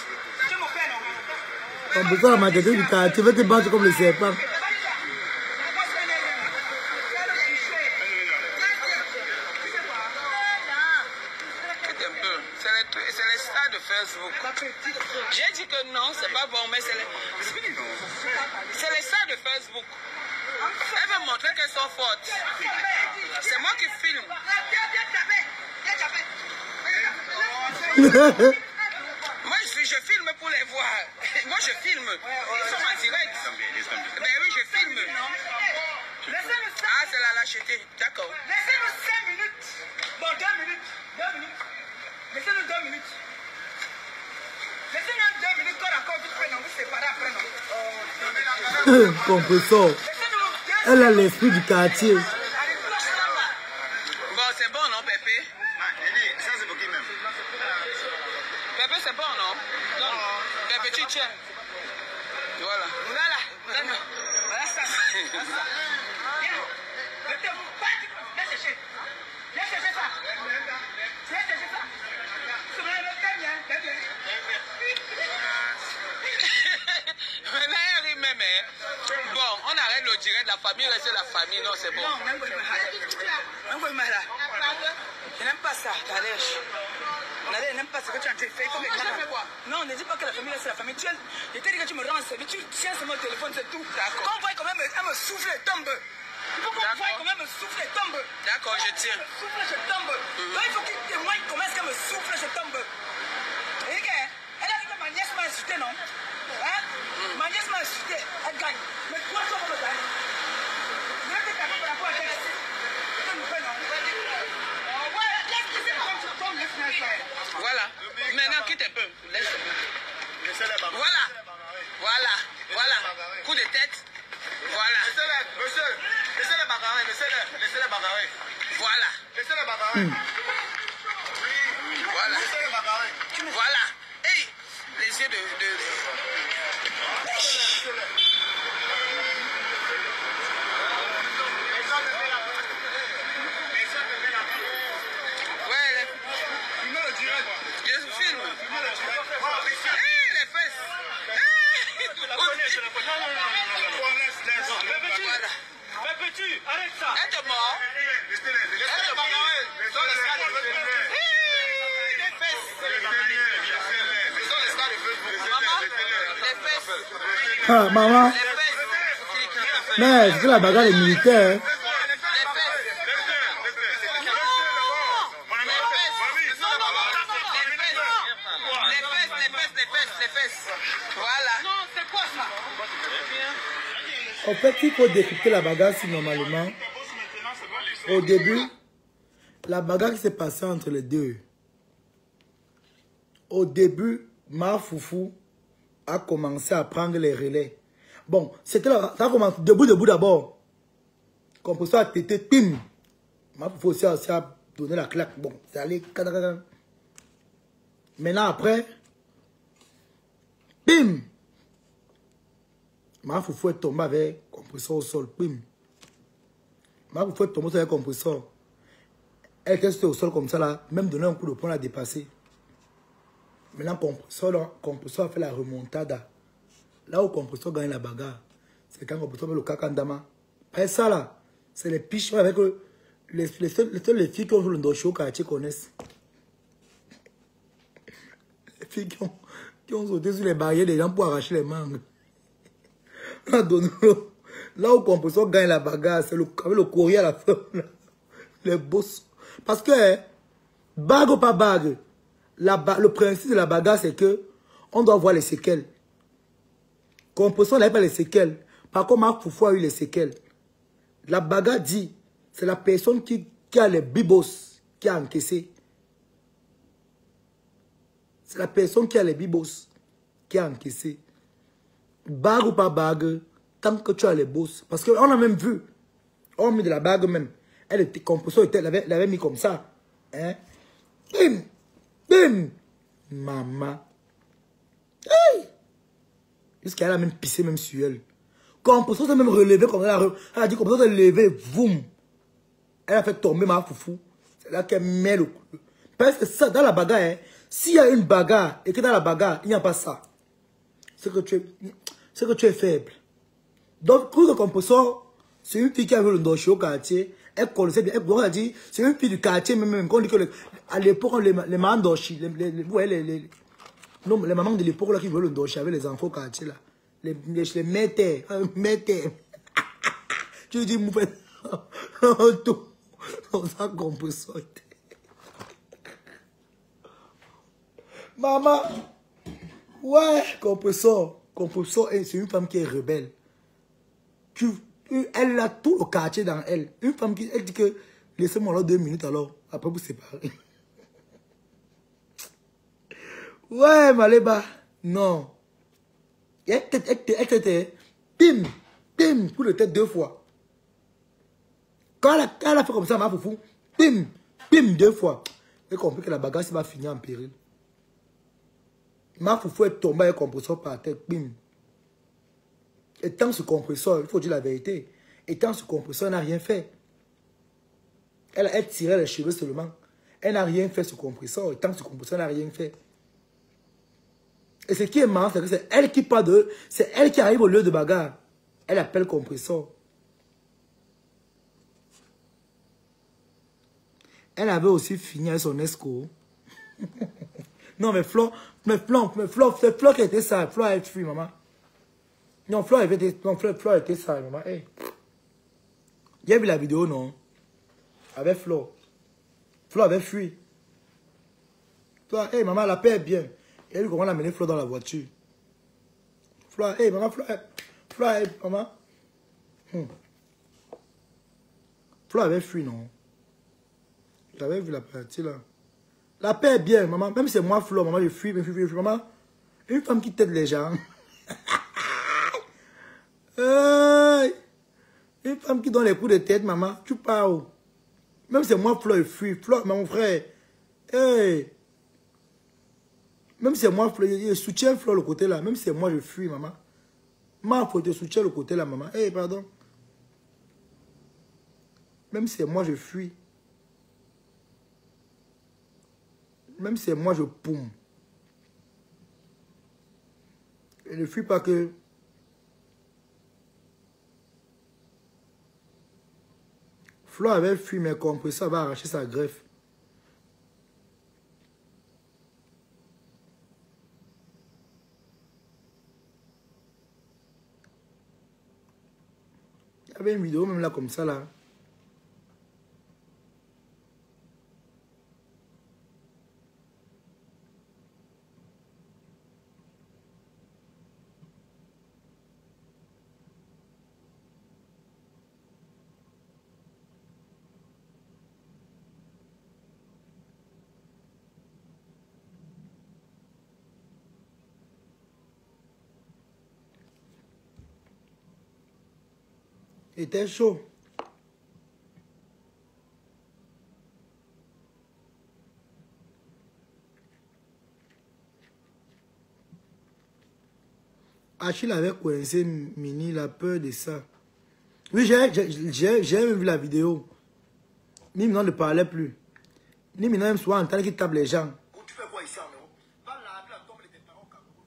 Compresseur à la mentalité du quartier. Tu veux te battre comme le serpent. C'est les stars de Facebook. J'ai dit que non, c'est pas bon, mais c'est les stars de Facebook. Elle veut montrer qu'elles sont fortes. C'est moi qui filme. Moi, je filme pour les voir. Moi, je filme. Ils sont en direct. Ben oui, je filme. Ah, c'est la lâcheté. D'accord. Laissez-nous 5 minutes. Bon, 2 minutes. 2 minutes. Laissez-nous 2 minutes. Laissez-nous 2 minutes. Quand encore vous pouvez vous séparer après, non? Compresseur. Elle a l'esprit du quartier. Bon, c'est bon, non, Pépé? Ça, c'est pour qui même? Pépé, c'est bon, non? Non. Pépé, tu tiens. Voilà. Voilà. Voilà ça. Viens. Mettez-vous. Laisse chercher. Laisse chercher ça. Laisse chercher ça. Maintenant, elle rit même. Bon, on arrête le direct. La famille reste la famille. Non, c'est bon. Non, même pas. Je n'aime pas ça, Talèche. Je n'aime pas ce que tu as fait. Non, ne dis pas que la famille c'est la famille. Je t'ai dit que tu me rends service. Tu tiens sur mon téléphone, c'est tout. D'accord. Quand on voit comment elle me souffle et tombe. Il faut qu'on voit comment elle me souffle et tombe. D'accord, je tiens. Souffle, je tombe. Donc il faut qu'il témoigne comment est-ce qu'elle me souffle, je tombe. Et elle a dit que ma nièce m'a insulté, non? Hein? Ma nièce m'a insulté. Elle gagne. Mais toi, tu vas me gagner. Je vais te taper par rapport à elle. Voilà. Maintenant, quitte un peu. Laisse-le. Voilà. Voilà. Voilà. Coup de tête. Voilà. Monsieur, laissez-le bagarrer, laissez-le bagarrer. Voilà. Laissez-le bagarrer. Voilà. Laissez-le bagarrer. Voilà. Hey, les yeux de... Ouais, je filme. Hey, les fesses. Hey, voilà. Répète-tu, arrête ça. Elle te mord. Elle te mord. Hey, les fesses. Maman, les fesses. Ah, maman. Les fesses. Mais c'est la bagarre des militaires. Hein. Voilà. Non, c'est quoi ça? En fait, il faut décrypter la bagarre si normalement. Au début, la bagarre qui s'est passée entre les deux. Au début, ma foufou a commencé à prendre les relais. Bon, c'était là, ça a commencé debout d'abord. Compresseur a tété, pim. Ma foufou aussi a donné la claque. Bon, c'est allé. Maintenant, après, bim. Ma foufou est tombée avec le compresseur au sol. Bim. Ma foufou est tombée avec le compresseur. Elle était au sol comme ça là. Même donner un coup de poing, l'a dépassé. Maintenant, le compresseur a fait la remontada. Là où le compresseur gagne la bagarre, c'est quand le compresseur fait le kakandama. Après ça là, c'est les pichons avec les filles qui ont joué le docho au quartier connaissent. Les filles qui ont sauté sur les barrières des gens pour arracher les mangues. Là où le compresseur gagne la bagarre, c'est avec le courrier à la fin. Les boss. Parce que, bague ou pas bague, le principe de la bagarre, c'est que on doit voir les séquelles. Compresseur n'avait pas les séquelles. Par contre, Marc Foufou a eu les séquelles. La bagarre dit, c'est la personne qui a les bibos qui a encaissé. C'est la personne qui a les bibos qui a encaissé. Bague ou pas bague, tant que tu as les boss. Parce qu'on a même vu, on a mis de la bague même. Elle était compresseur, elle l'avait mis comme ça. Hein? Bim! Bim! Maman. Hey! Jusqu'à elle a même pissé même sur elle. Compresseur s'est même relevé comme elle a dit compresseur s'est levé, boum! Elle a fait tomber ma foufou. C'est là qu'elle met le... Parce que ça, dans la bagarre, hein, s'il y a une bagarre et que dans la bagarre, il n'y a pas ça, c'est que tu es faible. Donc, pour le composant, c'est une fille qui avait le dossier au quartier. Elle connaissait bien. Elle dit, c'est une fille du quartier même. Qu'on dit que à l'époque, les mamans d'Oshi, les mamans de l'époque là qui veulent le dossier avec les enfants au quartier là. Les mettaient. Tu dis, mon père, tout. On s'en composant. Maman, ouais, composant, c'est une femme qui est rebelle. Elle a tout le quartier dans elle. Une femme qui elle dit que laissez-moi là 2 minutes alors, après vous séparez. Ouais, Maléba, non. Elle était bim, bim, coup de tête 2 fois. Quand elle a fait comme ça, ma foufou, bim, bim 2 fois. Elle a compris que la bagarre va finir en péril. Ma foufou est tombée avec un compresseur par terre, bim. Étant ce compresseur, il faut dire la vérité, étant ce compresseur, elle n'a rien fait. Elle tirait les cheveux seulement. Elle n'a rien fait ce compresseur, étant ce compresseur, elle n'a rien fait. Et ce qui est marrant, c'est que c'est elle qui parle de... C'est elle qui arrive au lieu de bagarre. Elle appelle compresseur. Elle avait aussi fini avec son esco. Non, mais Flo qui était sale. Flo a été fui, maman. Non, Flo était sale, maman. Hey. J'ai vu la vidéo, non? Avec Flo. Flo avait fui. Flo, hey, maman, la paix est bien. Et lui, comment on a amené Flo dans la voiture? Flo, hey, maman, Flo, hey, maman. Flo avait fui, non? J'avais vu la partie là. La paix est bien, maman. Même si c'est moi, Flo, maman, je fuis, maman. Une femme qui t'aide les gens. Hey. Une femme qui donne les coups de tête, maman. Tu pars où? Même si c'est moi, Flo, je fuis. Flo, mon frère. Hey. Même si c'est moi, Flo, je soutiens Flo le côté là. Même si c'est moi, je fuis, maman. Ma faut te soutiens le côté là, maman. Hey, pardon. Même si c'est moi, je fuis. Même si c'est moi, je poume. Et ne fuis pas que... Flo avait fui, mais compris, ça va arracher sa greffe. Il y avait une vidéo même là comme ça là. Il était chaud. Achille avait coincé Mini, la peur de ça. Oui, j'ai vu la vidéo. Ni maintenant ne parlait plus. Ni maintenant même souvent entendre qu'il tape les gens. Tu fais quoi ici en Europe? Va laver la tombe de tes parents au Cameroun.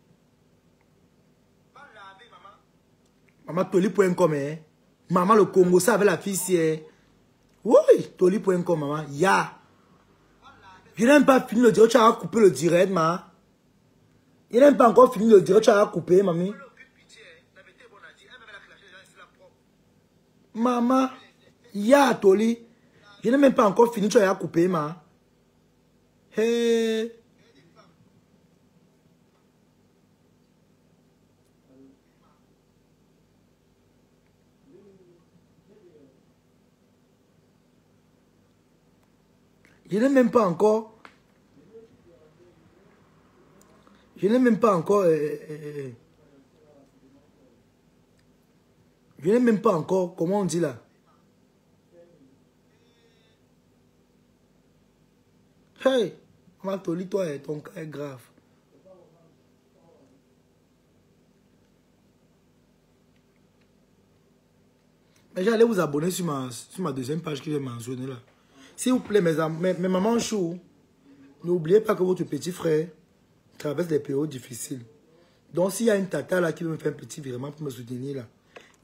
Va laver, maman. Maman, Toli.com, hein. Maman, le Congo, ça avec la fille, c'est... Oui, Toli.com, maman. Ya. Je n'ai même pas fini le direct, tu as coupé le direct, maman. Je n'ai même pas encore fini le direct, tu as coupé, mamie. Maman, ya, Toli. Je n'ai même pas encore fini, tu as coupé, maman. Hey. Je n'ai même pas encore. Je n'ai même pas encore. Je n'ai même pas encore. Comment on dit là? Hey! Matoli, toi, ton cas est grave. Mais j'allais vous abonner sur ma deuxième page que j'ai mentionnée là. S'il vous plaît, mes mamans chou, N'oubliez pas que votre petit frère traverse des périodes difficiles. Donc, s'il y a une tata là qui veut me faire un petit virement pour me soutenir là,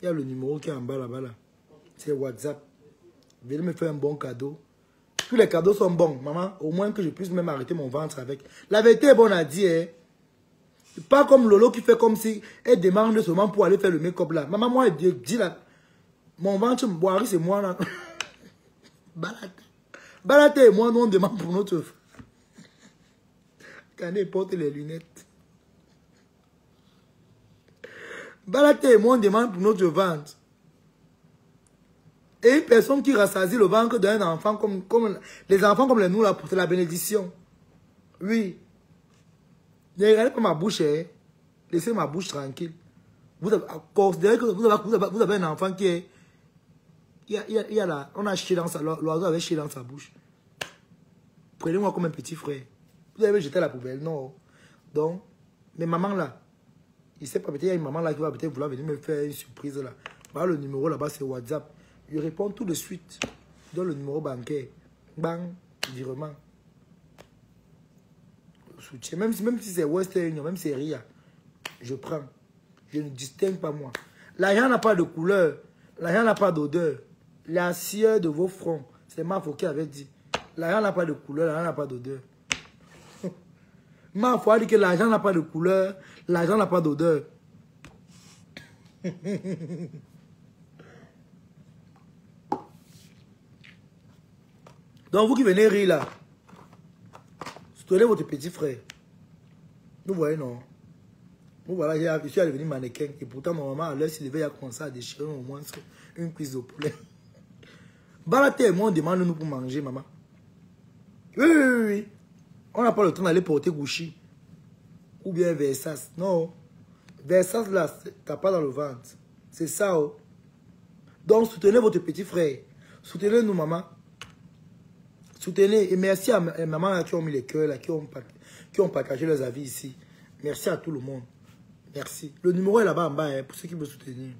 il y a le numéro qui est en bas là-bas là. C'est WhatsApp. Venez me faire un bon cadeau. Tous les cadeaux sont bons, maman. Au moins que je puisse même arrêter mon ventre avec. La vérité est bonne à dire. Hein. Pas comme Lolo qui fait comme si elle demande seulement pour aller faire le make-up là. Maman, moi, elle dit là. Mon ventre, Boari, c'est moi là. Balate et moi, nous on demande pour notre... Quand elle porte les lunettes. Balate et moi, on demande pour notre ventre. Et une personne qui rassasie le ventre d'un enfant comme les enfants comme les nous là, pour la bénédiction. Oui. Ne regardez pas ma bouche, hein. Laissez ma bouche tranquille. Vous avez considéré que vous avez un enfant qui est... Il y a là, on a chié dans sa... L'oiseau avait chié dans sa bouche. Prenez-moi comme un petit frère. Vous avez jeté à la poubelle, non. Donc, mes mamans là, il ne sait pas, peut-être il y a une maman là qui va peut-être vouloir venir me faire une surprise là. Voilà, le numéro là-bas, c'est WhatsApp. Il répond tout de suite. Je donne le numéro bancaire. Bang, virement. Soutien. Même si c'est Western Union, même si c'est RIA, je prends. Je ne distingue pas moi. L'argent n'a pas de couleur. L'argent n'a pas d'odeur. La cire de vos fronts. C'est Mafo qui avait dit. L'argent n'a pas de couleur, l'argent n'a pas d'odeur. Mafo a dit que l'argent n'a pas de couleur, l'argent n'a pas d'odeur. Donc vous qui venez rire là, soutenez votre petit frère. Vous voyez non? Vous voilà, je suis devenu mannequin. Et pourtant, normalement, à l'heure, s'il devait y commencer à déchirer au moins une cuisse de poulet. Balate et moi, on demande nous pour manger, maman. Oui. On n'a pas le temps d'aller porter Gouchi. Ou bien Versas. Non. Versas, là, t'as pas dans le ventre. C'est ça, oh. Donc, soutenez votre petit frère. Soutenez-nous, maman. Soutenez. Et merci à maman qui ont mis les cœurs, là, qui ont partagé leurs avis ici. Merci à tout le monde. Merci. Le numéro est là-bas en bas, hein, pour ceux qui veulent soutenir.